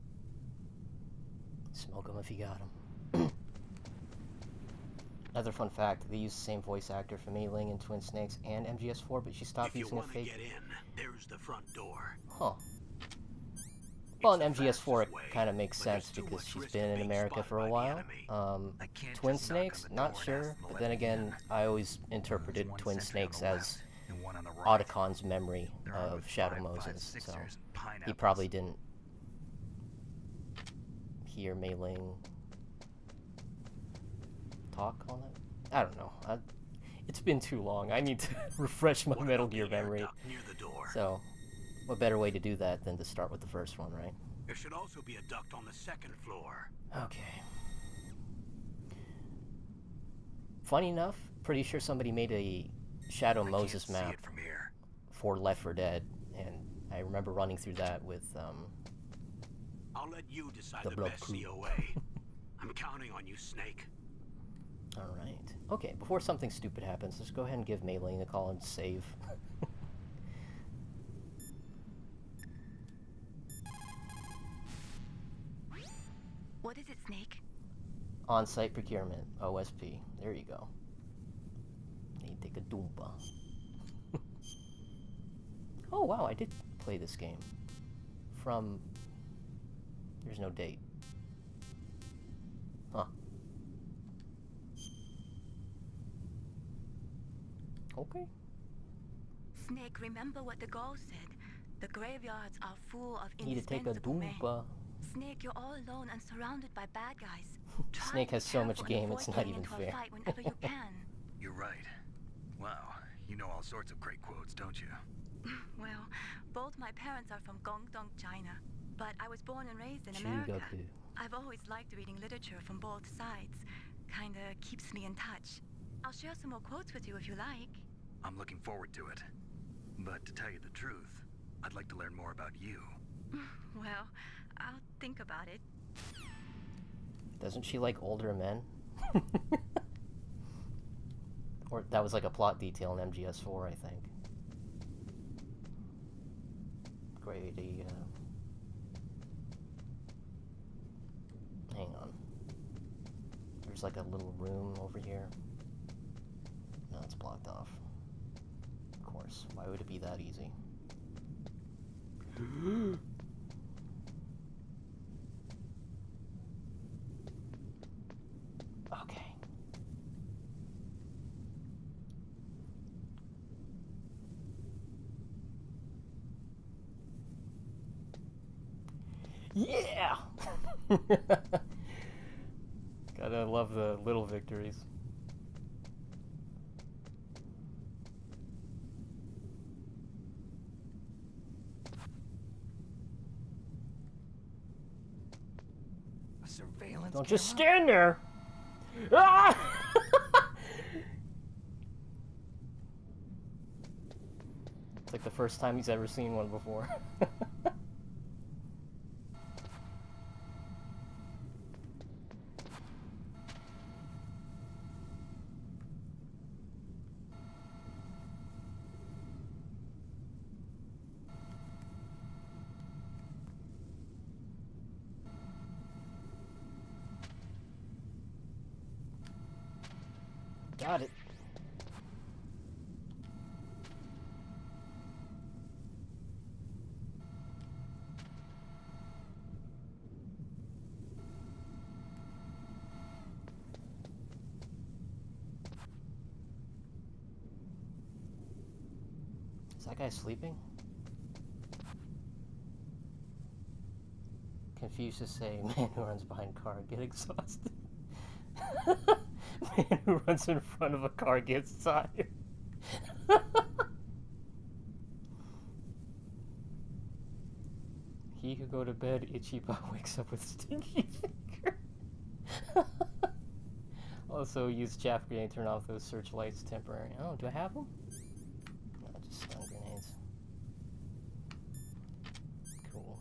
Smoke them if you got them. Another fun fact, they use the same voice actor for Mei Ling in Twin Snakes and MGS4, but she stopped using a fake... If you want to get in, there's the front door. Huh. Well, in MGS4 it kind of makes sense because she's been in America for a while. Twin Snakes, not sure, but then again, I always interpreted Twin Snakes as Otacon's memory of Shadow Moses, so he probably didn't hear Mei Ling talk on it. I don't know. It's been too long. I need to refresh my Metal Gear memory. So, what better way to do that than to start with the first one, right? There should also be a duct on the second floor. Okay. Funny enough, pretty sure somebody made a Shadow Moses map for Left 4 Dead, and I remember running through that with I'll let you decide the best crew. COA. I'm counting on you, Snake. Alright. Okay, before something stupid happens, let's go ahead and give Mei Ling a call and save. What is it, Snake? On-site procurement, OSP. There you go. Need to take a Doomba. Oh wow, I did play this game. From... There's no date. Huh. Okay. Snake, remember what the Gauls said. The graveyards are full of Need to take a indispensable men. Doomba. Snake, you're all alone and surrounded by bad guys. Snake has so much game, it's not even fair. Whenever you can. You're right. Wow, you know all sorts of great quotes, don't you? Well, both my parents are from Guangdong, China, but I was born and raised in America. I've always liked reading literature from both sides. Kinda keeps me in touch. I'll share some more quotes with you if you like. I'm looking forward to it. But to tell you the truth, I'd like to learn more about you. Well, I'll think about it. Doesn't she like older men? Or that was like a plot detail in MGS4, I think. Grady, hang on. There's like a little room over here. No, it's blocked off. Of course. Why would it be that easy? Okay. Yeah! Gotta love the little victories. A surveillance Don't just stand there! Ah! It's like the first time he's ever seen one before. Got it. Is that guy sleeping? Confucius say, man who runs behind car get exhausted. Man who runs in front of a car gets tired. He who go to bed itchy but wakes up with stinky finger. Also, use chaff grenade, turn off those searchlights temporary. Oh, do I have them? No, just stun grenades. Cool.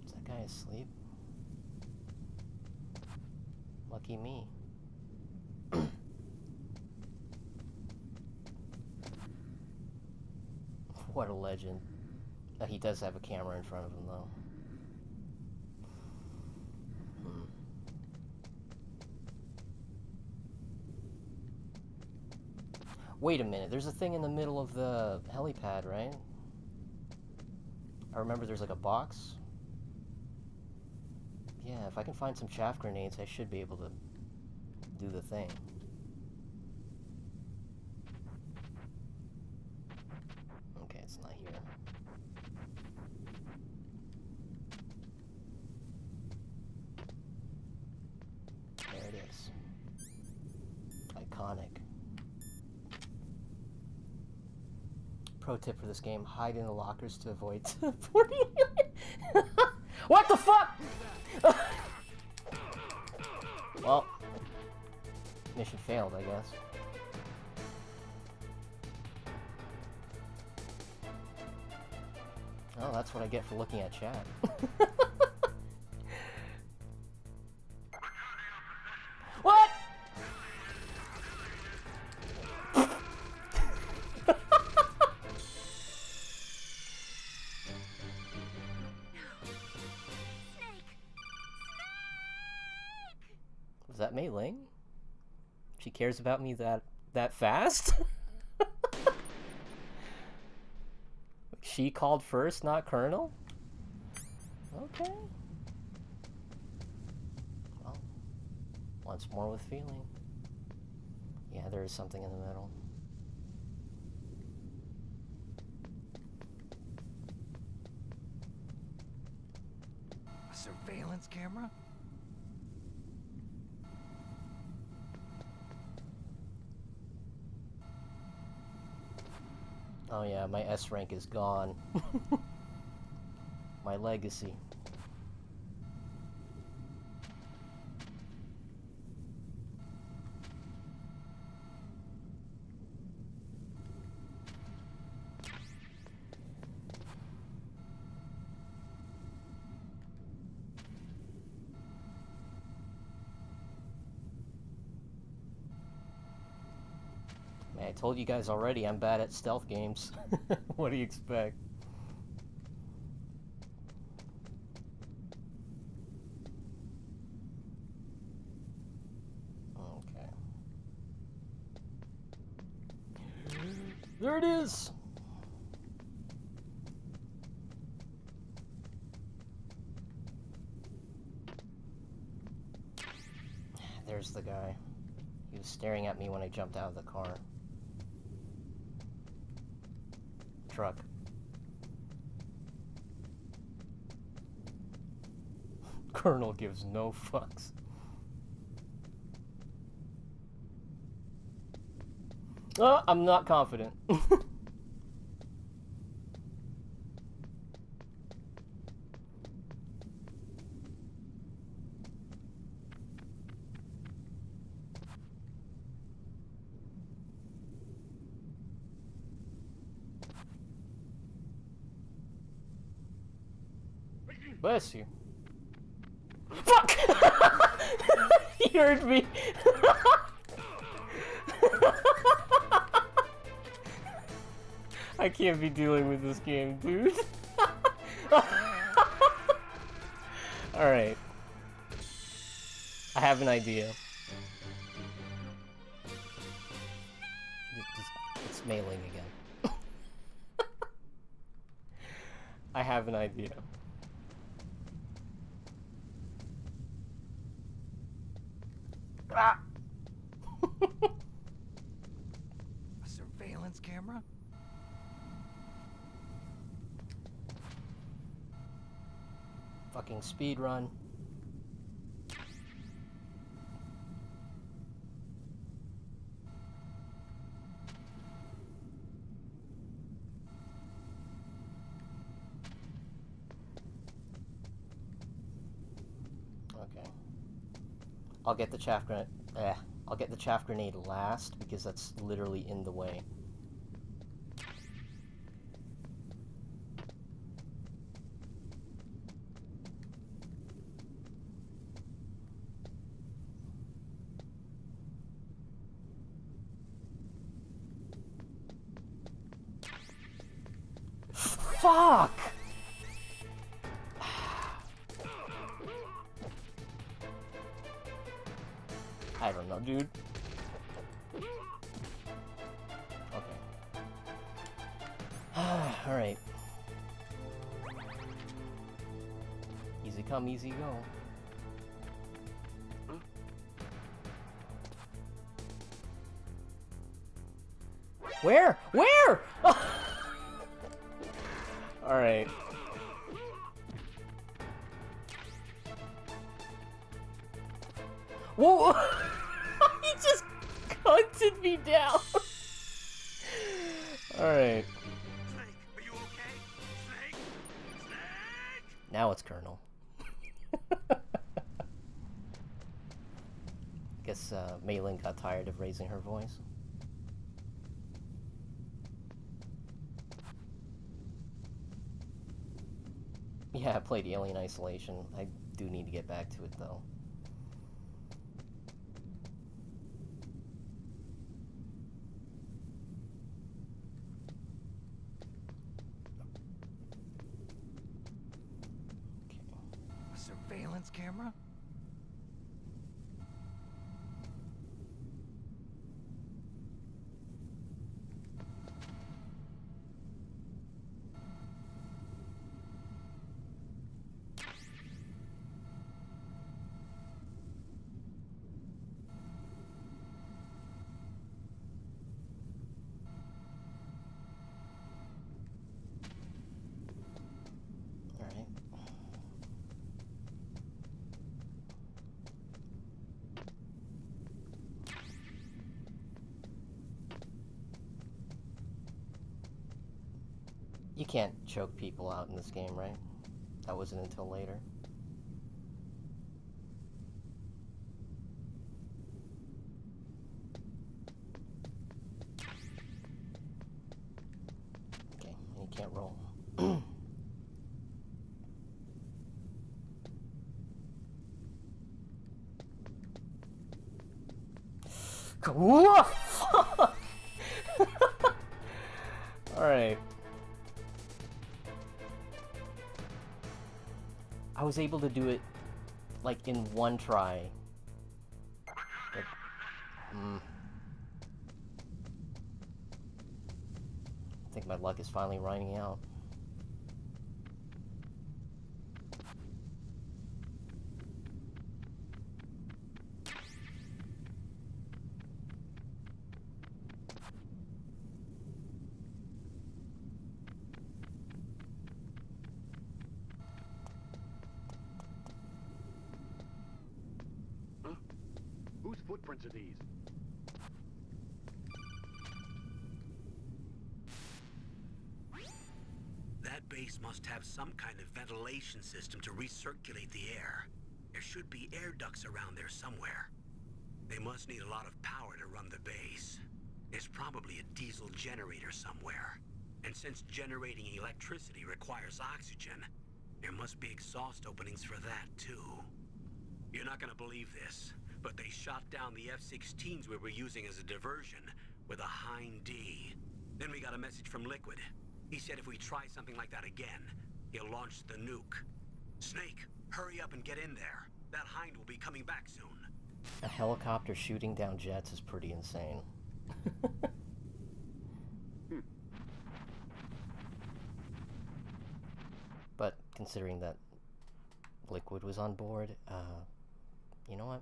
Is that guy asleep? Lucky me. What a legend. He does have a camera in front of him, though. Wait a minute, there's a thing in the middle of the helipad, right? I remember there's like a box. Yeah, if I can find some chaff grenades, I should be able to do the thing. Okay, it's not here. There it is. Iconic. Pro tip for this game, hide in the lockers to avoid teleporting. What the fuck? Well, mission failed, I guess. Oh, that's what I get for looking at chat. What? Was that Mei Ling? She cares about me that fast? She called first, not Colonel? Okay. Well, once more with feeling. Yeah, there is something in the middle. A surveillance camera? Oh yeah, my S rank is gone. My legacy. Man, I told you guys already, I'm bad at stealth games. What do you expect? Okay. There it is! There's the guy. He was staring at me when I jumped out of the car. Truck. Colonel gives no fucks. Oh, I'm not confident. Bless you. Fuck! He heard me. I can't be dealing with this game, dude. Alright. I have an idea. It's mailing again. I have an idea. Ah! A surveillance camera? Fucking speed run. I'll get the chaff grenade. I'll get the chaff grenade last because that's literally in the way. Fuck! I don't know, dude. Okay. Alright. Easy come, easy go. Where? Where? Alright. Whoa! He just hunted me down! Alright. Snake, are you okay? Snake? Snake! Now it's Colonel. Guess Maylin got tired of raising her voice. Yeah, I played Alien Isolation. I do need to get back to it, though. Okay. A surveillance camera? You can't choke people out in this game, right? That wasn't until later. Okay, and you can't roll. Alright. I was able to do it, like, in one try. But, I think my luck is finally running out. Whose footprints are these? That base must have some kind of ventilation system to recirculate the air. There should be air ducts around there somewhere. They must need a lot of power to run the base. There's probably a diesel generator somewhere. And since generating electricity requires oxygen, there must be exhaust openings for that too. You're not gonna believe this, but they shot down the F-16s we were using as a diversion with a Hind D. Then we got a message from Liquid. He said if we try something like that again, he'll launch the nuke. Snake, hurry up and get in there. That Hind will be coming back soon. A helicopter shooting down jets is pretty insane. But considering that Liquid was on board, you know what?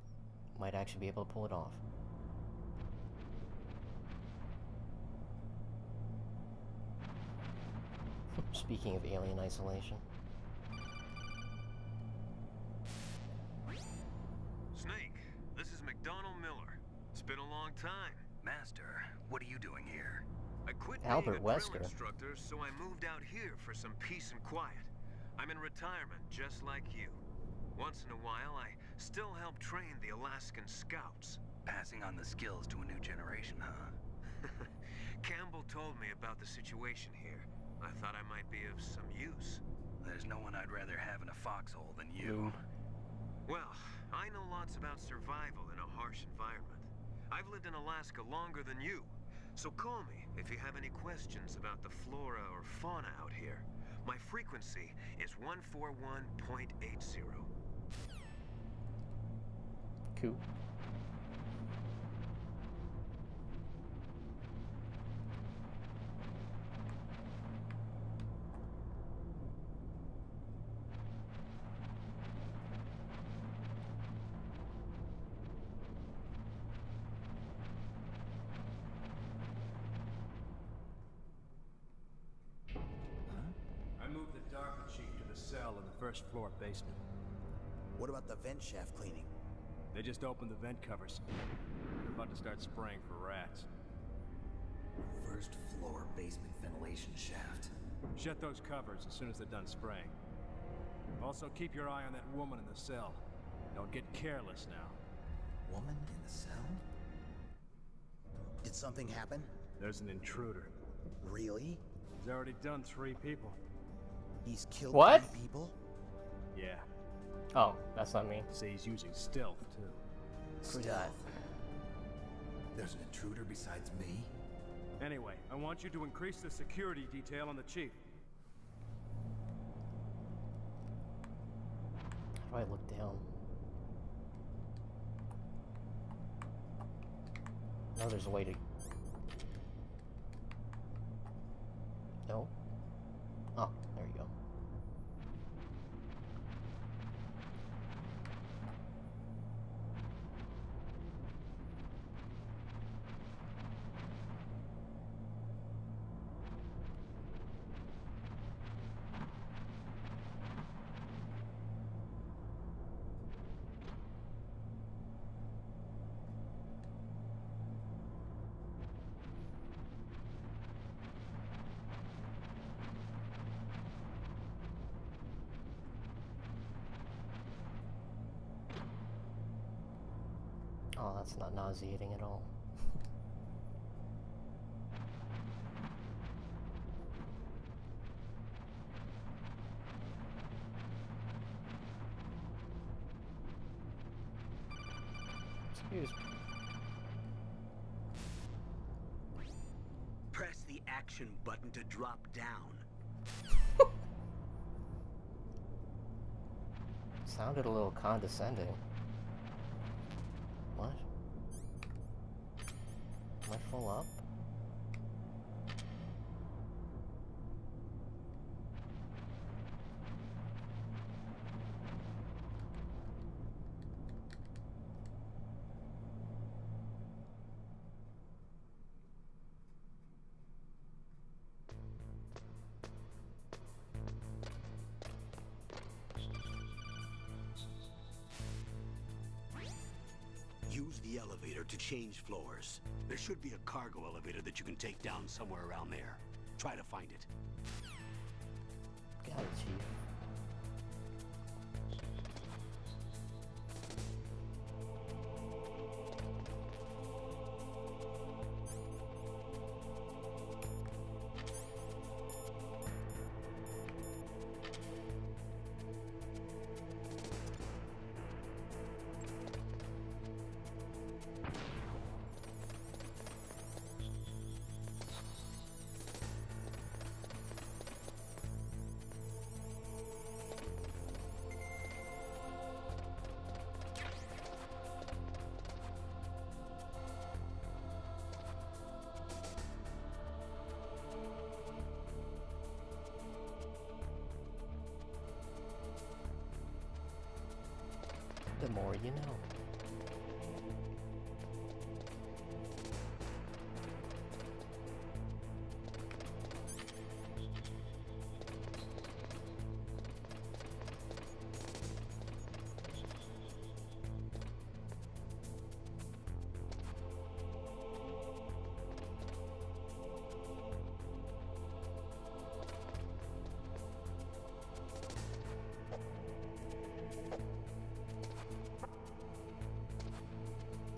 Might actually be able to pull it off. Speaking of Alien Isolation. Snake, this is McDonald Miller. It's been a long time. Master, what are you doing here? I quit Albert being a drill Wesker. instructor, so I moved out here for some peace and quiet. I'm in retirement, just like you. Once in a while, I still help train the Alaskan Scouts. Passing on the skills to a new generation, huh? Campbell told me about the situation here. I thought I might be of some use. There's no one I'd rather have in a foxhole than you. Well, I know lots about survival in a harsh environment. I've lived in Alaska longer than you, so call me if you have any questions about the flora or fauna out here. My frequency is 141.80. Cool. I moved the Darker Chief to the cell in the first floor basement. What about the vent shaft cleaning? They just opened the vent covers. They're about to start spraying for rats. First floor basement ventilation shaft. Shut those covers as soon as they're done spraying. Also, keep your eye on that woman in the cell. Don't get careless now. Woman in the cell? Did something happen? There's an intruder. Really? He's already done 3 people. He's killed What? 3 people? Yeah. Oh, that's not me. Say he's using stealth, too. Stealth? There's an intruder besides me? Anyway, I want you to increase the security detail on the chief. How do I look down? No, there's a way to... No? Oh, there you go. Oh, that's not nauseating at all. Excuse me. Press the action button to drop down. Sounded a little condescending. What? Am I full up? Use the elevator to change floors. There should be a cargo elevator that you can take down somewhere around there. Try to find it. Got it, Chief. The more you know.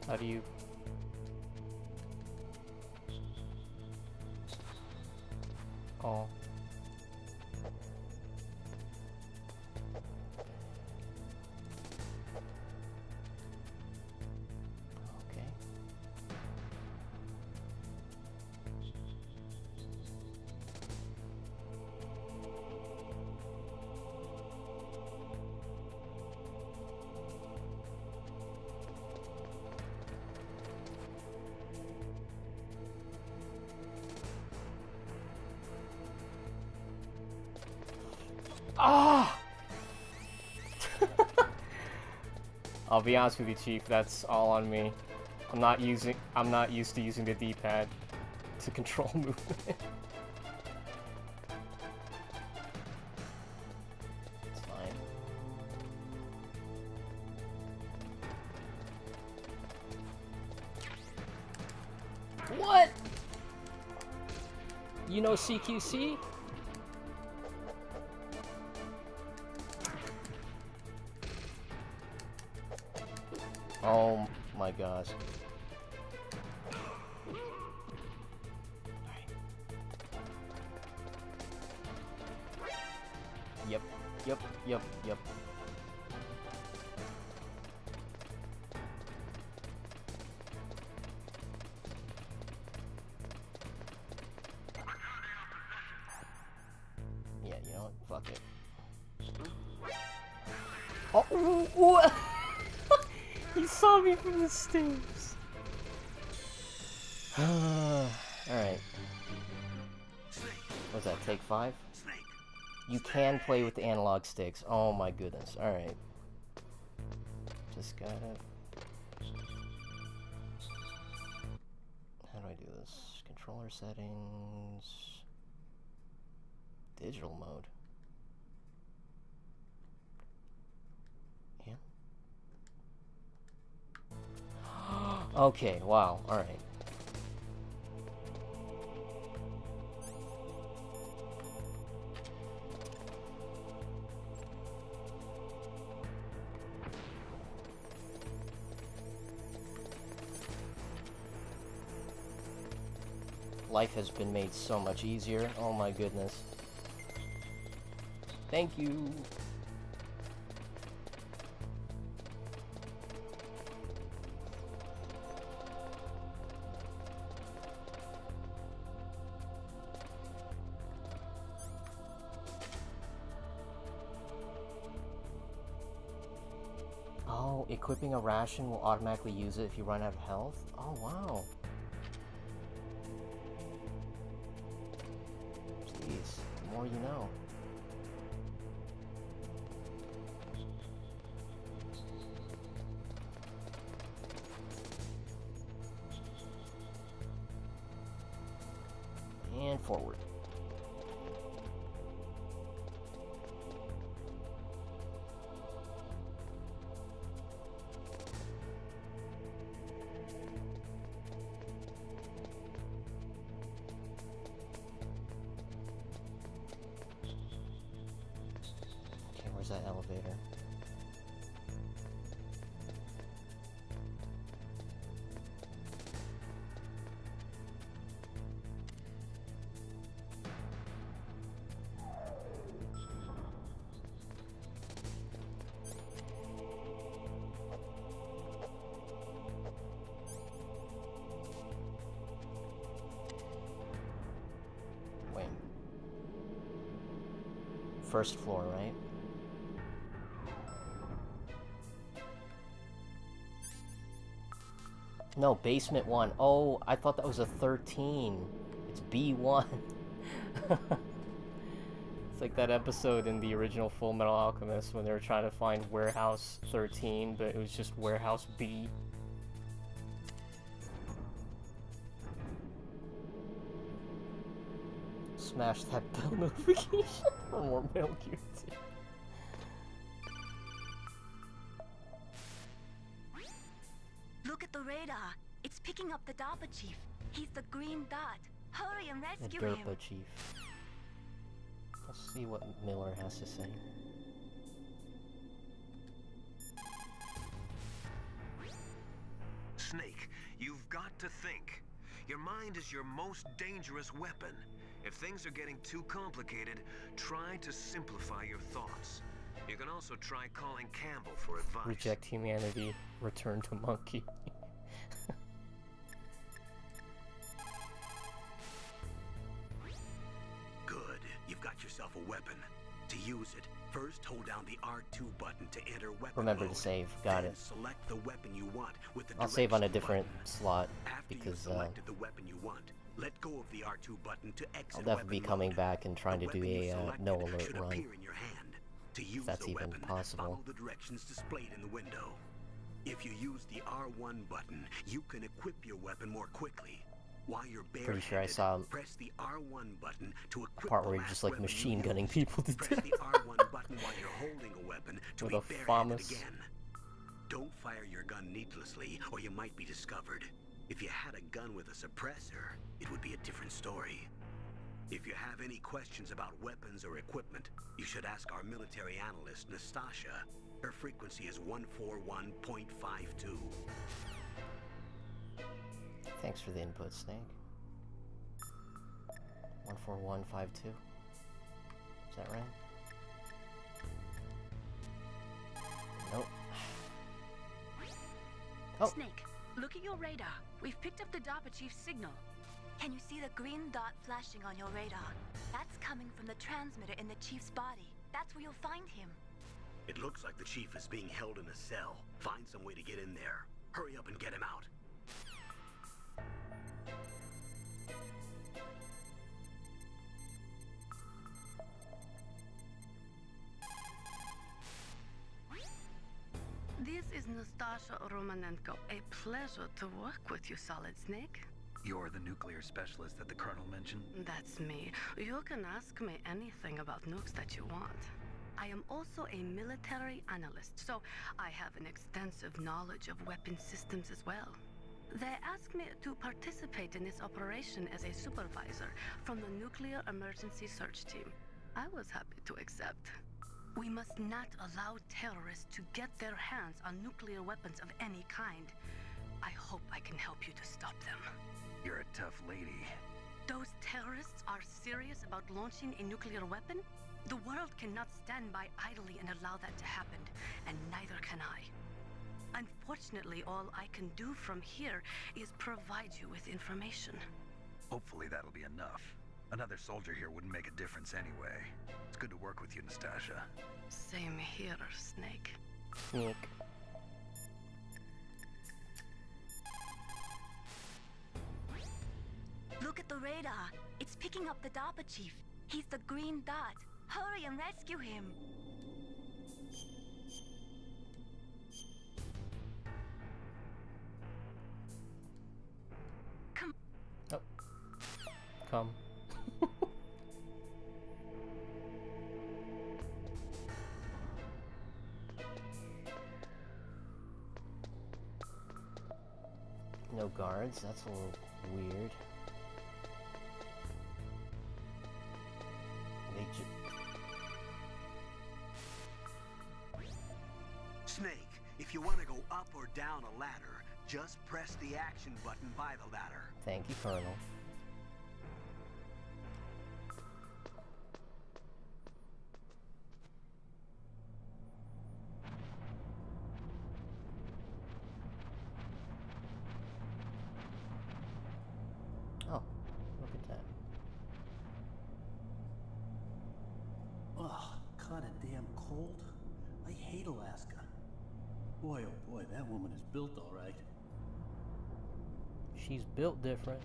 How do you... Oh. Okay. Ah! I'll be honest with you, Chief, that's all on me. I'm not used to using the D-pad to control movement. It's fine. What? You know CQC? Oh my gosh. Yep, yep, yep, yep. Yeah, you know what? Fuck it. Oh, what? He saw me from the stairs. Alright. What's that, take 5? You can play with the analog sticks. Oh my goodness. Alright. Just gotta... How do I do this? Controller settings... Digital mode. Yeah. Okay, wow, alright. Life has been made so much easier. Oh my goodness. Thank you. Oh, equipping a ration will automatically use it if you run out of health? Oh, wow. Jeez, the more you know. And forward. Okay, where's that elevator? Wait. First floor, right? No, basement 1. Oh, I thought that was a 13. It's B1. It's like that episode in the original Full Metal Alchemist when they were trying to find Warehouse 13, but it was just Warehouse B. Smash that bell notification for more Metal Gear 2. Look at the radar. It's picking up the DARPA chief. He's the green dot. Hurry and The rescue him. DARPA chief. Let's see what Miller has to say. Snake, you've got to think. Your mind is your most dangerous weapon. If things are getting too complicated, try to simplify your thoughts. You can also try calling Campbell for advice. Reject humanity, return to monkey. Good. You've got yourself a weapon. To use it, first hold down the R2 button to enter weapon Remember mode. to save. Got Then it. select the weapon you want with the I'll save on a direction different button. slot After because you've selected the weapon you want, let go of the R2 button to exit I'll definitely be weapon coming mode. back and trying The to do weapon you a selected no alert should run. appear in your hand. To use If that's the even weapon, possible. follow the directions displayed in the window. If you use the R1 button, you can equip your weapon more quickly. While you're Pretty sure I saw press the R1 button to equip part the where you're last just like weapon you machine gunning used. people to Press death. the R1 button while you're holding a weapon to With be a barehanded FAMAS. again. Don't fire your gun needlessly, or you might be discovered. If you had a gun with a suppressor, it would be a different story. If you have any questions about weapons or equipment, you should ask our military analyst, Nastasha. Her frequency is 141.52. Thanks for the input, Snake. 14152. Is that right? Nope. Oh. Snake, look at your radar. We've picked up the DARPA chief's signal. Can you see the green dot flashing on your radar? That's coming from the transmitter in the chief's body. That's where you'll find him. It looks like the chief is being held in a cell. Find some way to get in there. Hurry up and get him out. This is Nastasha Romanenko. A pleasure to work with you, Solid Snake. You're the nuclear specialist that the Colonel mentioned? That's me. You can ask me anything about nukes that you want. I am also a military analyst, so I have an extensive knowledge of weapon systems as well. They asked me to participate in this operation as a supervisor from the Nuclear Emergency Search Team. I was happy to accept. We must not allow terrorists to get their hands on nuclear weapons of any kind. I hope I can help you to stop them. You're a tough lady. Those terrorists are serious about launching a nuclear weapon? The world cannot stand by idly and allow that to happen, and neither can I. Unfortunately, all I can do from here is provide you with information. Hopefully that'll be enough. Another soldier here wouldn't make a difference anyway. It's good to work with you, Nastasha. Same here, Snake. Snake. Look at the radar. It's picking up the DARPA chief. He's the green dot. Hurry and rescue him. Come. Oh. Come. No guards, that's a little weird. They Snake, if you want to go up or down a ladder, just press the action button by the ladder. Thank you, Colonel. Oh, look at that. Ugh, kinda damn cold. I hate Alaska. Boy, oh boy, that woman is built all right. She's built different.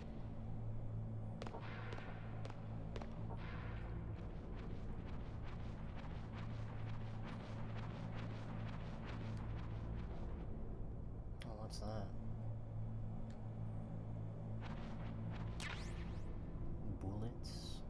Oh, what's that? Bullets?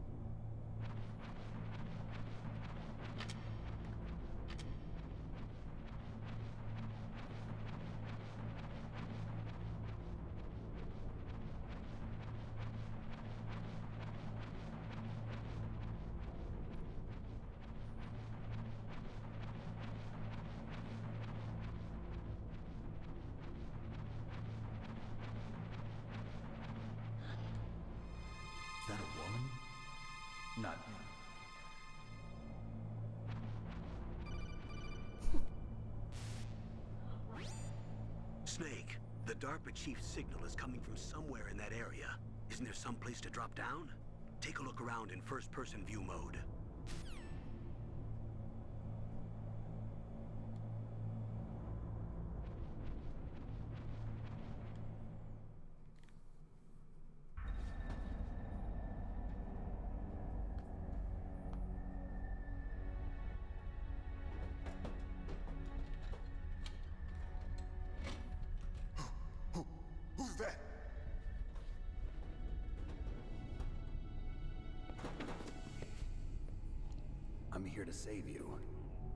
Not... Snake, the DARPA chief's signal is coming from somewhere in that area. Isn't there some place to drop down? Take a look around in first-person view mode. Who's that? I'm here to save you.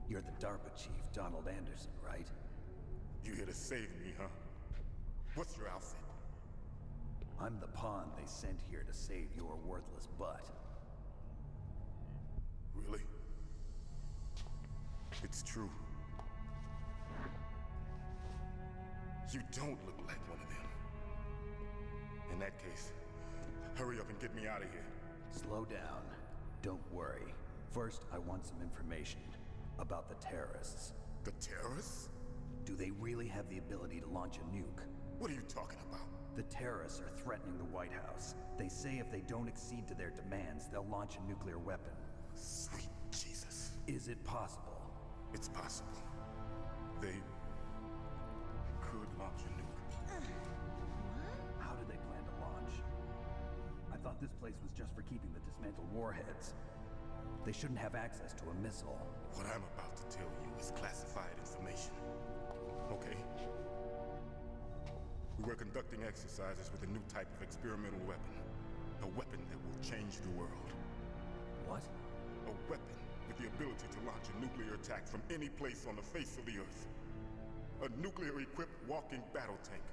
You're the DARPA chief, Donald Anderson, right? You here to save me, huh? What's your outfit? I'm the pawn they sent here to save your worthless butt. Really? It's true. You don't look like one of them. In that case, hurry up and get me out of here. Slow down. Don't worry. First, I want some information about the terrorists. The terrorists? Do they really have the ability to launch a nuke? What are you talking about? The terrorists are threatening the White House. They say if they don't accede to their demands, they'll launch a nuclear weapon. Sweet Jesus. Is it possible? It's possible. They could launch a nuke. How do they plan to launch? I thought this place was just for keeping the dismantled warheads. They shouldn't have access to a missile. What I'm about to tell you is classified information. Okay? We were conducting exercises with a new type of experimental weapon. A weapon that will change the world. What? A weapon with the ability to launch a nuclear attack from any place on the face of the Earth. A nuclear-equipped walking battle tank.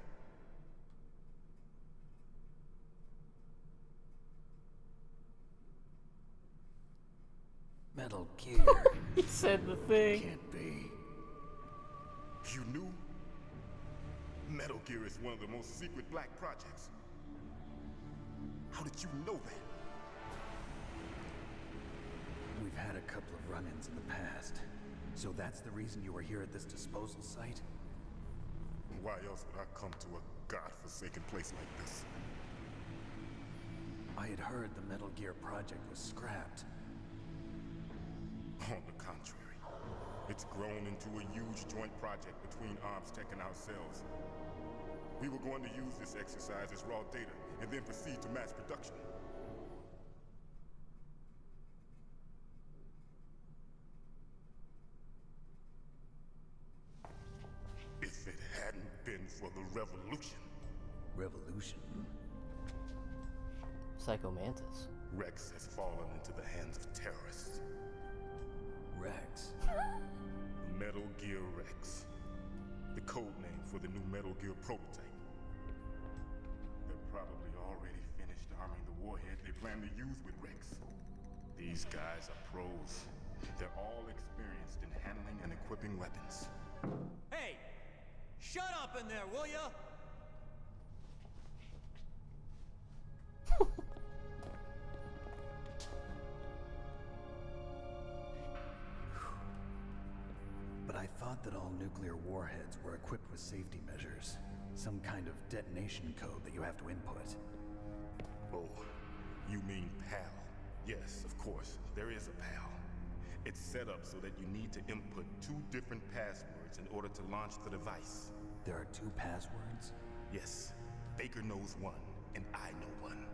Metal Gear. He said the thing. Can't be. You knew? Metal Gear is one of the most secret black projects. How did you know that? We've had a couple of run-ins in the past. So that's the reason you were here at this disposal site? Why else would I come to a godforsaken place like this? I had heard the Metal Gear project was scrapped. On the contrary, it's grown into a huge joint project between ArmsTech and ourselves. We were going to use this exercise as raw data and then proceed to mass production. If it hadn't been for the revolution. Revolution? Psycho Mantis. Rex has fallen into the hands of terrorists. Rex? Metal Gear Rex. The code name for the new Metal Gear prototype. They're probably already finished arming the warhead they plan to use with Rex. These guys are pros. They're all experienced in handling and equipping weapons. Hey! Shut up in there, will ya? But I thought that all nuclear warheads were equipped with safety measures. Some kind of detonation code that you have to input. Oh, you mean PAL? Yes, of course, there is a PAL. It's set up so that you need to input 2 different passwords in order to launch the device. There are 2 passwords? Yes. Baker knows one, and I know one.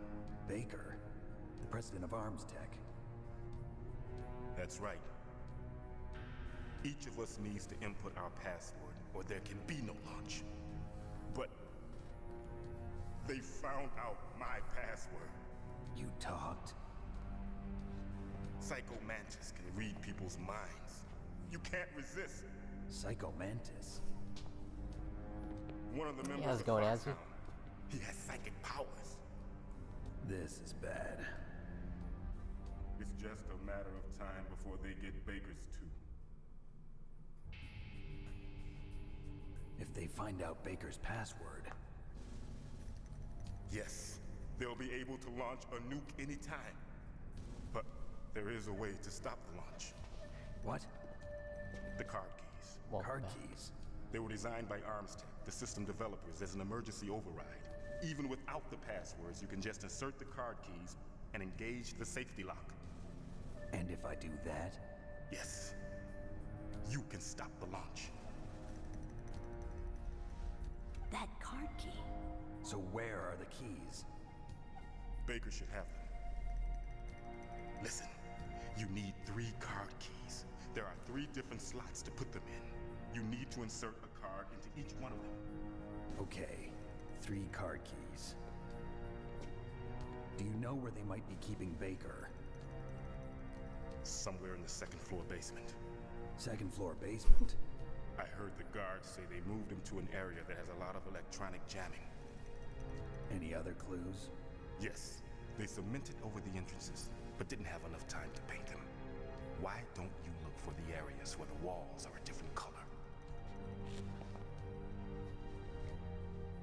Baker? The president of ArmsTech? That's right. Each of us needs to input our password, or there can be no launch. But they found out my password. You talked? Psycho Mantis can read people's minds. You can't resist. Psycho Mantis? One of the members how's it of going, Foxhound. Azzy? He has psychic powers. This is bad. It's just a matter of time before they get Baker's too. If they find out Baker's password... Yes, they'll be able to launch a nuke anytime. But There is a way to stop the launch. What? The card keys. Card keys? They were designed by Armstech, the system developers, as an emergency override. Even without the passwords, you can just insert the card keys and engage the safety lock. And if I do that? Yes. You can stop the launch. That card key. So where are the keys? Baker should have them. Listen, you need 3 card keys. There are 3 different slots to put them in. You need to insert a card into each one of them. Okay, 3 card keys. Do you know where they might be keeping Baker? Somewhere in the 2nd floor basement. 2nd floor basement? I heard the guards say they moved him to an area that has a lot of electronic jamming. Any other clues? Yes. They cemented over the entrances, but didn't have enough time to paint them. Why don't you look for the areas where the walls are a different color?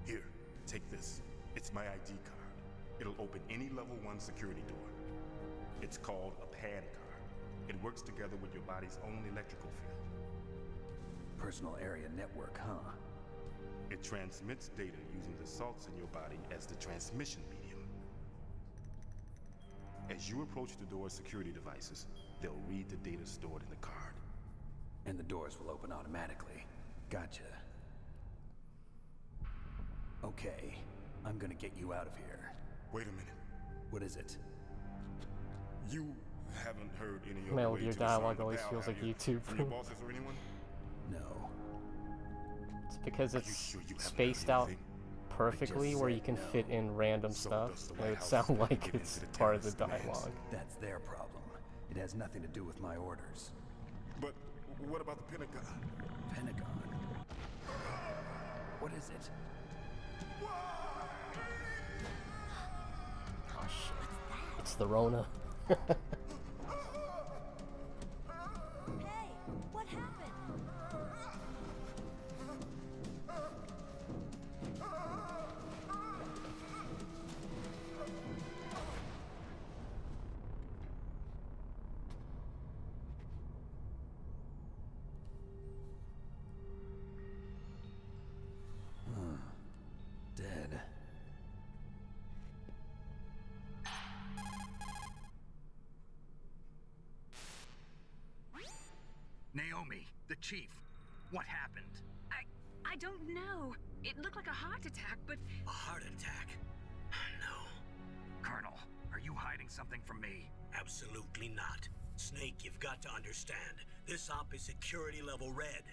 Here, take this. It's my ID card. It'll open any level 1 security door. It's called a PAN card. It works together with your body's own electrical field. Personal area network, huh? It transmits data using the salts in your body as the transmission medium. As you approach the door's security devices, they'll read the data stored in the card. And the doors will open automatically. Gotcha. Okay, I'm gonna get you out of here. Wait a minute. What is it? You haven't heard any of Mel, the way your to the song dialogue of the always Pal, feels have like you? YouTube. From your bosses or anyone? No. It's because it's sure you haven't spaced heard out anything? perfectly where you can fit in random stuff. does the It White would House sound when they like get it's into the part of the terrorist demands. dialogue. That's their problem. It has nothing to do with my orders. But what about the Pentagon? Pentagon? What is it? Oh shit. It's the Rona. Hey, what happened? Dead. Naomi, the chief. What happened? I don't know. It looked like a heart attack, but... A heart attack? No. Colonel, are you hiding something from me? Absolutely not. Snake, you've got to understand. This op is security level red.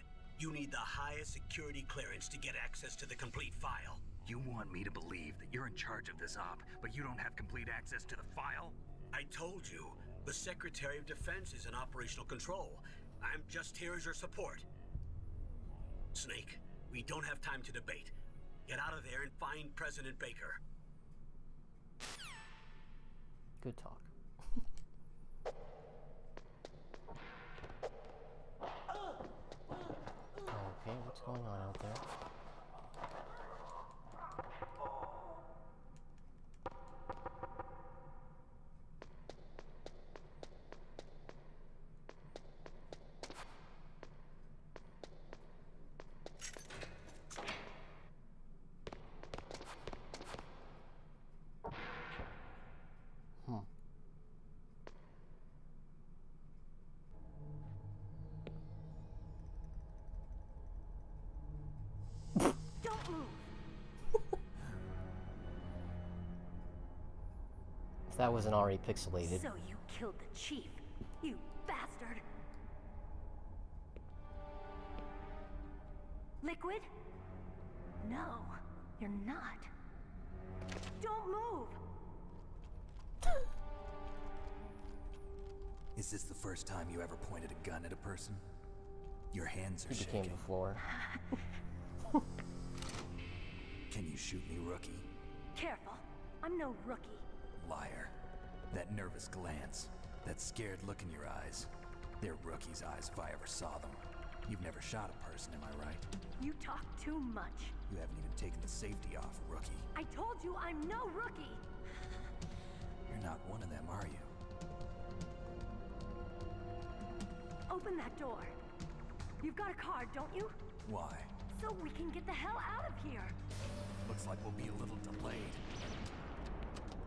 You need the highest security clearance to get access to the complete file. You want me to believe that you're in charge of this op, but you don't have complete access to the file? I told you, the Secretary of Defense is in operational control. I'm just here as your support. Snake, we don't have time to debate. Get out of there and find President Baker. Good talk. Okay, what's going on out there? Don't move. If that wasn't already pixelated. So you killed the chief, you bastard. Liquid? No, you're not. Don't move. Is this the first time you ever pointed a gun at a person? Your hands are He became shaking. the floor. Can you shoot me, rookie? Careful, I'm no rookie. Liar. That nervous glance, that scared look in your eyes. They're rookies' eyes if I ever saw them. You've never shot a person, am I right? You talk too much. You haven't even taken the safety off, rookie. I told you I'm no rookie. You're not one of them, are you? open that door. You've got a card, don't you? Why? So we can get the hell out of here. Looks like we'll be a little delayed.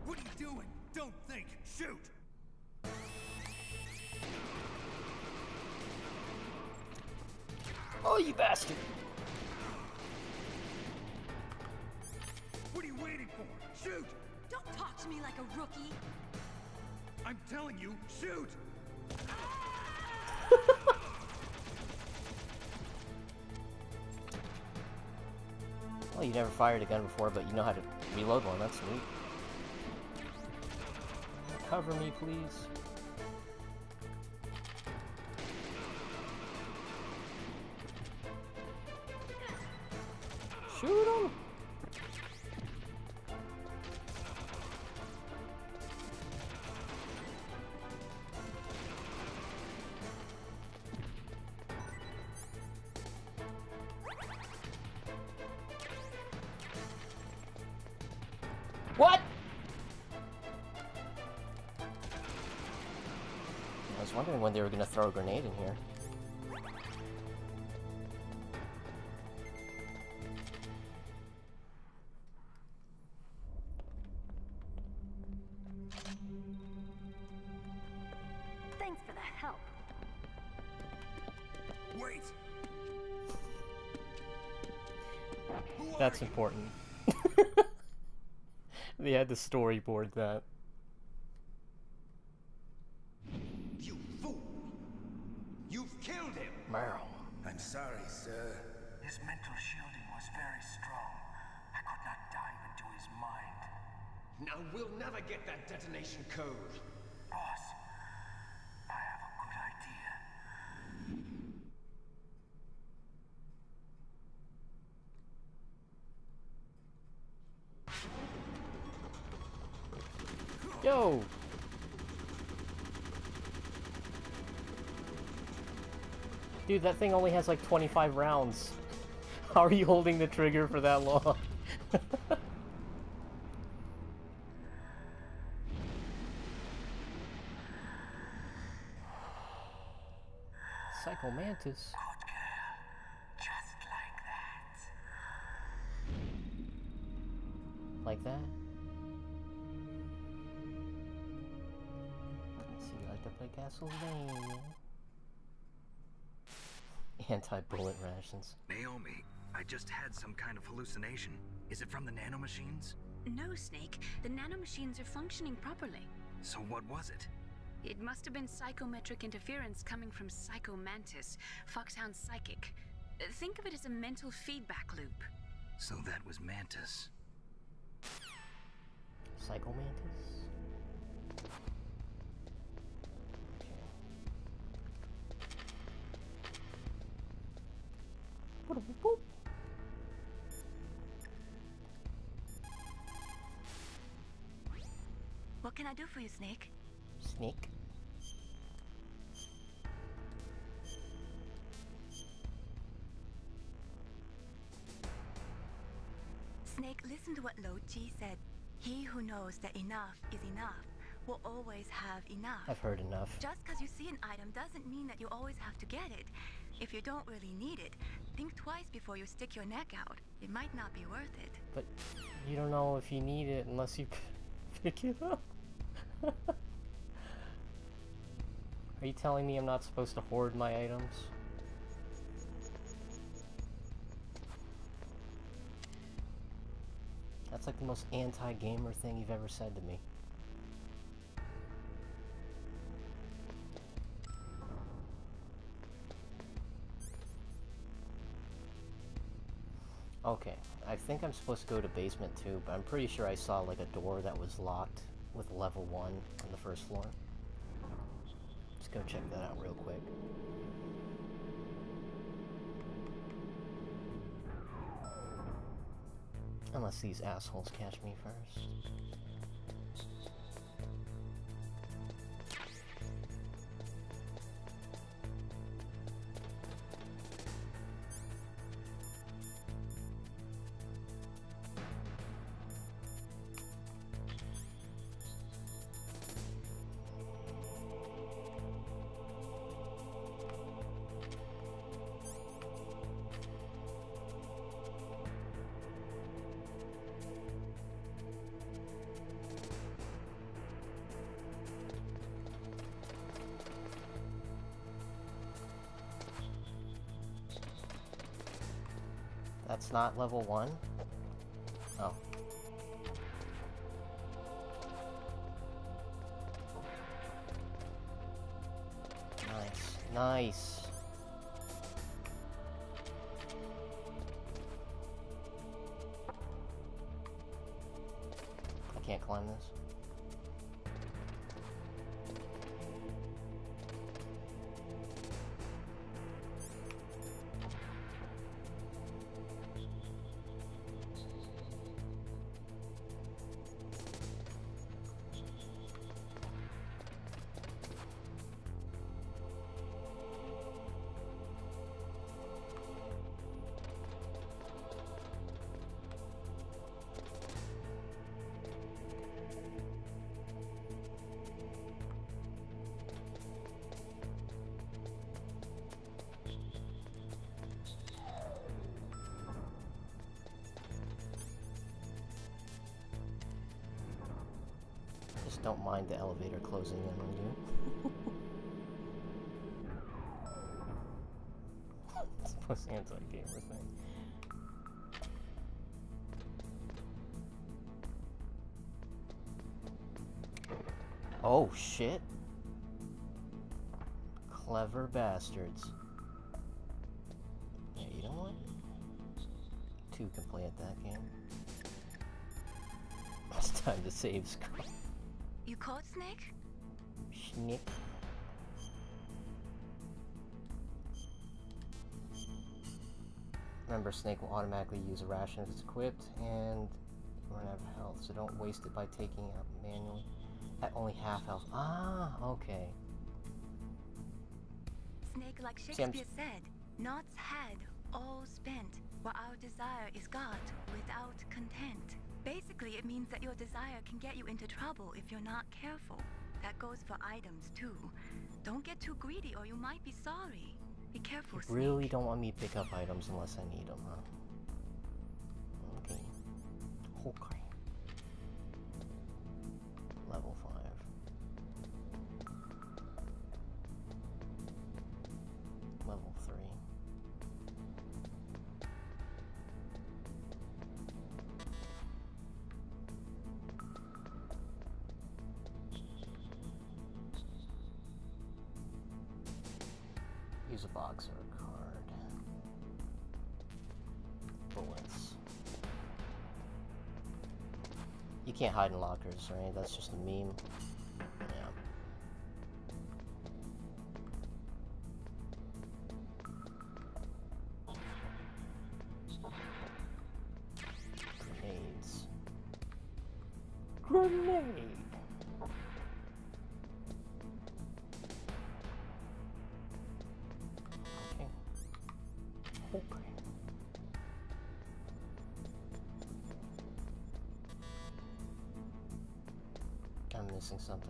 What are you doing? Don't think. Shoot! Oh, you bastard! What are you waiting for? Shoot! Don't talk to me like a rookie. I'm telling you, shoot! Well, you never fired a gun before, but you know how to reload one. That's neat. Cover me, please. Shoot him! What? I was wondering when they were gonna throw a grenade in here. Thanks for the help. Wait! That's important. They had to storyboard that. You fool! You've killed him! Meryl. I'm sorry, sir. His mental shielding was very strong. I could not dive into his mind. Now we'll never get that detonation code. Boss, I have a good idea. Yo! Dude, that thing only has like 25 rounds. How are you holding the trigger for that long? Psycho Mantis. Good girl. Just like that. Like that? So you like to play Castlevania? Anti-bullet rations. Naomi, I just had some kind of hallucination. Is it from the nanomachines? No, Snake. The nanomachines are functioning properly. So what was it? It must have been psychometric interference coming from Psycho Mantis, Foxhound's psychic. Think of it as a mental feedback loop. So that was Mantis. Psycho Mantis? Boop. What can I do for you, Snake? Snake? Snake, listen to what Lo Ji said. He who knows that enough is enough will always have enough. I've heard enough. Just because you see an item doesn't mean that you always have to get it. If you don't really need it, think twice before you stick your neck out. It might not be worth it. But you don't know if you need it unless you pick it up. Are you telling me I'm not supposed to hoard my items? That's like the most anti-gamer thing you've ever said to me. Okay, I think I'm supposed to go to basement 2, but I'm pretty sure I saw like a door that was locked with level 1 on the first floor. Let's go check that out real quick. Unless these assholes catch me first. That's not level 1? Oh. Nice. Nice. I can't climb this. Just don't mind the elevator closing in on you. It's supposed to anti-gamer thing. Oh shit. Clever bastards. Yeah, you know what? Two can play at that game. It's time to save Scott. You caught Snake? Snake. Remember, Snake will automatically use a ration if it's equipped, and you run out of health, so don't waste it by taking it out manually. At only half health. Ah, okay. Snake, like Shakespeare said, knots had, all spent, while our desire is got without content. Basically, it means that your desire can get you into trouble if you're not careful. That goes for items, too. Don't get too greedy or you might be sorry. Be careful, You Snake. really don't want me to pick up items unless I need them, huh? Okay. Okay. Level 5. Level 3. Use a box or a card. Bullets. You can't hide in lockers, right? That's just a meme. Yeah. Grenades. Grenade! Okay. I'm missing something.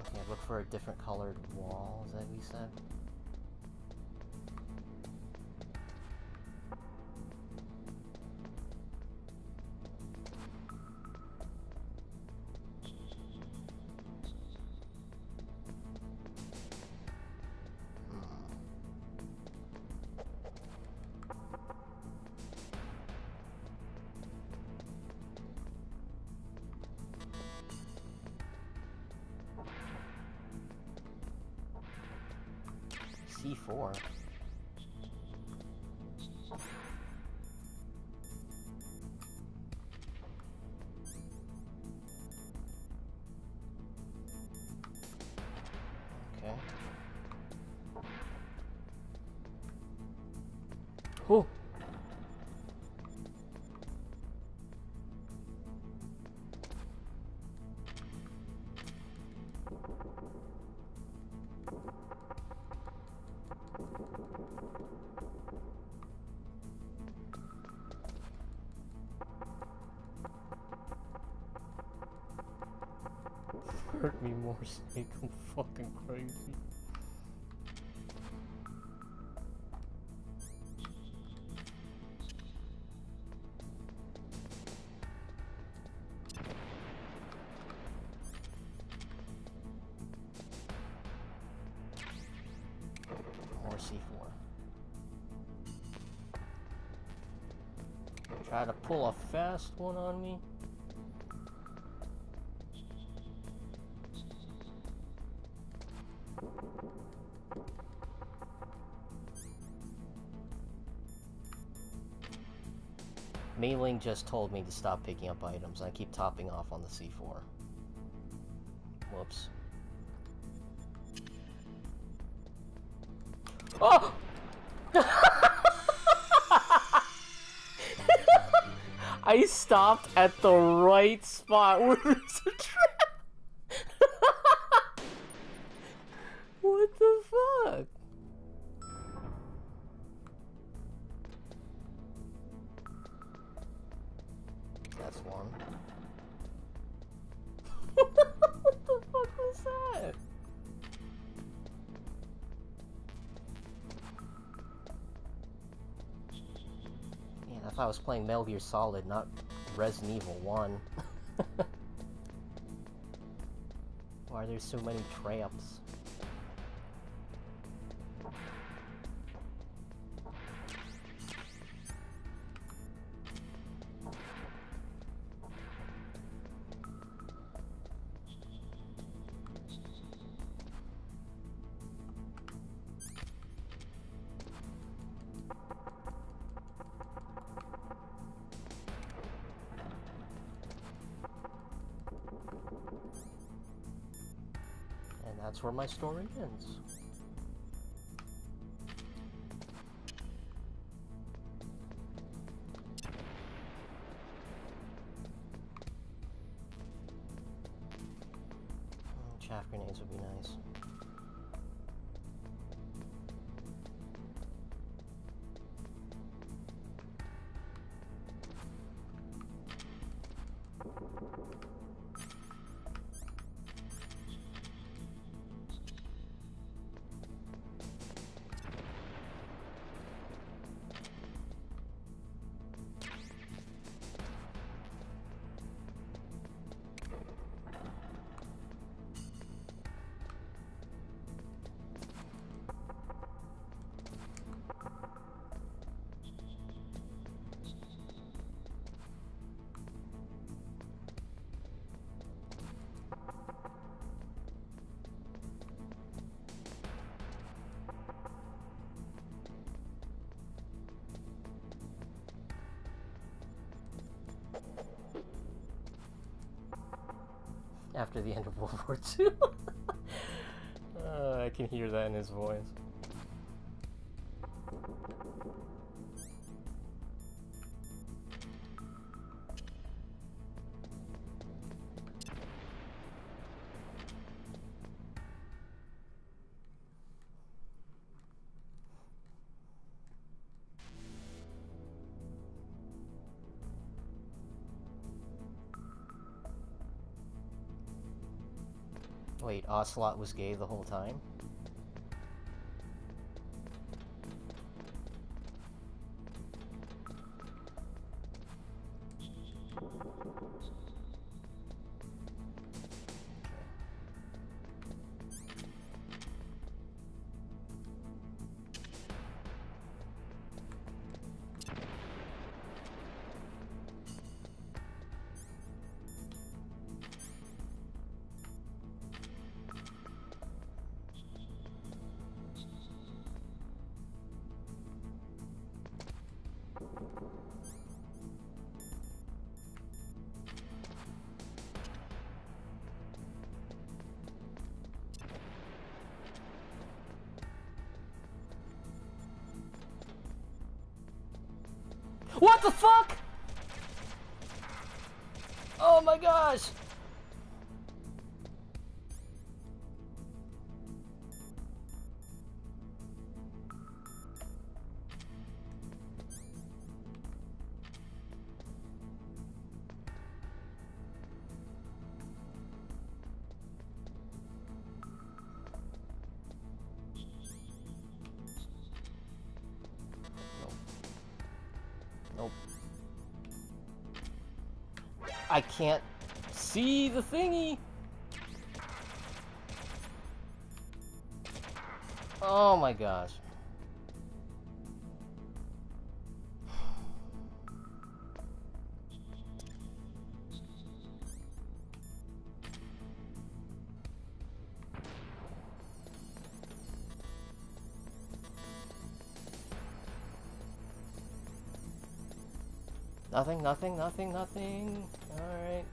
Okay, look for a different colored wall, is that what you said? C4. Okay. Oh. Hurt me more, Snake. I'm fucking crazy. Try to pull a fast one on me. Mei-Ling just told me to stop picking up items. I keep topping off on the C4. Whoops. Oh! I stopped at the right spot where there's a trap! What the fuck? That's one. What the fuck was that? Man, I thought I was playing Metal Gear Solid, not Resident Evil 1. Why are there so many traps? That's where my story ends. Chaff grenades would be nice. After the end of World War II. I can hear that in his voice. Wait, Ocelot was gay the whole time? What the fuck? Oh my gosh! Nope. I can't see the thingy. Oh my gosh. Nothing, nothing, nothing, nothing. Alright.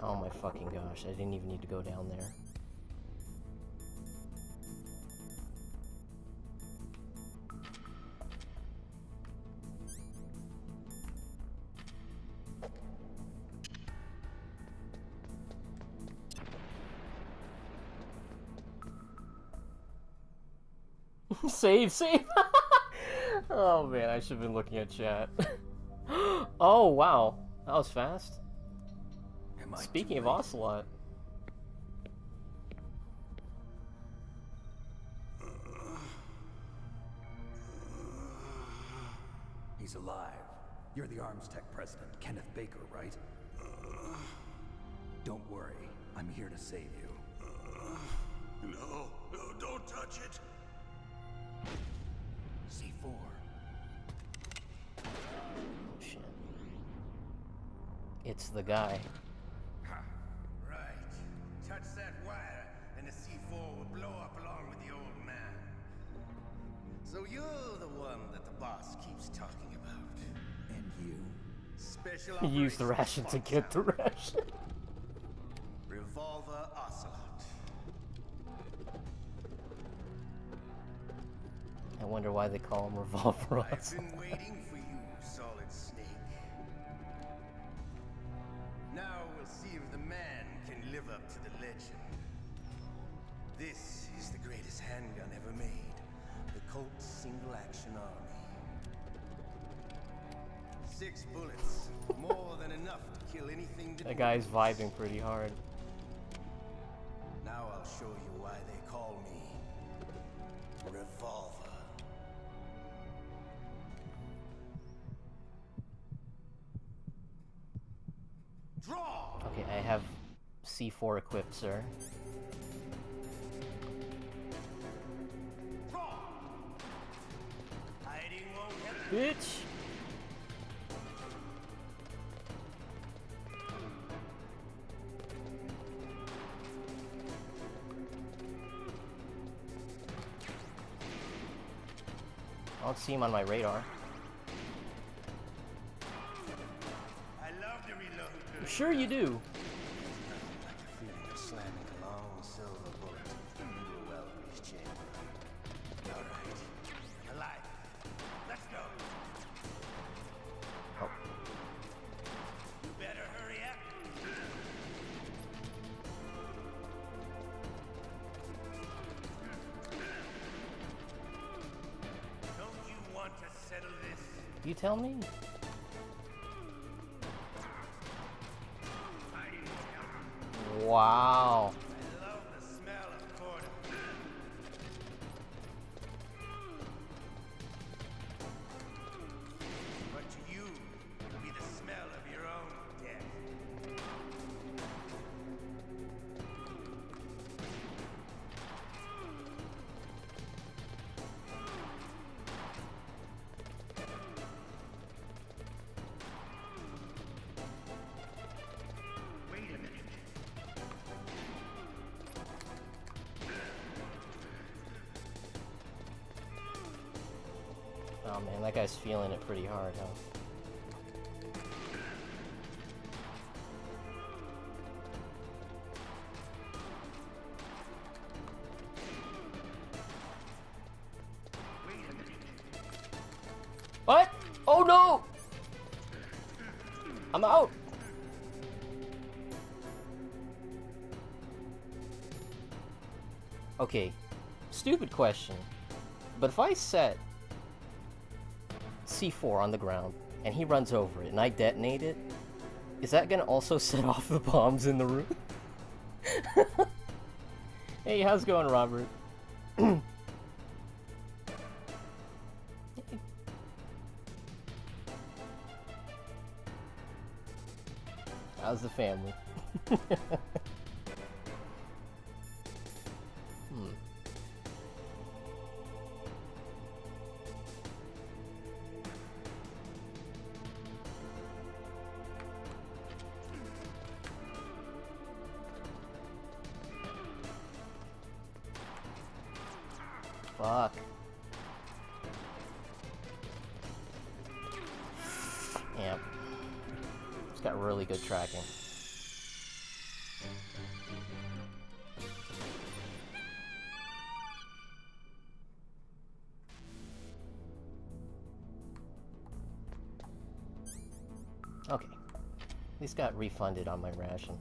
Oh my fucking gosh, I didn't even need to go down there. Save, save! Oh man, I should have been looking at chat. Oh wow, that was fast. Speaking of Ocelot. He's alive. You're the Arms Tech president, Kenneth Baker, right? Don't worry, I'm here to save you. No, don't touch it. C4. Oh shit. It's the guy. Right. Touch that wire, and the C4 will blow up along with the old man. So you're the one that the boss keeps talking about. And you. Special He used the ration to get the ration. Revolver Ocelot. I wonder why they call him Revolver I've Ocelot. been waiting for you, Solid Snake. Now we'll see if the man can live up to the legend. This is the greatest handgun ever made. The Colt Single Action Army. 6 bullets, more than enough to kill anything that That guy's vibing pretty hard. Now I'll show you why they call me Revolver. Draw! Okay, I have C4 equipped, sir. Draw! Hiding won't help. Bitch! I don't see him on my radar. I love to reload. I'm sure you do. Like a feeling of slamming a long silver bullet into a well-greased chamber. All right. Alive. Let's go. Oh. You better hurry up. Don't you want to settle this? You tell me. Wow. I love the smell of quarter. But to you, it'll be the smell of your own death. Wait a minute. Oh man, that guy's feeling it pretty hard, huh? Wait a minute. What? Oh no! I'm out! Okay, stupid question. But if I set C4 on the ground and he runs over it and I detonate it, is that gonna also set off the bombs in the room? Hey, how's it going, Robert? How's the family? Fuck. Yeah. It's got really good tracking. Okay. At least got refunded on my ration.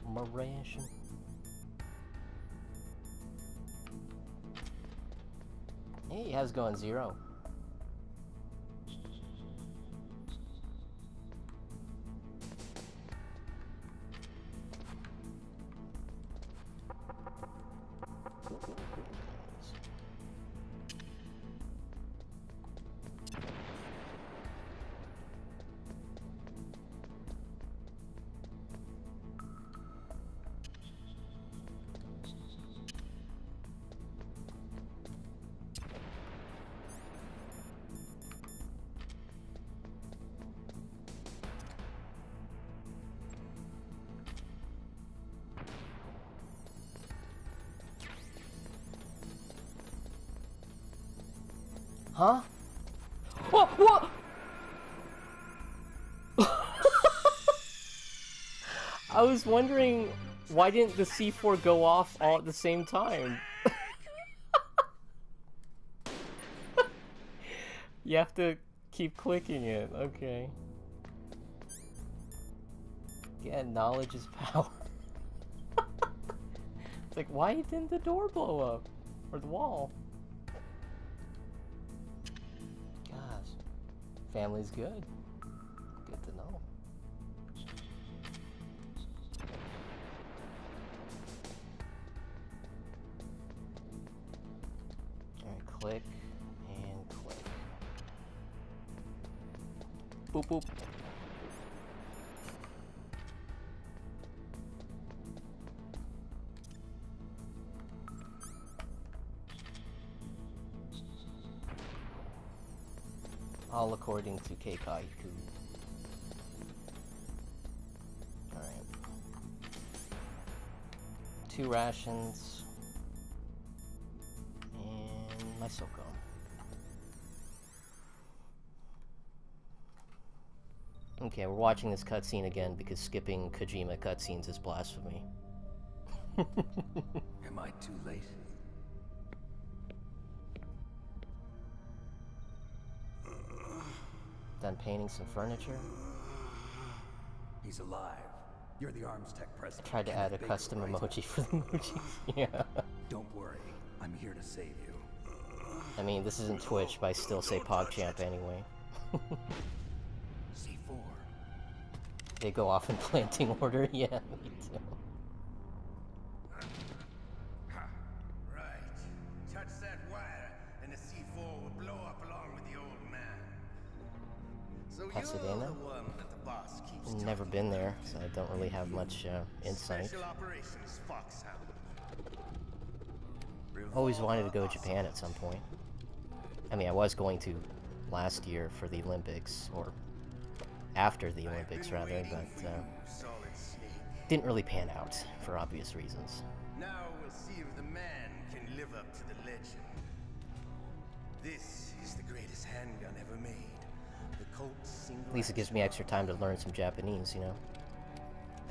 My ration. Hey, how's it going, Zero? Huh? What? I was wondering, why didn't the C4 go off all at the same time? You have to keep clicking it, okay. Yeah, knowledge is power. It's like, why didn't the door blow up? Or the wall? Gosh. Family's good. Good to know. Alright, click and click. Boop boop. All according to Keikaiku. Alright. 2 rations. And my Soko. Okay, we're watching this cutscene again because skipping Kojima cutscenes is blasphemy. Am I too late? Done painting some furniture. He's alive. You're the arms tech president. Tried to add a custom emoji for the emojis. Yeah. Don't worry. I'm here to save you. I mean, this isn't Twitch, but I still say PogChamp anyway. C4. They go off in planting order? Yeah, me too. Right. Touch that wire, and the C4 will blow up along with the old man. So Pasadena? you're the one that the boss keeps Never been there, so I don't really have much insight. Special Operations Foxhound. Always wanted to go to Japan at some point. I mean, I was going to last year for the Olympics, or after the Olympics rather, but didn't really pan out for obvious reasons. Now we'll see if the man can live up to the legend. This is the greatest handgun ever made. The Colt single. At least it gives me extra time to learn some Japanese, you know?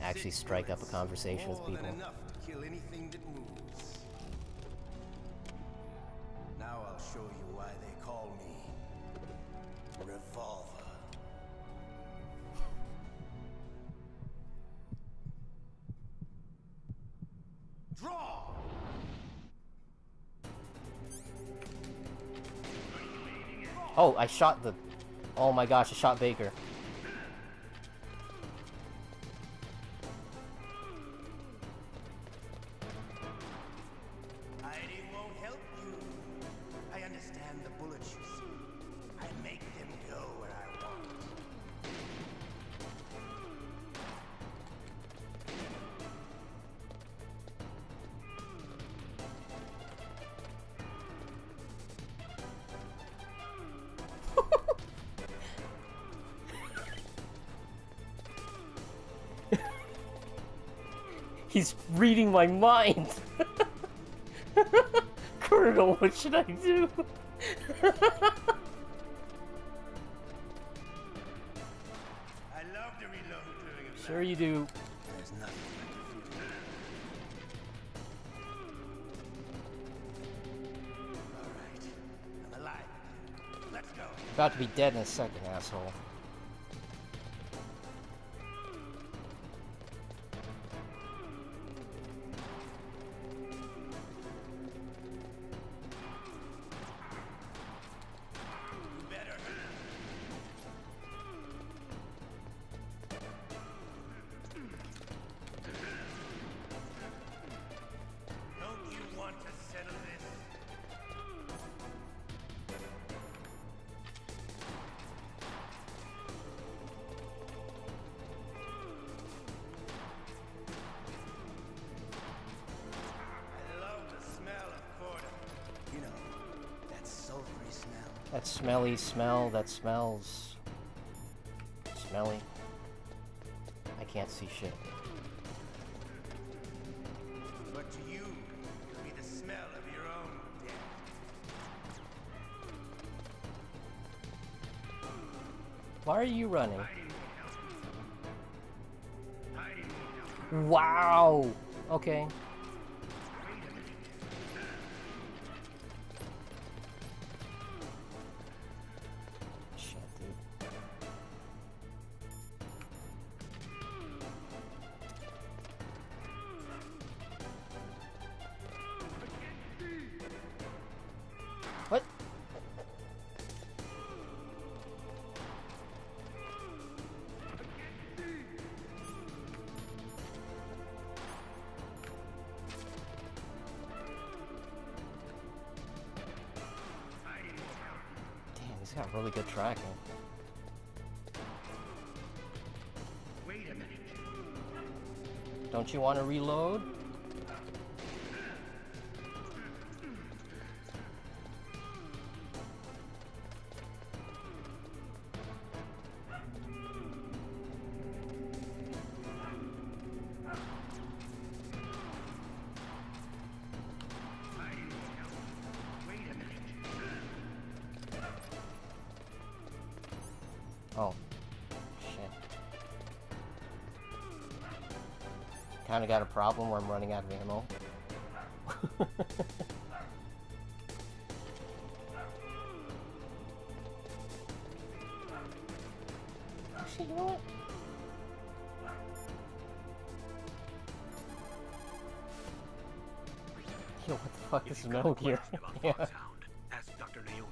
Actually strike up a conversation with people. More than enough to kill anything that moves. Now I'll show you why they call me Revolver. Draw! Oh, I shot the... Oh my gosh, I shot Baker. Hiding won't help you. I understand the bullets you see. I make them go where I want. He's reading my mind! don't know, what should I do? I love to reload during a Sure you do. There's nothing Alright. I'm alive. Let's go. About to be dead in a second, asshole. Don't you want to settle this? I love the smell of quarter. You know, that sulfury smell. That smelly smell that smells smelly. I can't see shit. But to you, it'll be the smell of your own death. Why are you running? Wow. Okay. Shit, dude. What? Damn, he's got really good tracking. Wait a minute. Don't you want to reload? Oh, shit. Kinda got a problem where I'm running out of ammo. Actually, you know what? Yo, what the fuck? This is Metal Gear. Yeah. Ask Dr. Naomi.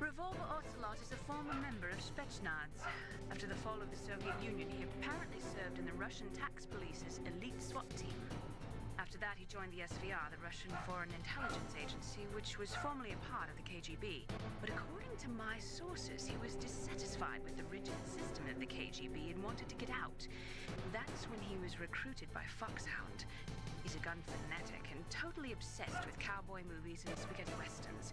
Revolver Ocelot is a former member of Spetsnaz. After the fall of the Soviet Union, he apparently served in the Russian tax police's elite SWAT team. After that, he joined the SVR, the Russian Foreign Intelligence Agency, which was formerly a part of the KGB. But according to my sources, he was dissatisfied with the rigid system of the KGB and wanted to get out. That's when he was recruited by Foxhound. He's a gun fanatic and totally obsessed with cowboy movies and spaghetti westerns.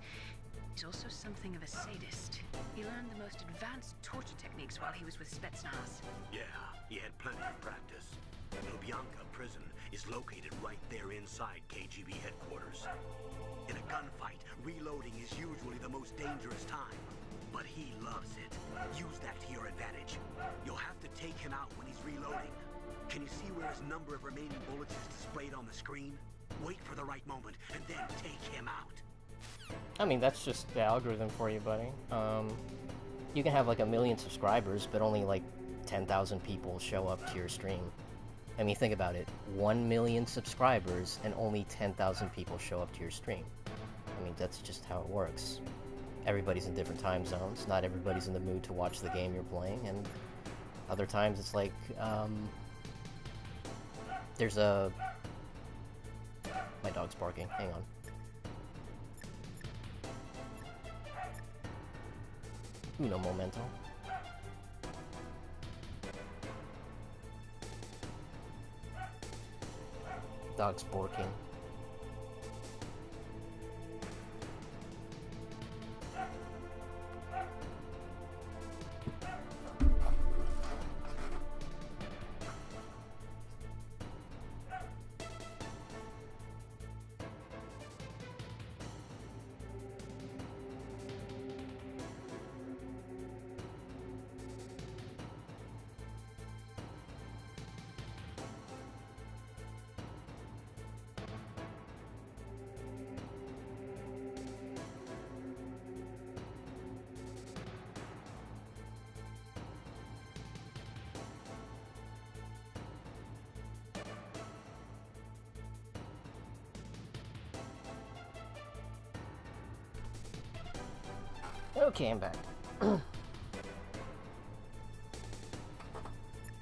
He's also something of a sadist. He learned the most advanced torture techniques while he was with Spetsnaz. Yeah, he had plenty of practice. Lubyanka prison is located right there inside KGB headquarters. In a gunfight, reloading is usually the most dangerous time. But he loves it. Use that to your advantage. You'll have to take him out when he's reloading. Can you see where his number of remaining bullets is displayed on the screen? Wait for the right moment, and then take him out. I mean, that's just the algorithm for you, buddy. You can have like 1 million subscribers, but only like 10,000 people show up to your stream. I mean, think about it. 1 million subscribers and only 10,000 people show up to your stream. I mean, that's just how it works. Everybody's in different time zones. Not everybody's in the mood to watch the game you're playing, and other times it's like, there's a... My dog's barking. Hang on. Uno momento. Dog's barking. Okay, I'm back.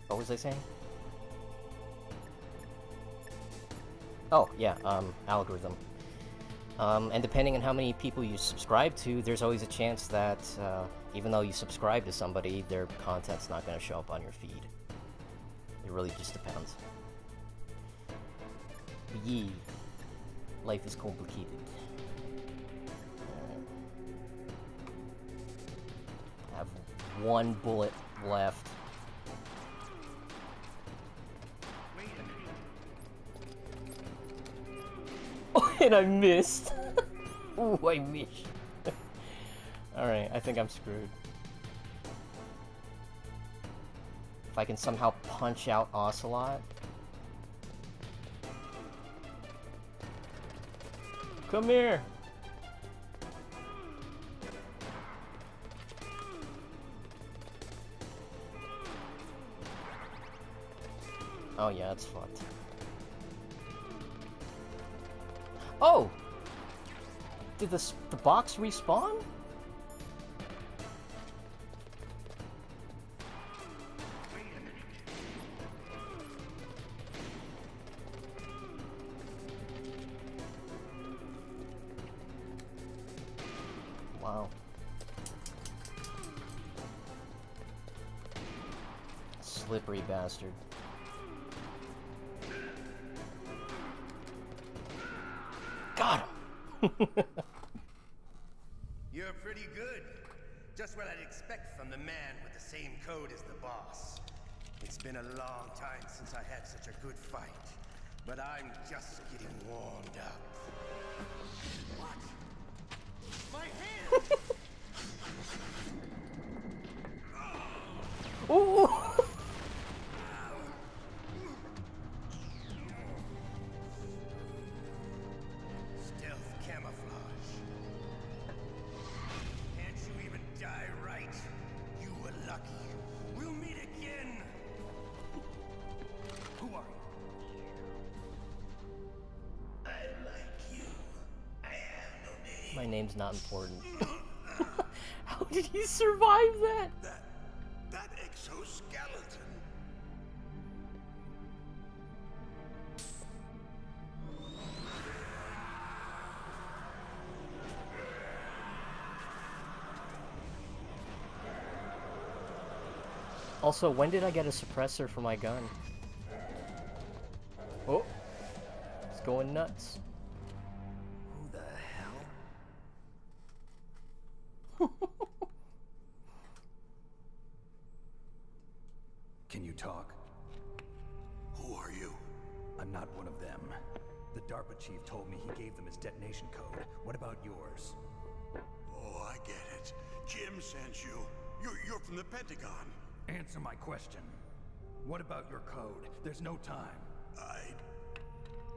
What was I saying? Oh, yeah, algorithm. And depending on how many people you subscribe to, there's always a chance that, even though you subscribe to somebody, their content's not going to show up on your feed. It really just depends. Yee. Life is complicated. I have one bullet left. Oh, and I missed. Ooh, I missed. Alright, I think I'm screwed. If I can somehow punch out Ocelot. Come here! Oh yeah, it's fucked. Oh! Did the box respawn? Wow. Slippery bastard. Got him! You're pretty good. Just what I'd expect from the man with the same code as the boss. It's been a long time since I had such a good fight, but I'm just getting warmed up. What? My hand! Ooh! Stealth camouflage. Can't you even die right? You were lucky. We'll meet again. Who are you? I like you. I have no name. My name's not important. How did he survive that? That exoskeleton. Also, when did I get a suppressor for my gun? Oh, it's going nuts. Who the hell? Can you talk? Who are you? I'm not one of them. The DARPA chief told me he gave them his detonation code. What about yours? Oh, I get it. Jim sent you. You're from the Pentagon. Answer my question. What about your code? There's no time. I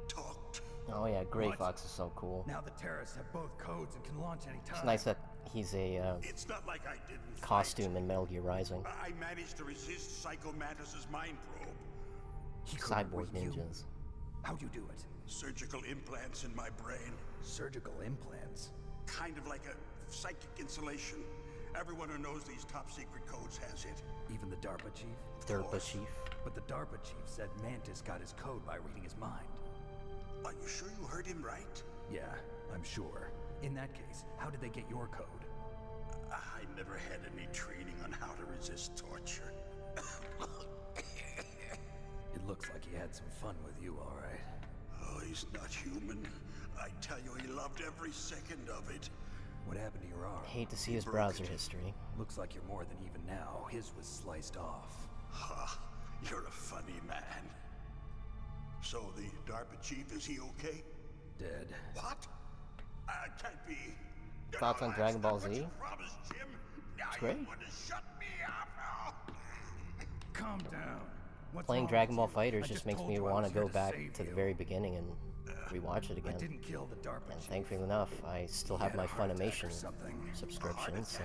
talked. Oh yeah, Grey What? Fox is so cool. Now the terrorists have both codes and can launch any time. It's nice that he's a It's not like I didn't costume in Metal Gear Rising. I managed to resist Psycho Mantis's mind probe. He couldn't Cyborg read you. ninjas. How'd you do it? Surgical implants in my brain. Surgical implants? Kind of like a psychic insulation. Everyone who knows these top secret codes has it. Even the DARPA chief? DARPA chief. But the DARPA chief said Mantis got his code by reading his mind. Are you sure you heard him right? Yeah, I'm sure. In that case, how did they get your code? I never had any training on how to resist torture. It looks like he had some fun with you, all right. Oh, he's not human. I tell you, he loved every second of it. What happened to your arm? Hate to see his browser history. Looks like you're more than even now. His was sliced off. Ha, you're a funny man. So the DARPA chief, is he okay? Dead. What? Can't be. Thoughts on Dragon Ball Z? Promise, Jim. Now It's great. you want to shut me up? Calm down. What's Playing wrong Dragon with Ball you? Fighters I just makes told me you I want was to here go back save to the you. very beginning and rewatch it again. I didn't kill the DARPA And chief. thankfully enough, I still have He my had a heart attack or Funimation something. subscription, so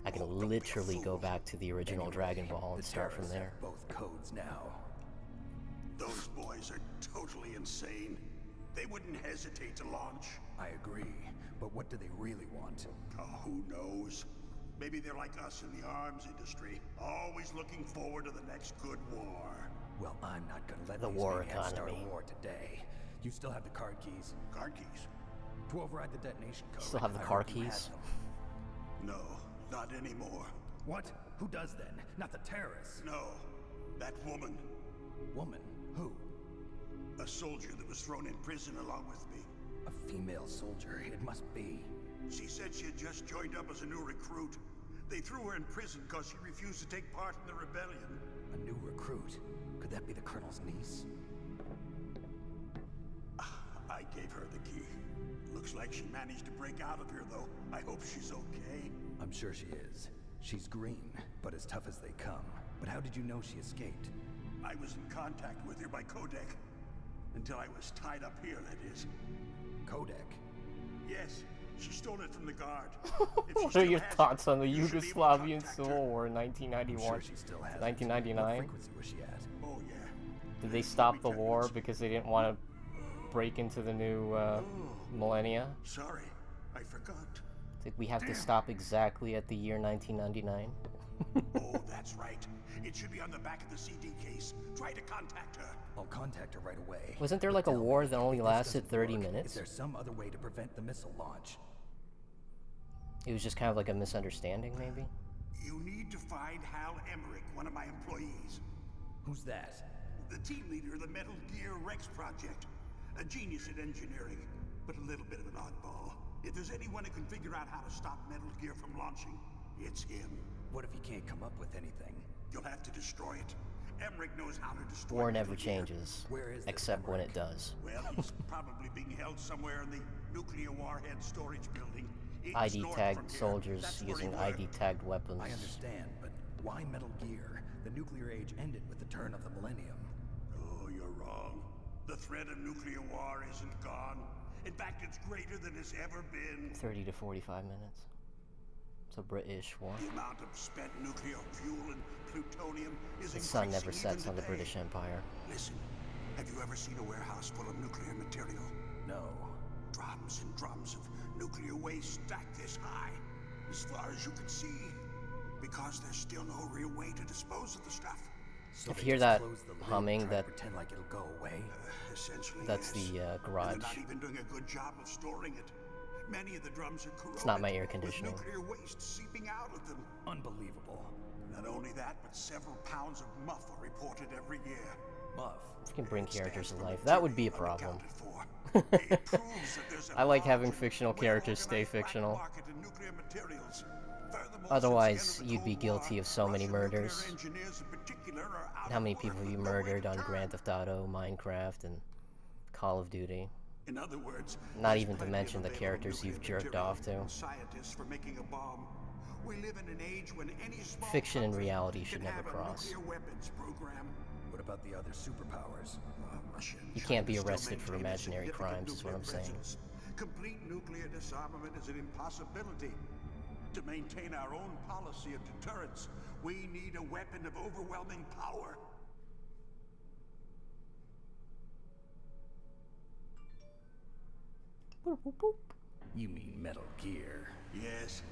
I can literally go back to the original Anyway, Dragon Ball and the start from terrorists there. have both codes now. Those boys are totally insane. They wouldn't hesitate to launch. I agree, But what do they really want? Oh, who knows? Maybe they're like us in the arms industry, always looking forward to the next good war. Well, I'm not gonna let The these war maniacs start economy. a war today. You still have the card keys? Card keys? To override the detonation code. Still have the I car heard you had keys? them. No, not anymore. What? Who does then? Not the terrorists. No, that woman. Woman? Who? A soldier that was thrown in prison along with me. A female soldier. It must be. She said she had just joined up as a new recruit. They threw her in prison because she refused to take part in the rebellion. A new recruit? Could that be the Colonel's niece? I gave her the key. Looks like she managed to break out of here, though. I hope she's okay. I'm sure she is. She's green, but as tough as they come. But how did you know she escaped? I was in contact with her by codec. Until I was tied up here, that is. Codec? Yes, she stole it from the guard. What are your thoughts on the Yugoslavian Civil War in 1991? I'm sure she still has 1999? What frequency was she at? Oh, yeah. Did they stop the war because they didn't want to break into the new millennia? Sorry, I forgot. Did we have to stop exactly at the year 1999? Oh, that's right. It should be on the back of the CD case. Try to contact her. I'll contact her right away. Wasn't there like a war that only lasted 30 minutes? Is there some other way to prevent the missile launch? It was just kind of like a misunderstanding, maybe? You need to find Hal Emmerich, one of my employees. Who's that? The team leader of the Metal Gear Rex project. A genius at engineering, but a little bit of an oddball. If there's anyone who can figure out how to stop Metal Gear from launching, it's him. What if he can't come up with anything? You'll have to destroy it. Emmerich knows how to destroy War Metal never Gear. changes, Where is except when it does. Well, he's probably being held somewhere in the nuclear warhead storage building. It's ID north tagged from here. soldiers That's where using he worked. ID tagged weapons. I understand, but why Metal Gear? The nuclear age ended with the turn of the millennium. Oh, you're wrong. The threat of nuclear war isn't gone. In fact, it's greater than it's ever been. 30 to 45 minutes. It's a British war. The amount of spent nuclear fuel and plutonium is The sun increasing never sets even on the today. British Empire. Listen, have you ever seen a warehouse full of nuclear material? No. Drums and drums of nuclear waste stacked this high, as far as you can see, because there's still no real way to dispose of the stuff. So If they you hear just that close the lid, humming, try to that pretend like it'll go away. Essentially, that's yes. the And garage. they're not even doing a good job of storing it. Many of the drums are corroded. It's not my air with conditioning. nuclear waste seeping out of them. Unbelievable. Not only that, but several pounds of muff are reported every year. Muff. If you can bring It characters stands to for life, that would be a material problem. unaccounted for. It proves that there's a I like large having and fictional characters stay well-organized black fictional. market in nuclear materials. Furthermore, Otherwise, since the end of the you'd be Cold guilty War, of so many Russian nuclear murders. engineers in particular are out How of many work people have with you no way murdered to on turn. Grand Theft Auto, Minecraft, and Call of Duty? In other words, Not there's even to plenty mention of the available characters nuclear you've jerked material off to. and scientists for making a bomb. We live in an age when any small Fiction and country reality can should never have a cross. nuclear weapons program. What about the other superpowers? Russia and You can't be China still arrested for maintain a imaginary significant crimes, is what I'm nuclear saying. presence. Complete nuclear disarmament is an impossibility. To maintain our own policy of deterrence, we need a weapon of overwhelming power. You mean Metal Gear. Yes.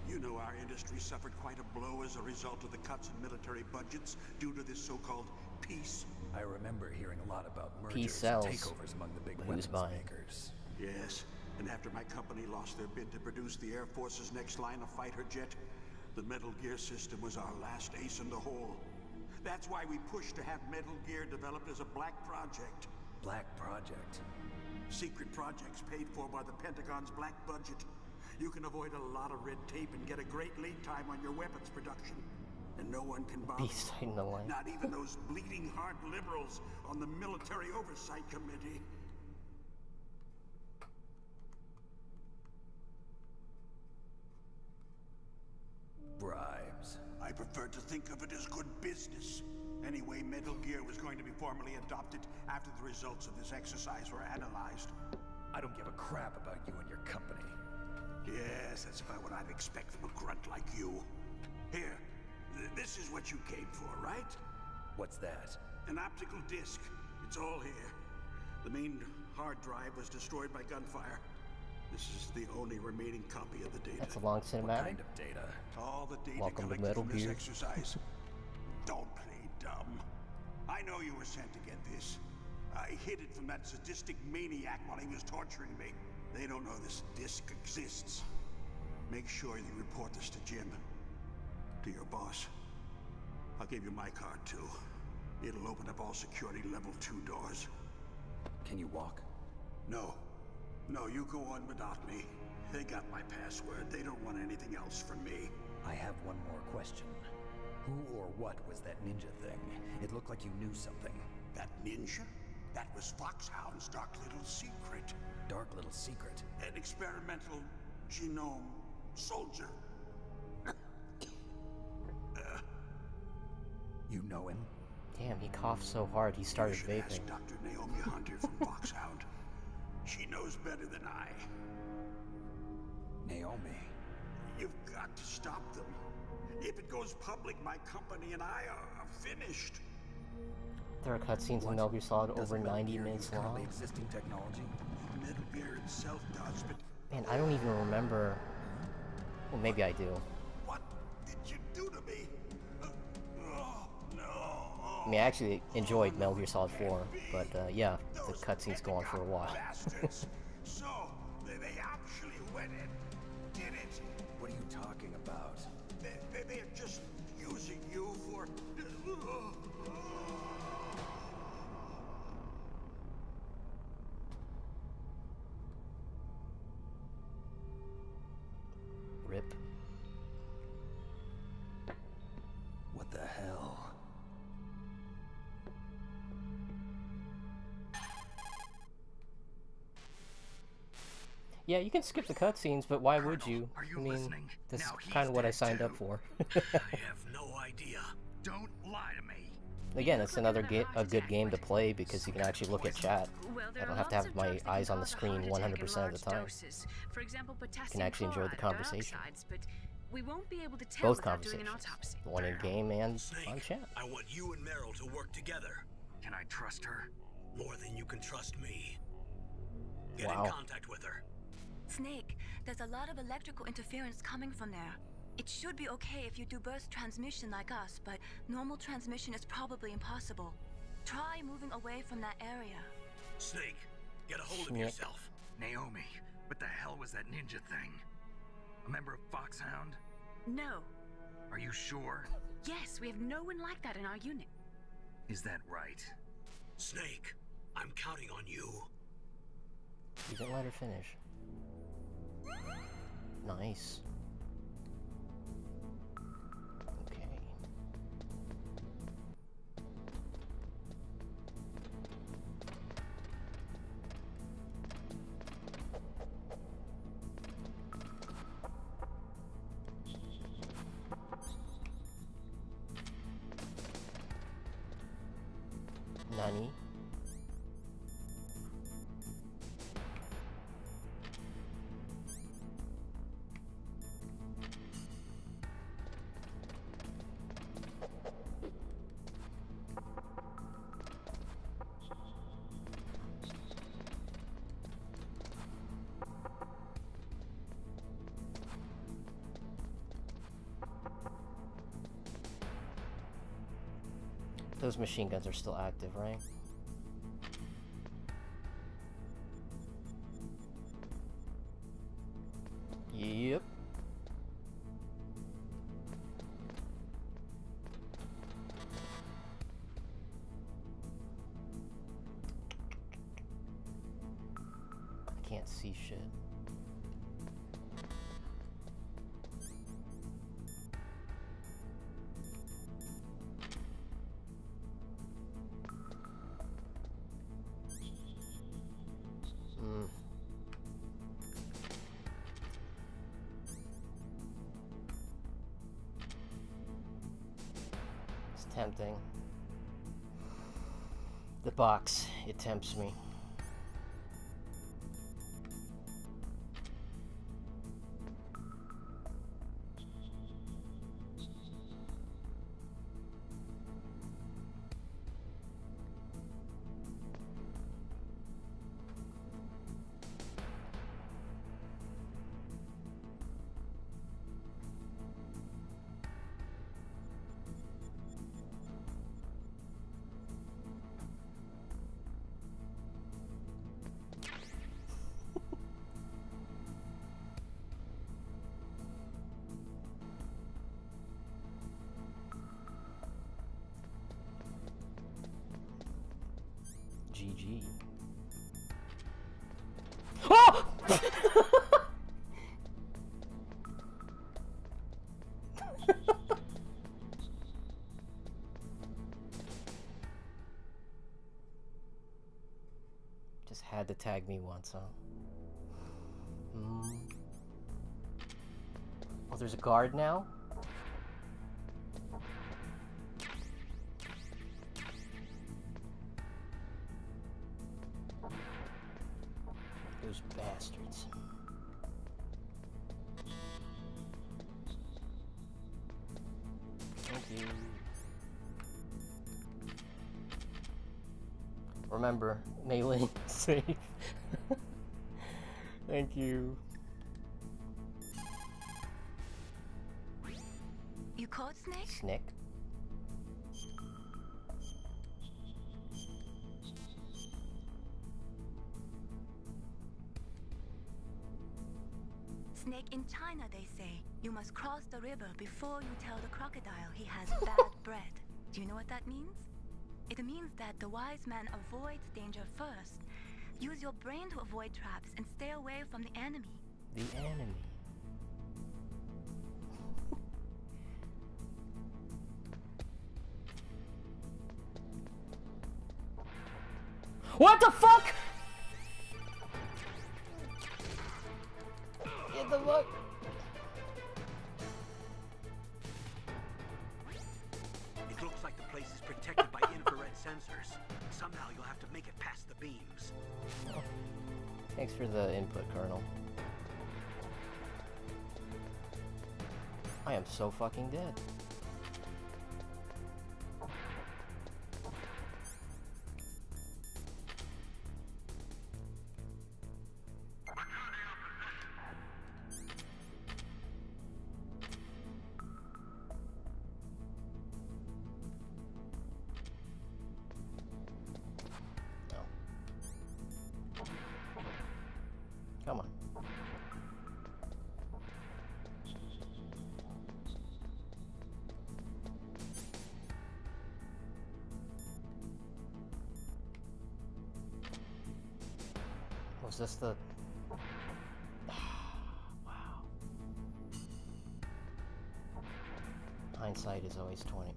You know our industry suffered quite a blow as a result of the cuts in military budgets due to this so-called peace. I remember hearing a lot about mergers Peace and sells. takeovers among the big Who's weapons buying? makers. Yes, and after my company lost their bid to produce the Air Force's next line of fighter jet, the Metal Gear system was our last ace in the hole. That's why we pushed to have Metal Gear developed as a black project. Black Project. Secret projects paid for by the Pentagon's black budget. You can avoid a lot of red tape and get a great lead time on your weapons production. And no one can bother. Beast in the line. Not even those bleeding heart liberals on the Military Oversight Committee. Bribes. I prefer to think of it as good business. Anyway, Metal Gear was going to be formally adopted after the results of this exercise were analyzed. I don't give a crap about you and your company. Yes, that's about what I'd expect from a grunt like you. Here, this is what you came for, right? What's that? An optical disc. It's all here. The main hard drive was destroyed by gunfire. This is the only remaining copy of the data. That's a long cinematic. What kind of data? All the data Welcome to collected Metal from this Gear. exercise. Don't play dumb. I know you were sent to get this. I hid it from that sadistic maniac while he was torturing me. They don't know this disk exists. Make sure you report this to Jim. To your boss. I'll give you my card too. It'll open up all security level 2 doors. Can you walk? No. No, you go on without me. They got my password. They don't want anything else from me. I have one more question. Who or what was that ninja thing? It looked like you knew something. That ninja? That was Foxhound's dark little secret. Dark little secret? An experimental genome soldier. You know him? Damn, he coughed so hard he started You should vaping. ask Dr. Naomi Hunter from Foxhound. She knows better than I. Naomi? You've got to stop them. If it goes public, my company and I are finished. There are cutscenes in Metal Gear Solid over Doesn't Metal 90 Gear minutes use currently long. existing technology? Metal Gear itself does, but Man, I don't even remember. Well, maybe I do. what did you do to me? Oh, no. I mean, I actually enjoyed Metal Gear Solid 4, but yeah, the cutscenes go on for a while. Bastards. So, they actually went and did it. What are you talking about? They're just using you for... Rip. What the hell? Yeah, you can skip the cutscenes, but why would you? Are you I mean, listening? this is Now he's kind of what I dead signed too. up for. I have no idea. Don't lie to me. Again, it's another a good game to play because you can actually look at chat. I don't have to have my eyes on the screen 100% of the time. For example, Can actually enjoy the conversation. But we won't be able to tell Both without doing an conversations. autopsy. The one in game and Snake, on chat. I want you and Meryl to work together. Can I trust her? More than you can trust me. Get Wow. in contact with her. Snake, there's a lot of electrical interference coming from there. It should be okay if you do burst transmission like us, but normal transmission is probably impossible. Try moving away from that area. Snake, get a hold of Snake. yourself. Naomi, what the hell was that ninja thing? A member of Foxhound? No. Are you sure? Yes, we have no one like that in our unit. Is that right? Snake, I'm counting on you. You didn't let her finish. Nice. Okay. Nani? Those machine guns are still active, right? Yep. I can't see shit. Mm. It's tempting. The box, it tempts me. RPG. Oh! Just had to tag me once, huh? Oh, there's a guard now? Those bastards. Thank you. Remember, melee safe. Thank you. You caught Snake? Snake? Snake, in China they say you must cross the river before you tell the crocodile he has bad breath. Do you know what that means? It means that the wise man avoids danger first. Use your brain to avoid traps and stay away from the enemy. The enemy. What the fuck? Get the fuck. It looks like the place is protected by infrared sensors. Somehow you'll have to make it past the beams. Oh. Thanks for the input, Colonel. I am so fucking dead. Come on. Was this the... Wow. Hindsight is always 20.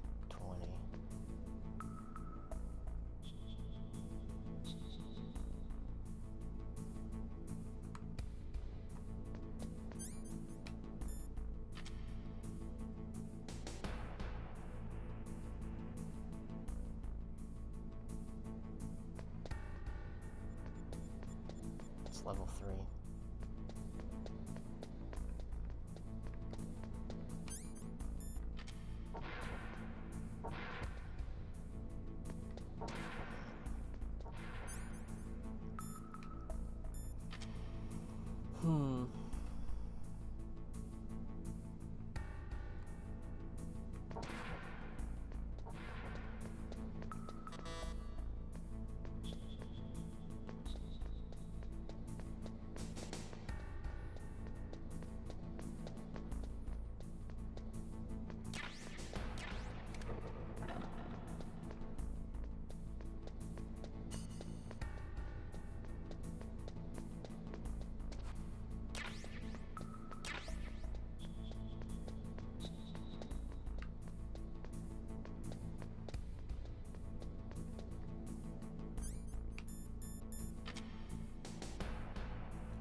Level 3.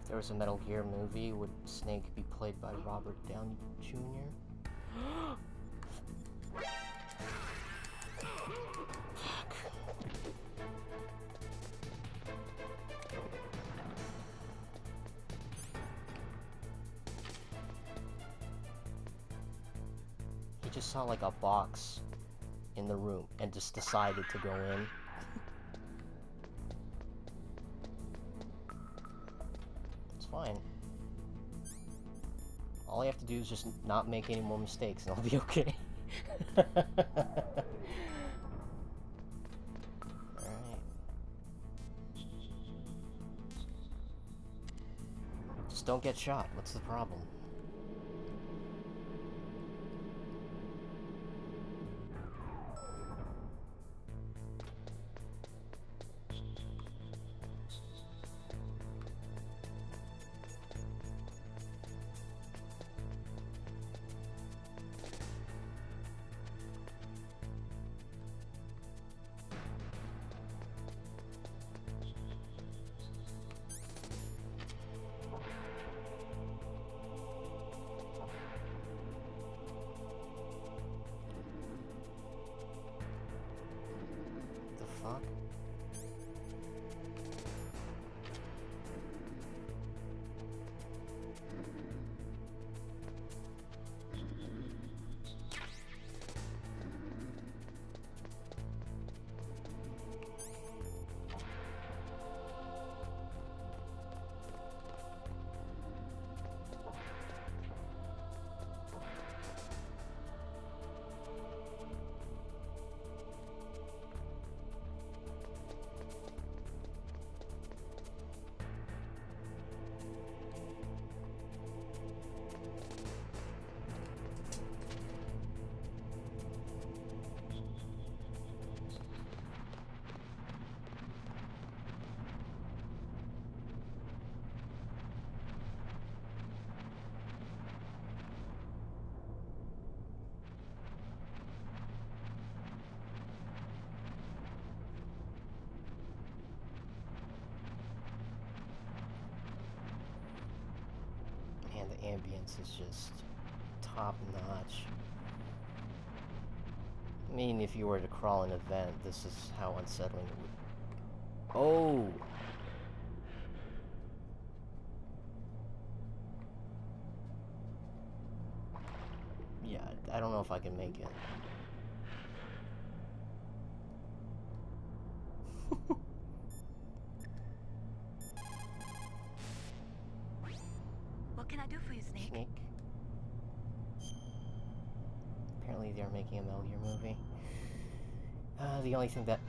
If there was a Metal Gear movie, would Snake be played by Robert Downey Jr.? He just saw like a box in the room and just decided to go in. Fine. All I have to do is just not make any more mistakes and I'll be okay. Alright. Just don't get shot. What's the problem? ambience is just top notch. I mean, if you were to crawl an event, this is how unsettling it would. Oh! Yeah, I don't know if I can make it. What can I do for you, Snake? Snake? Apparently they're making a Metal Gear movie. The only thing that...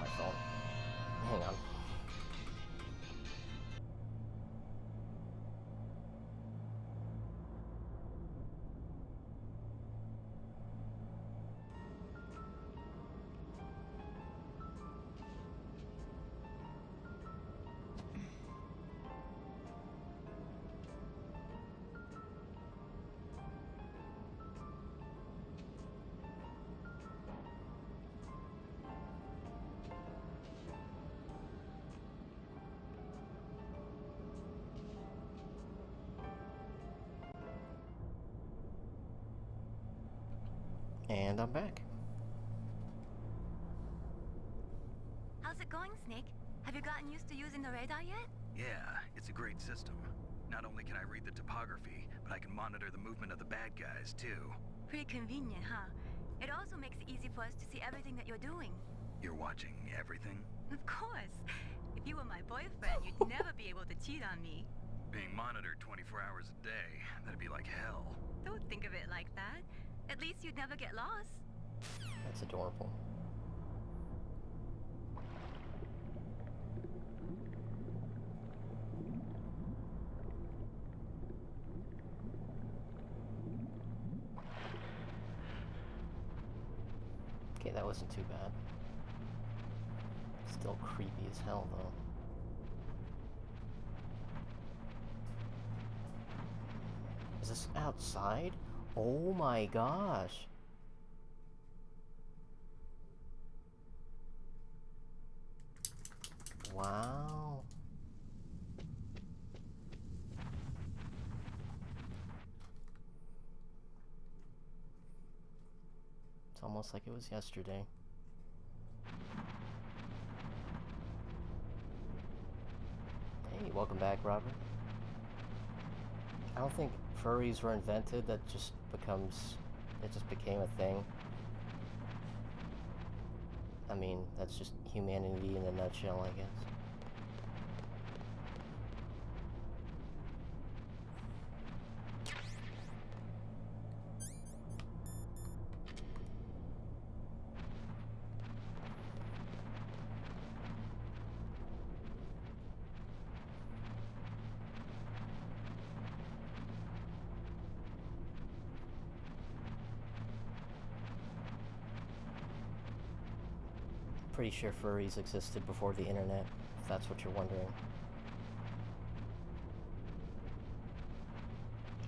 My phone. Hang on. And I'm back. How's it going, Snake? Have you gotten used to using the radar yet? Yeah, it's a great system. Not only can I read the topography, but I can monitor the movement of the bad guys, too. Pretty convenient, huh? It also makes it easy for us to see everything that you're doing. You're watching everything? Of course. If you were my boyfriend, you'd never be able to cheat on me. Being monitored 24 hours a day, that'd be like hell. Don't think of it like that. At least you'd never get lost. That's adorable. Okay, that wasn't too bad. Still creepy as hell, though. Is this outside? Oh my gosh. Wow. It's almost like it was yesterday. Hey, welcome back, Robert. I don't think furries were invented, it just became a thing. I mean, that's just humanity in a nutshell, I guess. Pretty sure furries existed before the internet, if that's what you're wondering.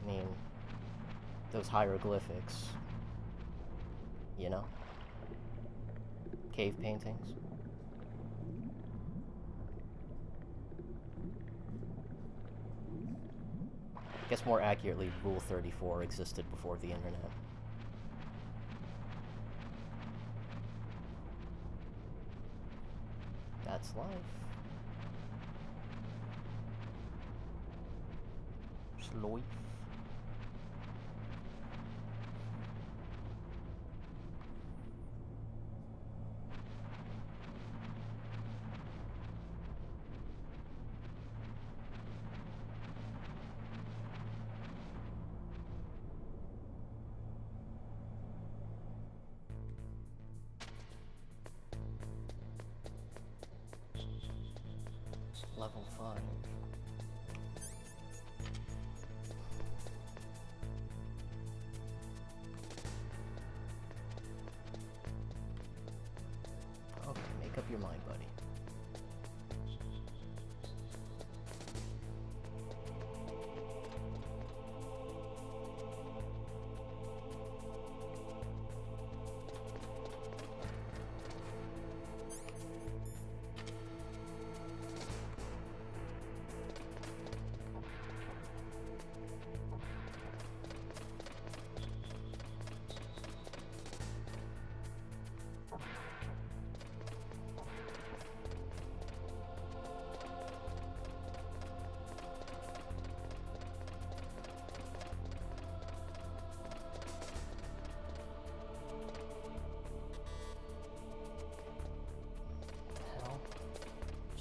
I mean, those hieroglyphics, you know? Cave paintings. I guess more accurately, Rule 34 existed before the internet. That's life. It's life. Level 5. Okay, make up your mind, buddy.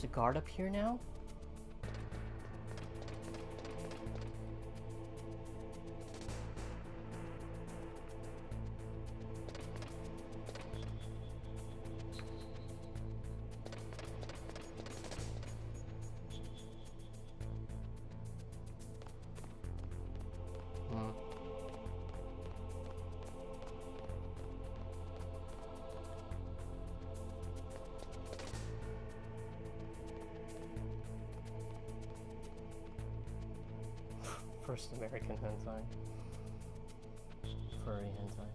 There's a guard up here now? First American hentai. Furry hentai.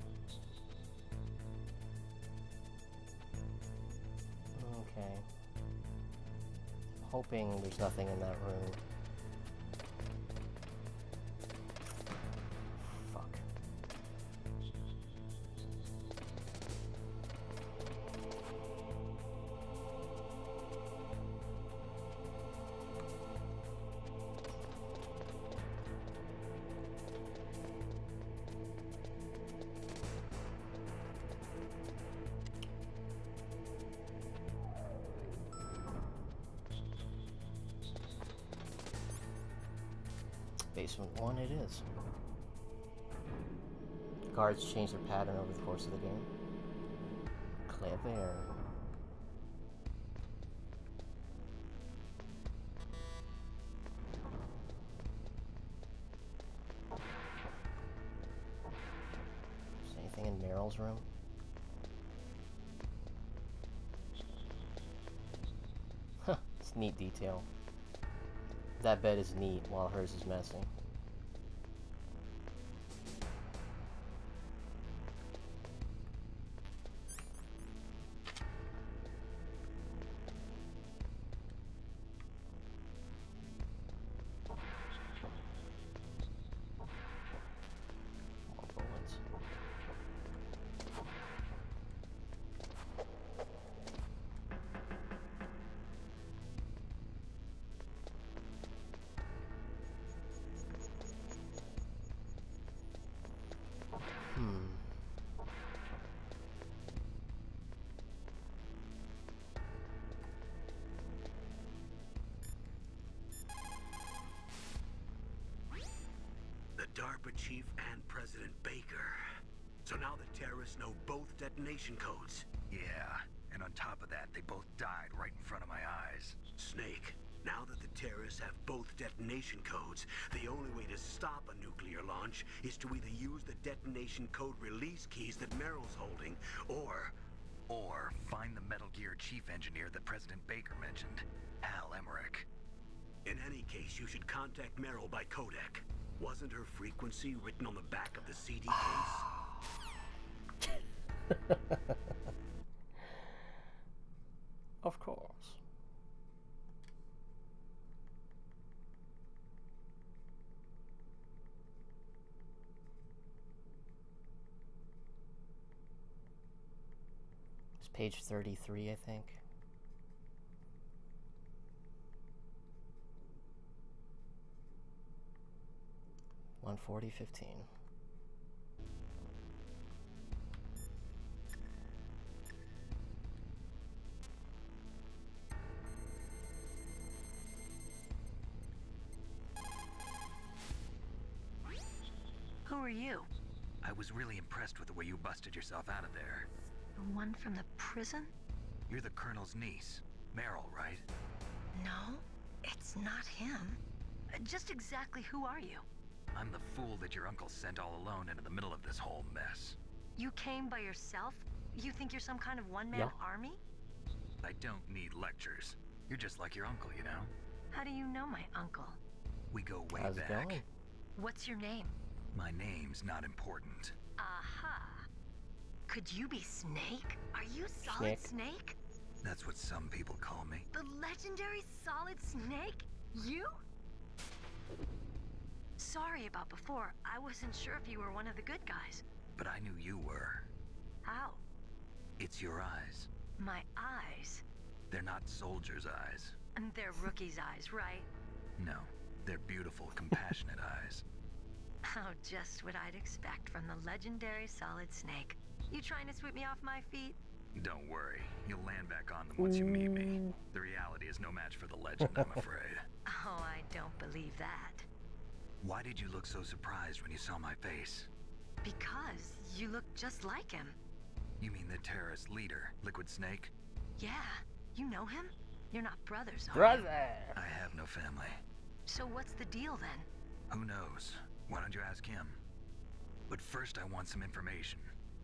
Okay. Hoping there's nothing in that room. Fuck. Basement 1 it is. Guards change their pattern over the course of the game. Clever. Is there anything in Meryl's room? Huh, it's neat detail. That bed is neat while hers is messy. More bullets. The DARPA chief and President Baker. So now the terrorists know both detonation codes. Yeah, and on top of that, they both died right in front of my eyes. Snake, now that the terrorists have both detonation codes, the only way to stop a nuclear launch is to either use the detonation code release keys that Meryl's holding, or find the Metal Gear chief engineer that President Baker mentioned, Al Emmerich. In any case, you should contact Meryl by codec. Wasn't her frequency written on the back of the CD case? Of course. It's page 33, I think. $140.15. Who are you? I was really impressed with the way you busted yourself out of there. The one from the prison? You're the Colonel's niece, Meryl, right? No, it's not him. Just exactly who are you? I'm the fool that your uncle sent all alone into the middle of this whole mess. You came by yourself? You think you're some kind of one-man army? I don't need lectures. You're just like your uncle, you know? How do you know my uncle? We go way How's it back. going? What's your name? My name's not important. Aha. Could you be Snake? Are you Solid Snake? That's what some people call me. The legendary Solid Snake? You? Sorry about before. I wasn't sure if you were one of the good guys. But I knew you were. How? It's your eyes. My eyes? They're not soldiers' eyes. And they're rookies' eyes, right? No, they're beautiful, compassionate eyes. Oh, just what I'd expect from the legendary Solid Snake. You trying to sweep me off my feet? Don't worry, you'll land back on them once you meet me. The reality is no match for the legend, I'm afraid. Oh, I don't believe that. Why did you look so surprised when you saw my face? Because you look just like him. You mean the terrorist leader, Liquid Snake? Yeah, you know him? You're not brothers, are Brother! you? I have no family. So what's the deal then? Who knows? Why don't you ask him? But first I want some information.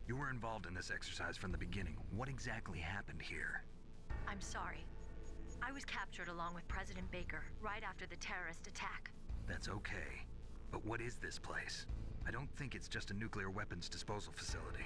You were involved in this exercise from the beginning. What exactly happened here? I'm sorry. I was captured along with President Baker right after the terrorist attack. That's okay. But what is this place? I don't think it's just a nuclear weapons disposal facility.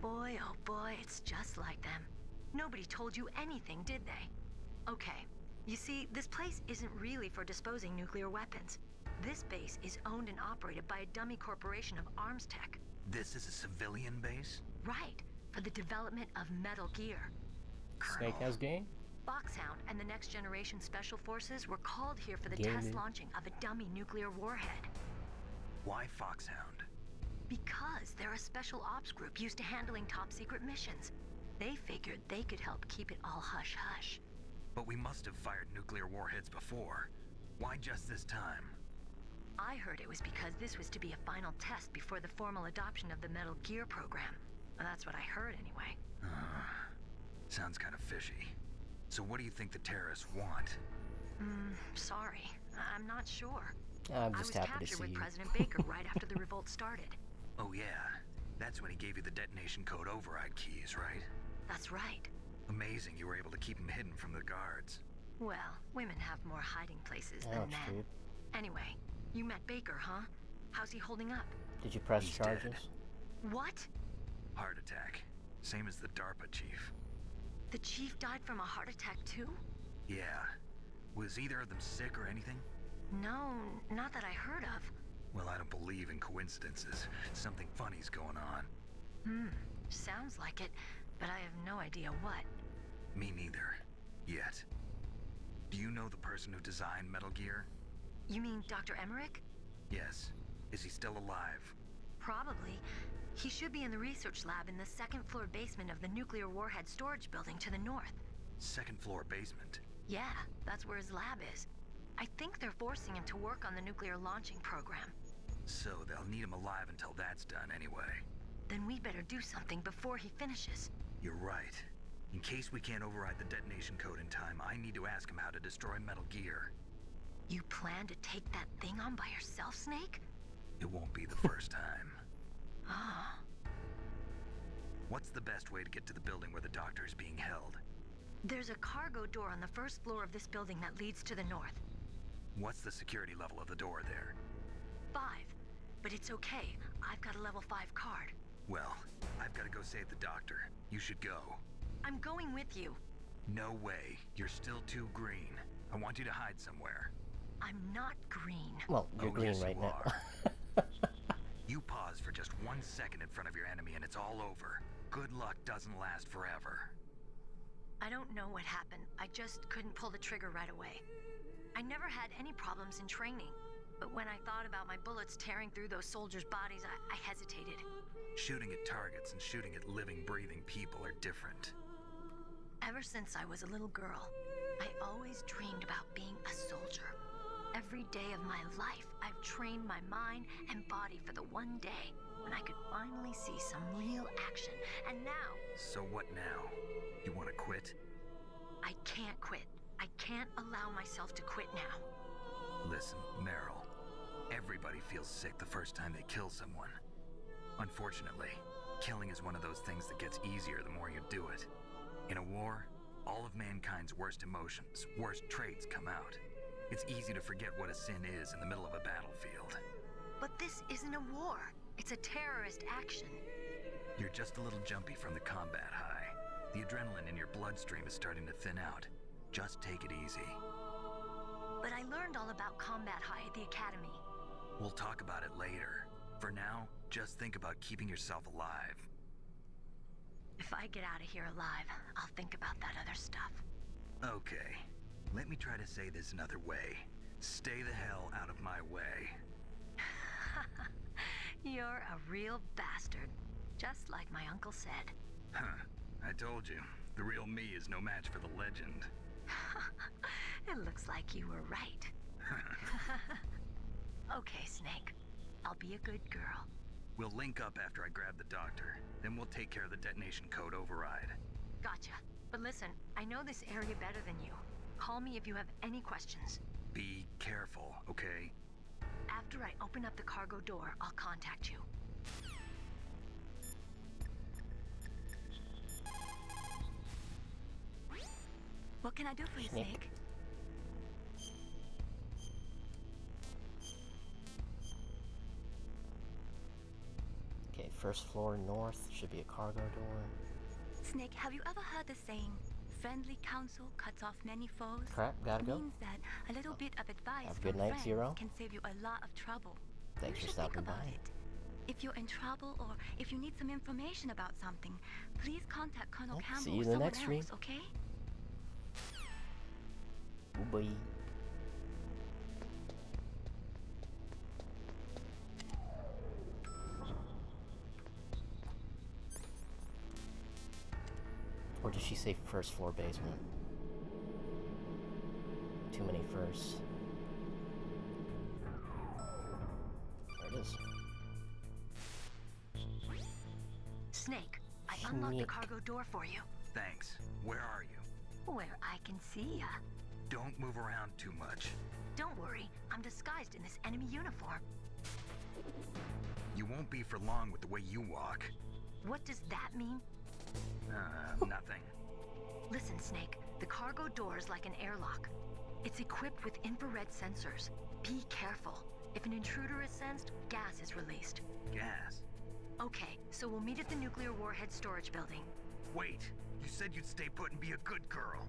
Boy, oh boy, it's just like them. Nobody told you anything, did they? Okay, you see, this place isn't really for disposing nuclear weapons. This base is owned and operated by a dummy corporation of arms tech. This is a civilian base? Right, for the development of Metal Gear. Snake has game? Foxhound and the Next Generation Special Forces were called here for the Game test is- launching of a dummy nuclear warhead. Why Foxhound? Because they're a special ops group used to handling top secret missions. They figured they could help keep it all hush-hush. But we must have fired nuclear warheads before. Why just this time? I heard it was because this was to be a final test before the formal adoption of the Metal Gear program. Well, that's what I heard anyway. Sounds kind of fishy. So what do you think the terrorists want? Sorry. I'm not sure. I'm I just was happy to captured see with you. President Baker right after the revolt started. Oh yeah, that's when he gave you the detonation code override keys, right? That's right. Amazing you were able to keep him hidden from the guards. Well, women have more hiding places than Ouch, men. dude. Anyway, you met Baker, huh? How's he holding up? Did you press He's charges? dead. What? Heart attack. Same as the DARPA chief. The chief died from a heart attack too? Yeah. Was either of them sick or anything? No, not that I heard of. Well, I don't believe in coincidences. Something funny's going on. Sounds like it, but I have no idea what. Me neither. Yet. Do you know the person who designed Metal Gear? You mean Dr. Emmerich? Yes. Is he still alive? Probably. He should be in the research lab in the second floor basement of the nuclear warhead storage building to the north. Second floor basement. Yeah, that's where his lab is. I think they're forcing him to work on the nuclear launching program. So they'll need him alive until that's done anyway. Then we better do something before he finishes. You're right. In case we can't override the detonation code in time, I need to ask him how to destroy Metal Gear. You plan to take that thing on by yourself, Snake? It won't be the first time. Ah. What's the best way to get to the building where the doctor is being held? There's a cargo door on the first floor of this building that leads to the north. What's the security level of the door there? 5. But it's okay. I've got a level 5 card. Well, I've got to go save the doctor. You should go. I'm going with you. No way. You're still too green. I want you to hide somewhere. I'm not green. Well, you're green yes, right you now. are. You pause for just 1 second in front of your enemy and it's all over. Good luck doesn't last forever. I don't know what happened. I just couldn't pull the trigger right away. I never had any problems in training. But when I thought about my bullets tearing through those soldiers' bodies, I hesitated. Shooting at targets and shooting at living, breathing people are different. Ever since I was a little girl, I always dreamed about being a soldier. Every day of my life, I've trained my mind and body for the one day when I could finally see some real action. And now... So what now? You want to quit? I can't quit. I can't allow myself to quit now. Listen, Meryl. Everybody feels sick the first time they kill someone. Unfortunately, killing is one of those things that gets easier the more you do it. In a war, all of mankind's worst emotions, worst traits come out. It's easy to forget what a sin is in the middle of a battlefield. But this isn't a war. It's a terrorist action. You're just a little jumpy from the combat high. The adrenaline in your bloodstream is starting to thin out. Just take it easy. But I learned all about combat high at the academy. We'll talk about it later. For now, just think about keeping yourself alive. If I get out of here alive, I'll think about that other stuff. Okay. Let me try to say this another way. Stay the hell out of my way. You're a real bastard. Just like my uncle said. Huh. I told you, the real me is no match for the legend. It looks like you were right. Okay, Snake. I'll be a good girl. We'll link up after I grab the doctor. Then we'll take care of the detonation code override. Gotcha. But listen, I know this area better than you. Call me if you have any questions. Be careful, okay? After I open up the cargo door, I'll contact you. What can I do for you, Snake? Okay, first floor north should be a cargo door. Snake, have you ever heard the saying, friendly counsel cuts off many foes? Crap, gotta go. It means that a little bit of advice Have a from good night, friends Zero. can save you a lot of trouble. Thanks You for should think stopping about by. it. If you're in trouble or if you need some information about something, please contact Colonel Campbell See you or in the someone next stream. else, okay? Oh boy. Or did she say first floor basement? Too many firsts. There it is. Snake, I unlocked the Snake. cargo door for you. Thanks. Where are you? Where I can see ya. Don't move around too much. Don't worry, I'm disguised in this enemy uniform. You won't be for long with the way you walk. What does that mean? Nothing. Listen, Snake, the cargo door is like an airlock. It's equipped with infrared sensors. Be careful. If an intruder is sensed, gas is released. Gas? Okay, so we'll meet at the nuclear warhead storage building. Wait, you said you'd stay put and be a good girl.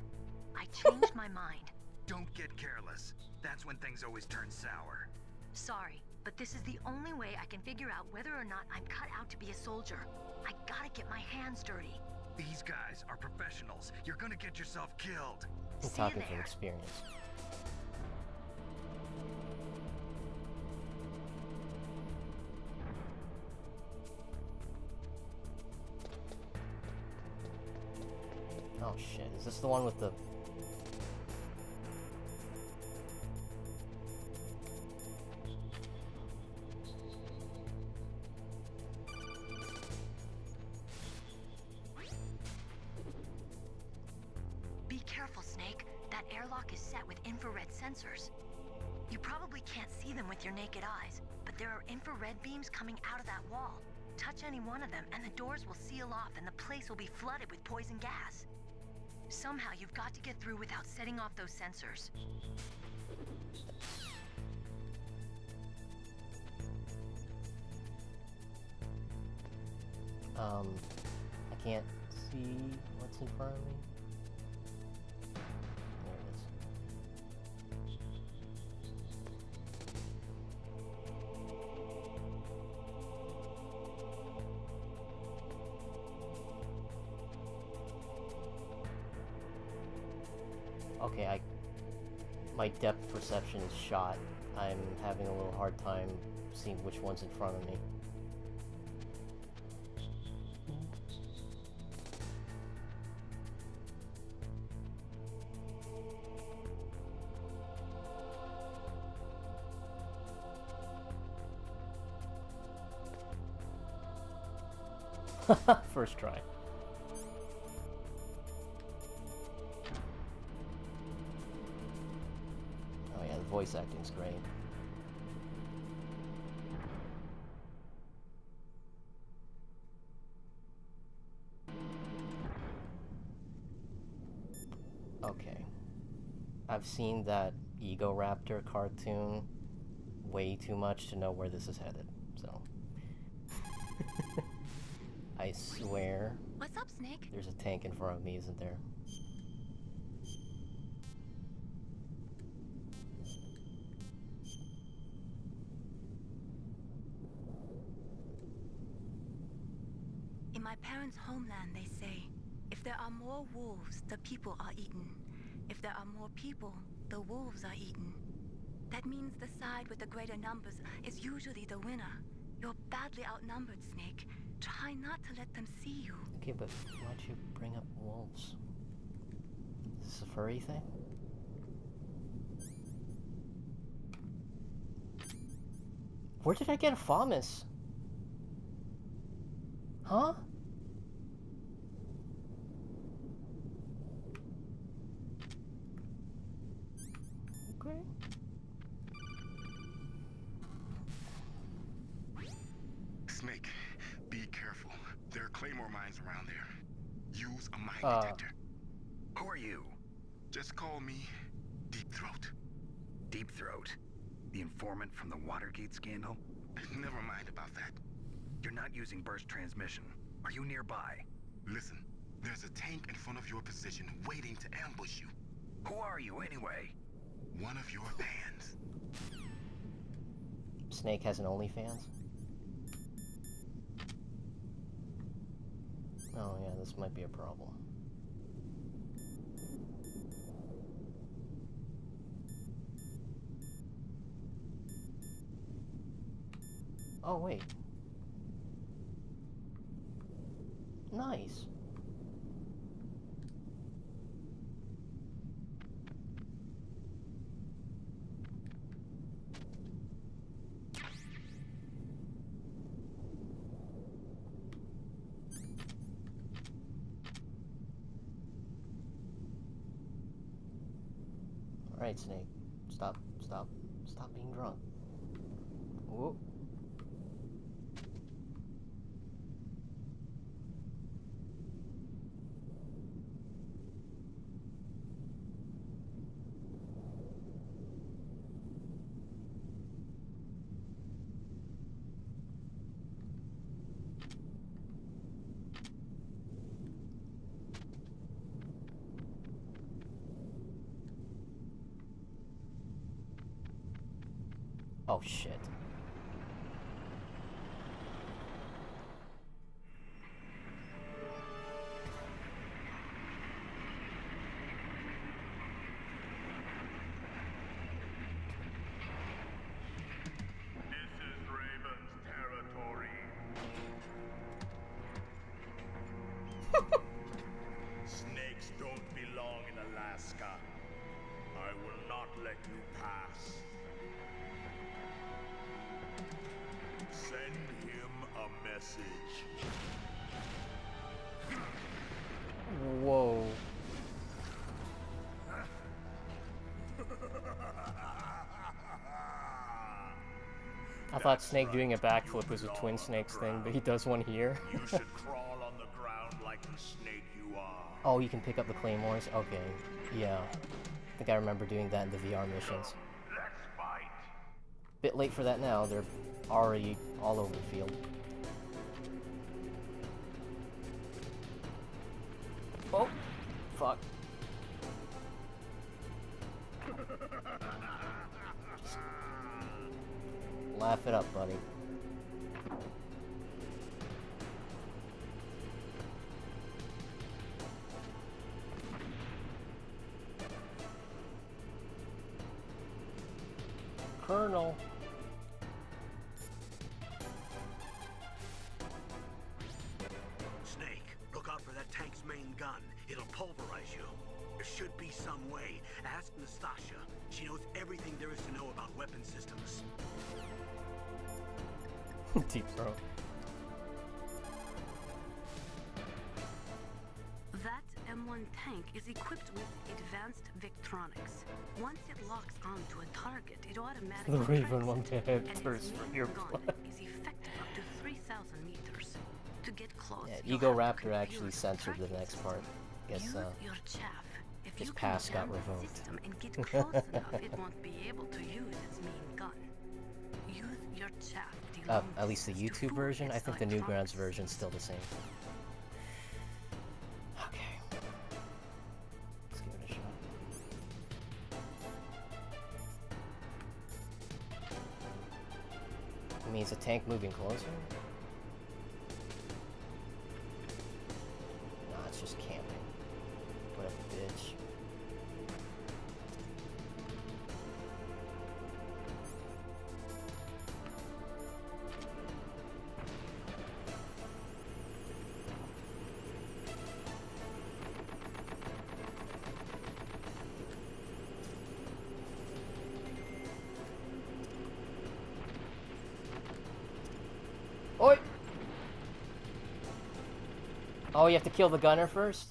I changed my mind. Don't get careless. That's when things always turn sour. Sorry, but this is the only way I can figure out whether or not I'm cut out to be a soldier. I gotta get my hands dirty. These guys are professionals. You're gonna get yourself killed. I'm talking from experience. Oh shit, is this the one with the... Be careful, Snake. That airlock is set with infrared sensors. You probably can't see them with your naked eyes, but there are infrared beams coming out of that wall. Touch any one of them and the doors will seal off and the place will be flooded with poison gas. Somehow you've got to get through without setting off those sensors. I can't see what's in front of me. There it is. Okay, my depth perception is shot. I'm having a little hard time seeing which one's in front of me. First try. Oh yeah, the voice acting's great. Okay. I've seen that Ego Raptor cartoon way too much to know where this is headed, so... I swear. What's up, Snake? There's a tank in front of me, isn't there? In my parents' homeland, they say, if there are more wolves, the people are eaten. If there are more people, the wolves are eaten. That means the side with the greater numbers is usually the winner. You're badly outnumbered, Snake. Try not to let them see you. Okay, but why'd you bring up wolves? Is this a furry thing? Where did I get a FAMAS? Huh? Okay. Snake, be careful. There are claymore mines around there. Use a mine detector. Who are you? Just call me Deep Throat. Deep Throat? The informant from the Watergate scandal? Never mind about that. You're not using burst transmission. Are you nearby? Listen, there's a tank in front of your position waiting to ambush you. Who are you anyway? One of your fans. Snake has an OnlyFans? Oh yeah, this might be a problem. Oh wait. Nice. Alright, Snake. Stop being drunk. Whoa. Oh shit. This is Raven's territory. Snakes don't belong in Alaska. I will not let you pass. Send him a message. Whoa. I thought Snake doing a backflip was a Twin Snakes thing, but he does one here. You should crawl on the ground like the snake you are. Oh, you can pick up the claymores? Okay. Yeah. I think I remember doing that in the VR missions. Let's fight. Bit late for that now, they're already all over the field. Oh! Fuck. Just laugh it up, buddy. Colonel. Snake, look out for that tank's main gun. It'll pulverize you. There should be some way. Ask Nastasha. She knows everything there is to know about weapon systems. Deep Throat. That M1 tank is equipped with advanced Victronics. Once it locks onto a target, it automatically The Raven one tracks it, head and its thirst main for your gun blood. is effective up to 3,000 meters. To get close, Yeah, you'll Ego have to Raptor configure actually the censored the tracking next system. part. Guess, Use your chaff. If his you pass can got jam the revoked. system and get close enough, it won't be able to use its main gun. Use your chaff. At least the YouTube version? I think the Newgrounds version's still the same. Okay. Let's give it a shot. I mean, is the tank moving closer? Nah, it's just camping. What a bitch. Oi! Oh, you have to kill the gunner first?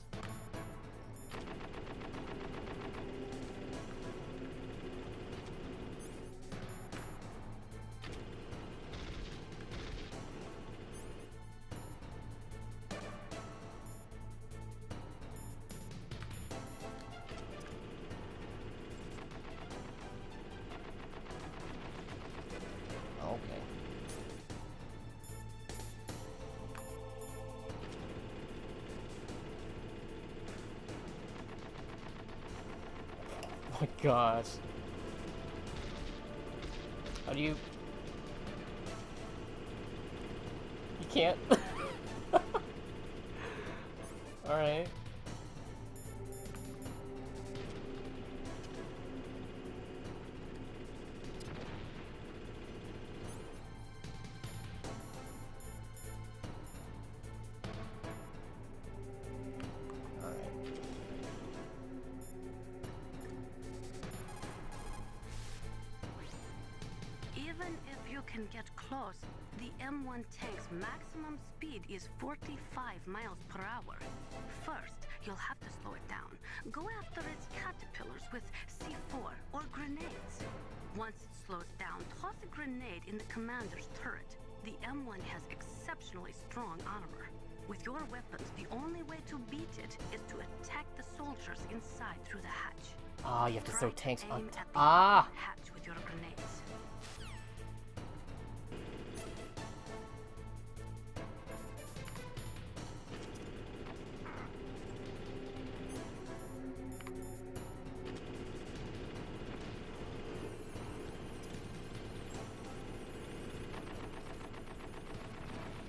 Okay. Oh my gosh. How do you... You can't? Alright. Even if you can get close, the M1 tank's maximum speed is 45 miles per hour. First, you'll have to slow it down. Go after its caterpillars with C4 or grenades. Once it slows down, toss a grenade in the commander's turret. The M1 has exceptionally strong armor. With your weapons, the only way to beat it is to attack the soldiers inside through the hatch. Ah, you have to throw tanks on... Aim at the Ah! hatch with your grenades.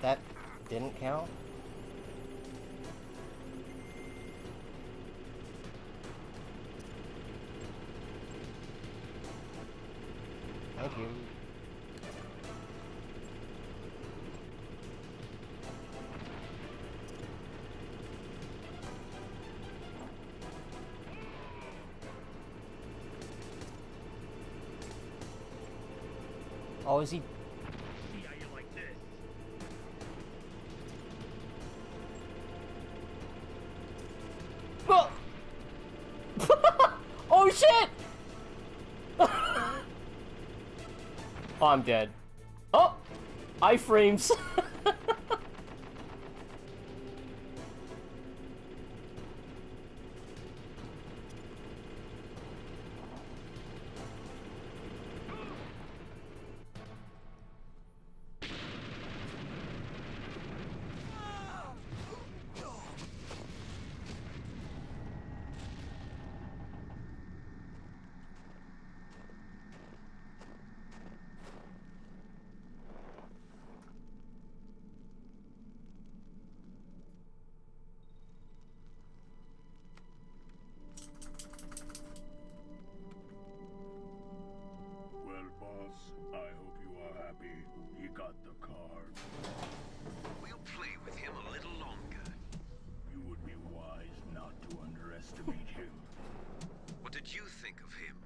That didn't count? Thank you. Oh, is he... Oh! Oh shit! Oh, I'm dead. Oh! Iframes! Well, boss, I hope you are happy. You got the card. We'll play with him a little longer. You would be wise not to underestimate him. What did you think of him?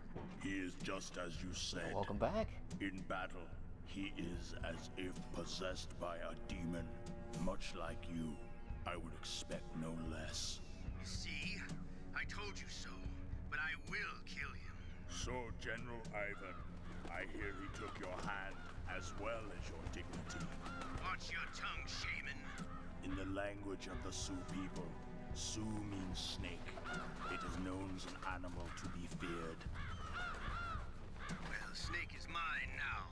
He is just as you said. Welcome back. In battle, he is as if possessed by a demon. Much like you, I would expect no less. See? I told you so, but I will kill him. So, General Ivan, I hear he took your hand as well as your dignity. Watch your tongue, shaman. In the language of the Sioux people, Sioux means snake. It is known as an animal to be feared. Well, Snake is mine now.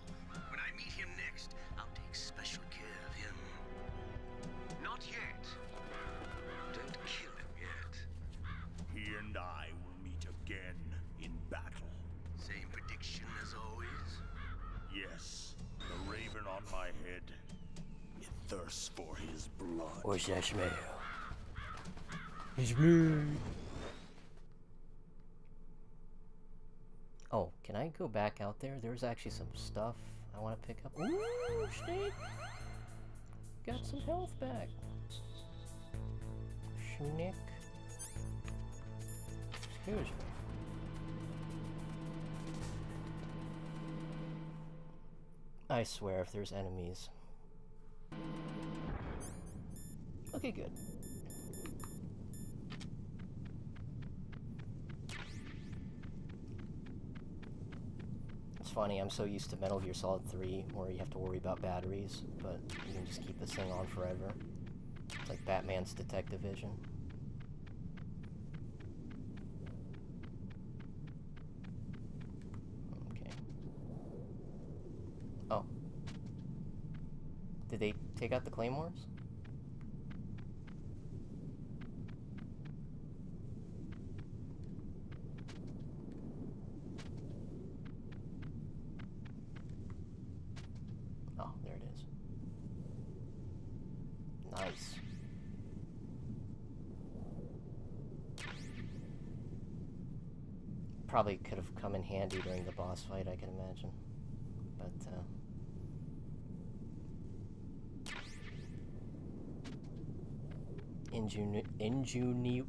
When I meet him next, I'll take special care of him. Not yet. Don't kill him yet. He and I will meet again in battle. Same prediction as always? Yes, the raven on my head. It thirsts for his blood. What's that smell? It's me. Oh, can I go back out there? There's actually some stuff I want to pick up. Ooh, Snake! Got some health back. Snake. Excuse me. I swear if there's enemies Okay, good. It's funny, I'm so used to Metal Gear Solid 3, where you have to worry about batteries, but you can just keep this thing on forever. It's like Batman's detective vision. Okay. Oh. Did they take out the Claymores? Oh, there it is. Nice. Probably could have come in handy during the boss fight, I can imagine. But, ingenuity,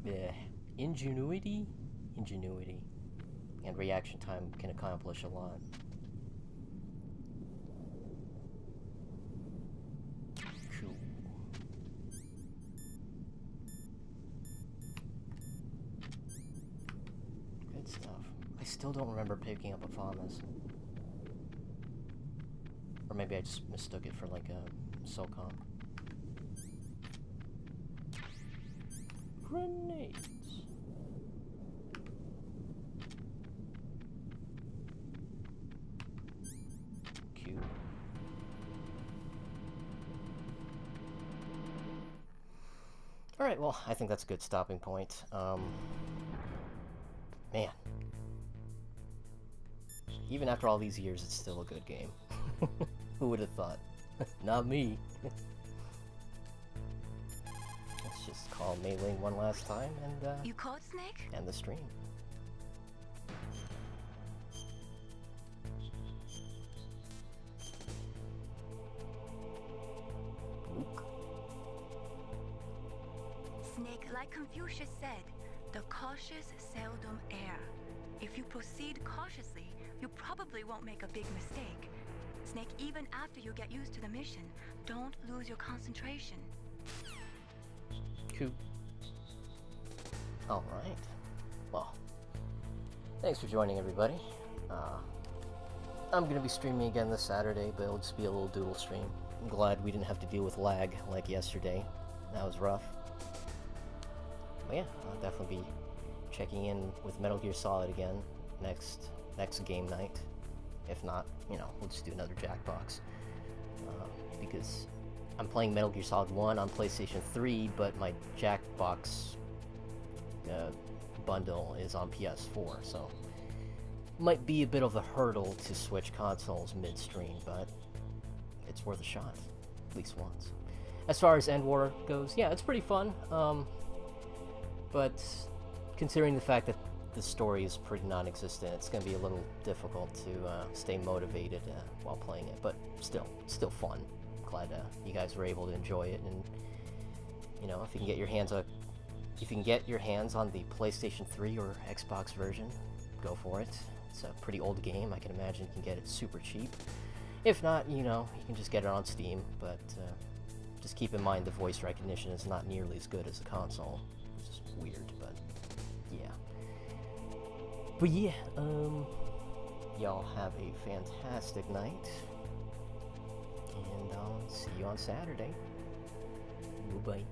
and reaction time can accomplish a lot. Cool. Good stuff. I still don't remember picking up a FAMAS. Or maybe I just mistook it for like a SOCOM. Grenades. Cute. Alright, well, I think that's a good stopping point. Man. Even after all these years, it's still a good game. Who would have thought? Not me. Let's just call Melee one last time and, You caught Snake? end the stream. Luke. Snake, like Confucius said, the cautious seldom err. If you proceed cautiously, you probably won't make a big mistake. Snake, even after you get used to the mission, don't lose your concentration. Cool. Alright. Well, thanks for joining, everybody. I'm gonna be streaming again this Saturday, but it'll just be a little doodle stream. I'm glad we didn't have to deal with lag like yesterday. That was rough. But yeah, I'll definitely be checking in with Metal Gear Solid again next game night. If not, you know, we'll just do another Jackbox. Because I'm playing Metal Gear Solid 1 on PlayStation 3, but my Jackbox bundle is on PS4, so might be a bit of a hurdle to switch consoles midstream, but it's worth a shot, at least once. As far as EndWar goes, yeah, it's pretty fun, but considering the fact that the story is pretty non-existent, it's going to be a little difficult to stay motivated while playing it, but still fun. Glad you guys were able to enjoy it, and you know, if you can get your hands on the PlayStation 3 or Xbox version, go for it. It's a pretty old game. I can imagine you can get it super cheap. If not, you know, you can just get it on Steam, but just keep in mind the voice recognition is not nearly as good as the console. It's just weird, but yeah. But yeah, y'all have a fantastic night, and I'll see you on Saturday. Bye-bye.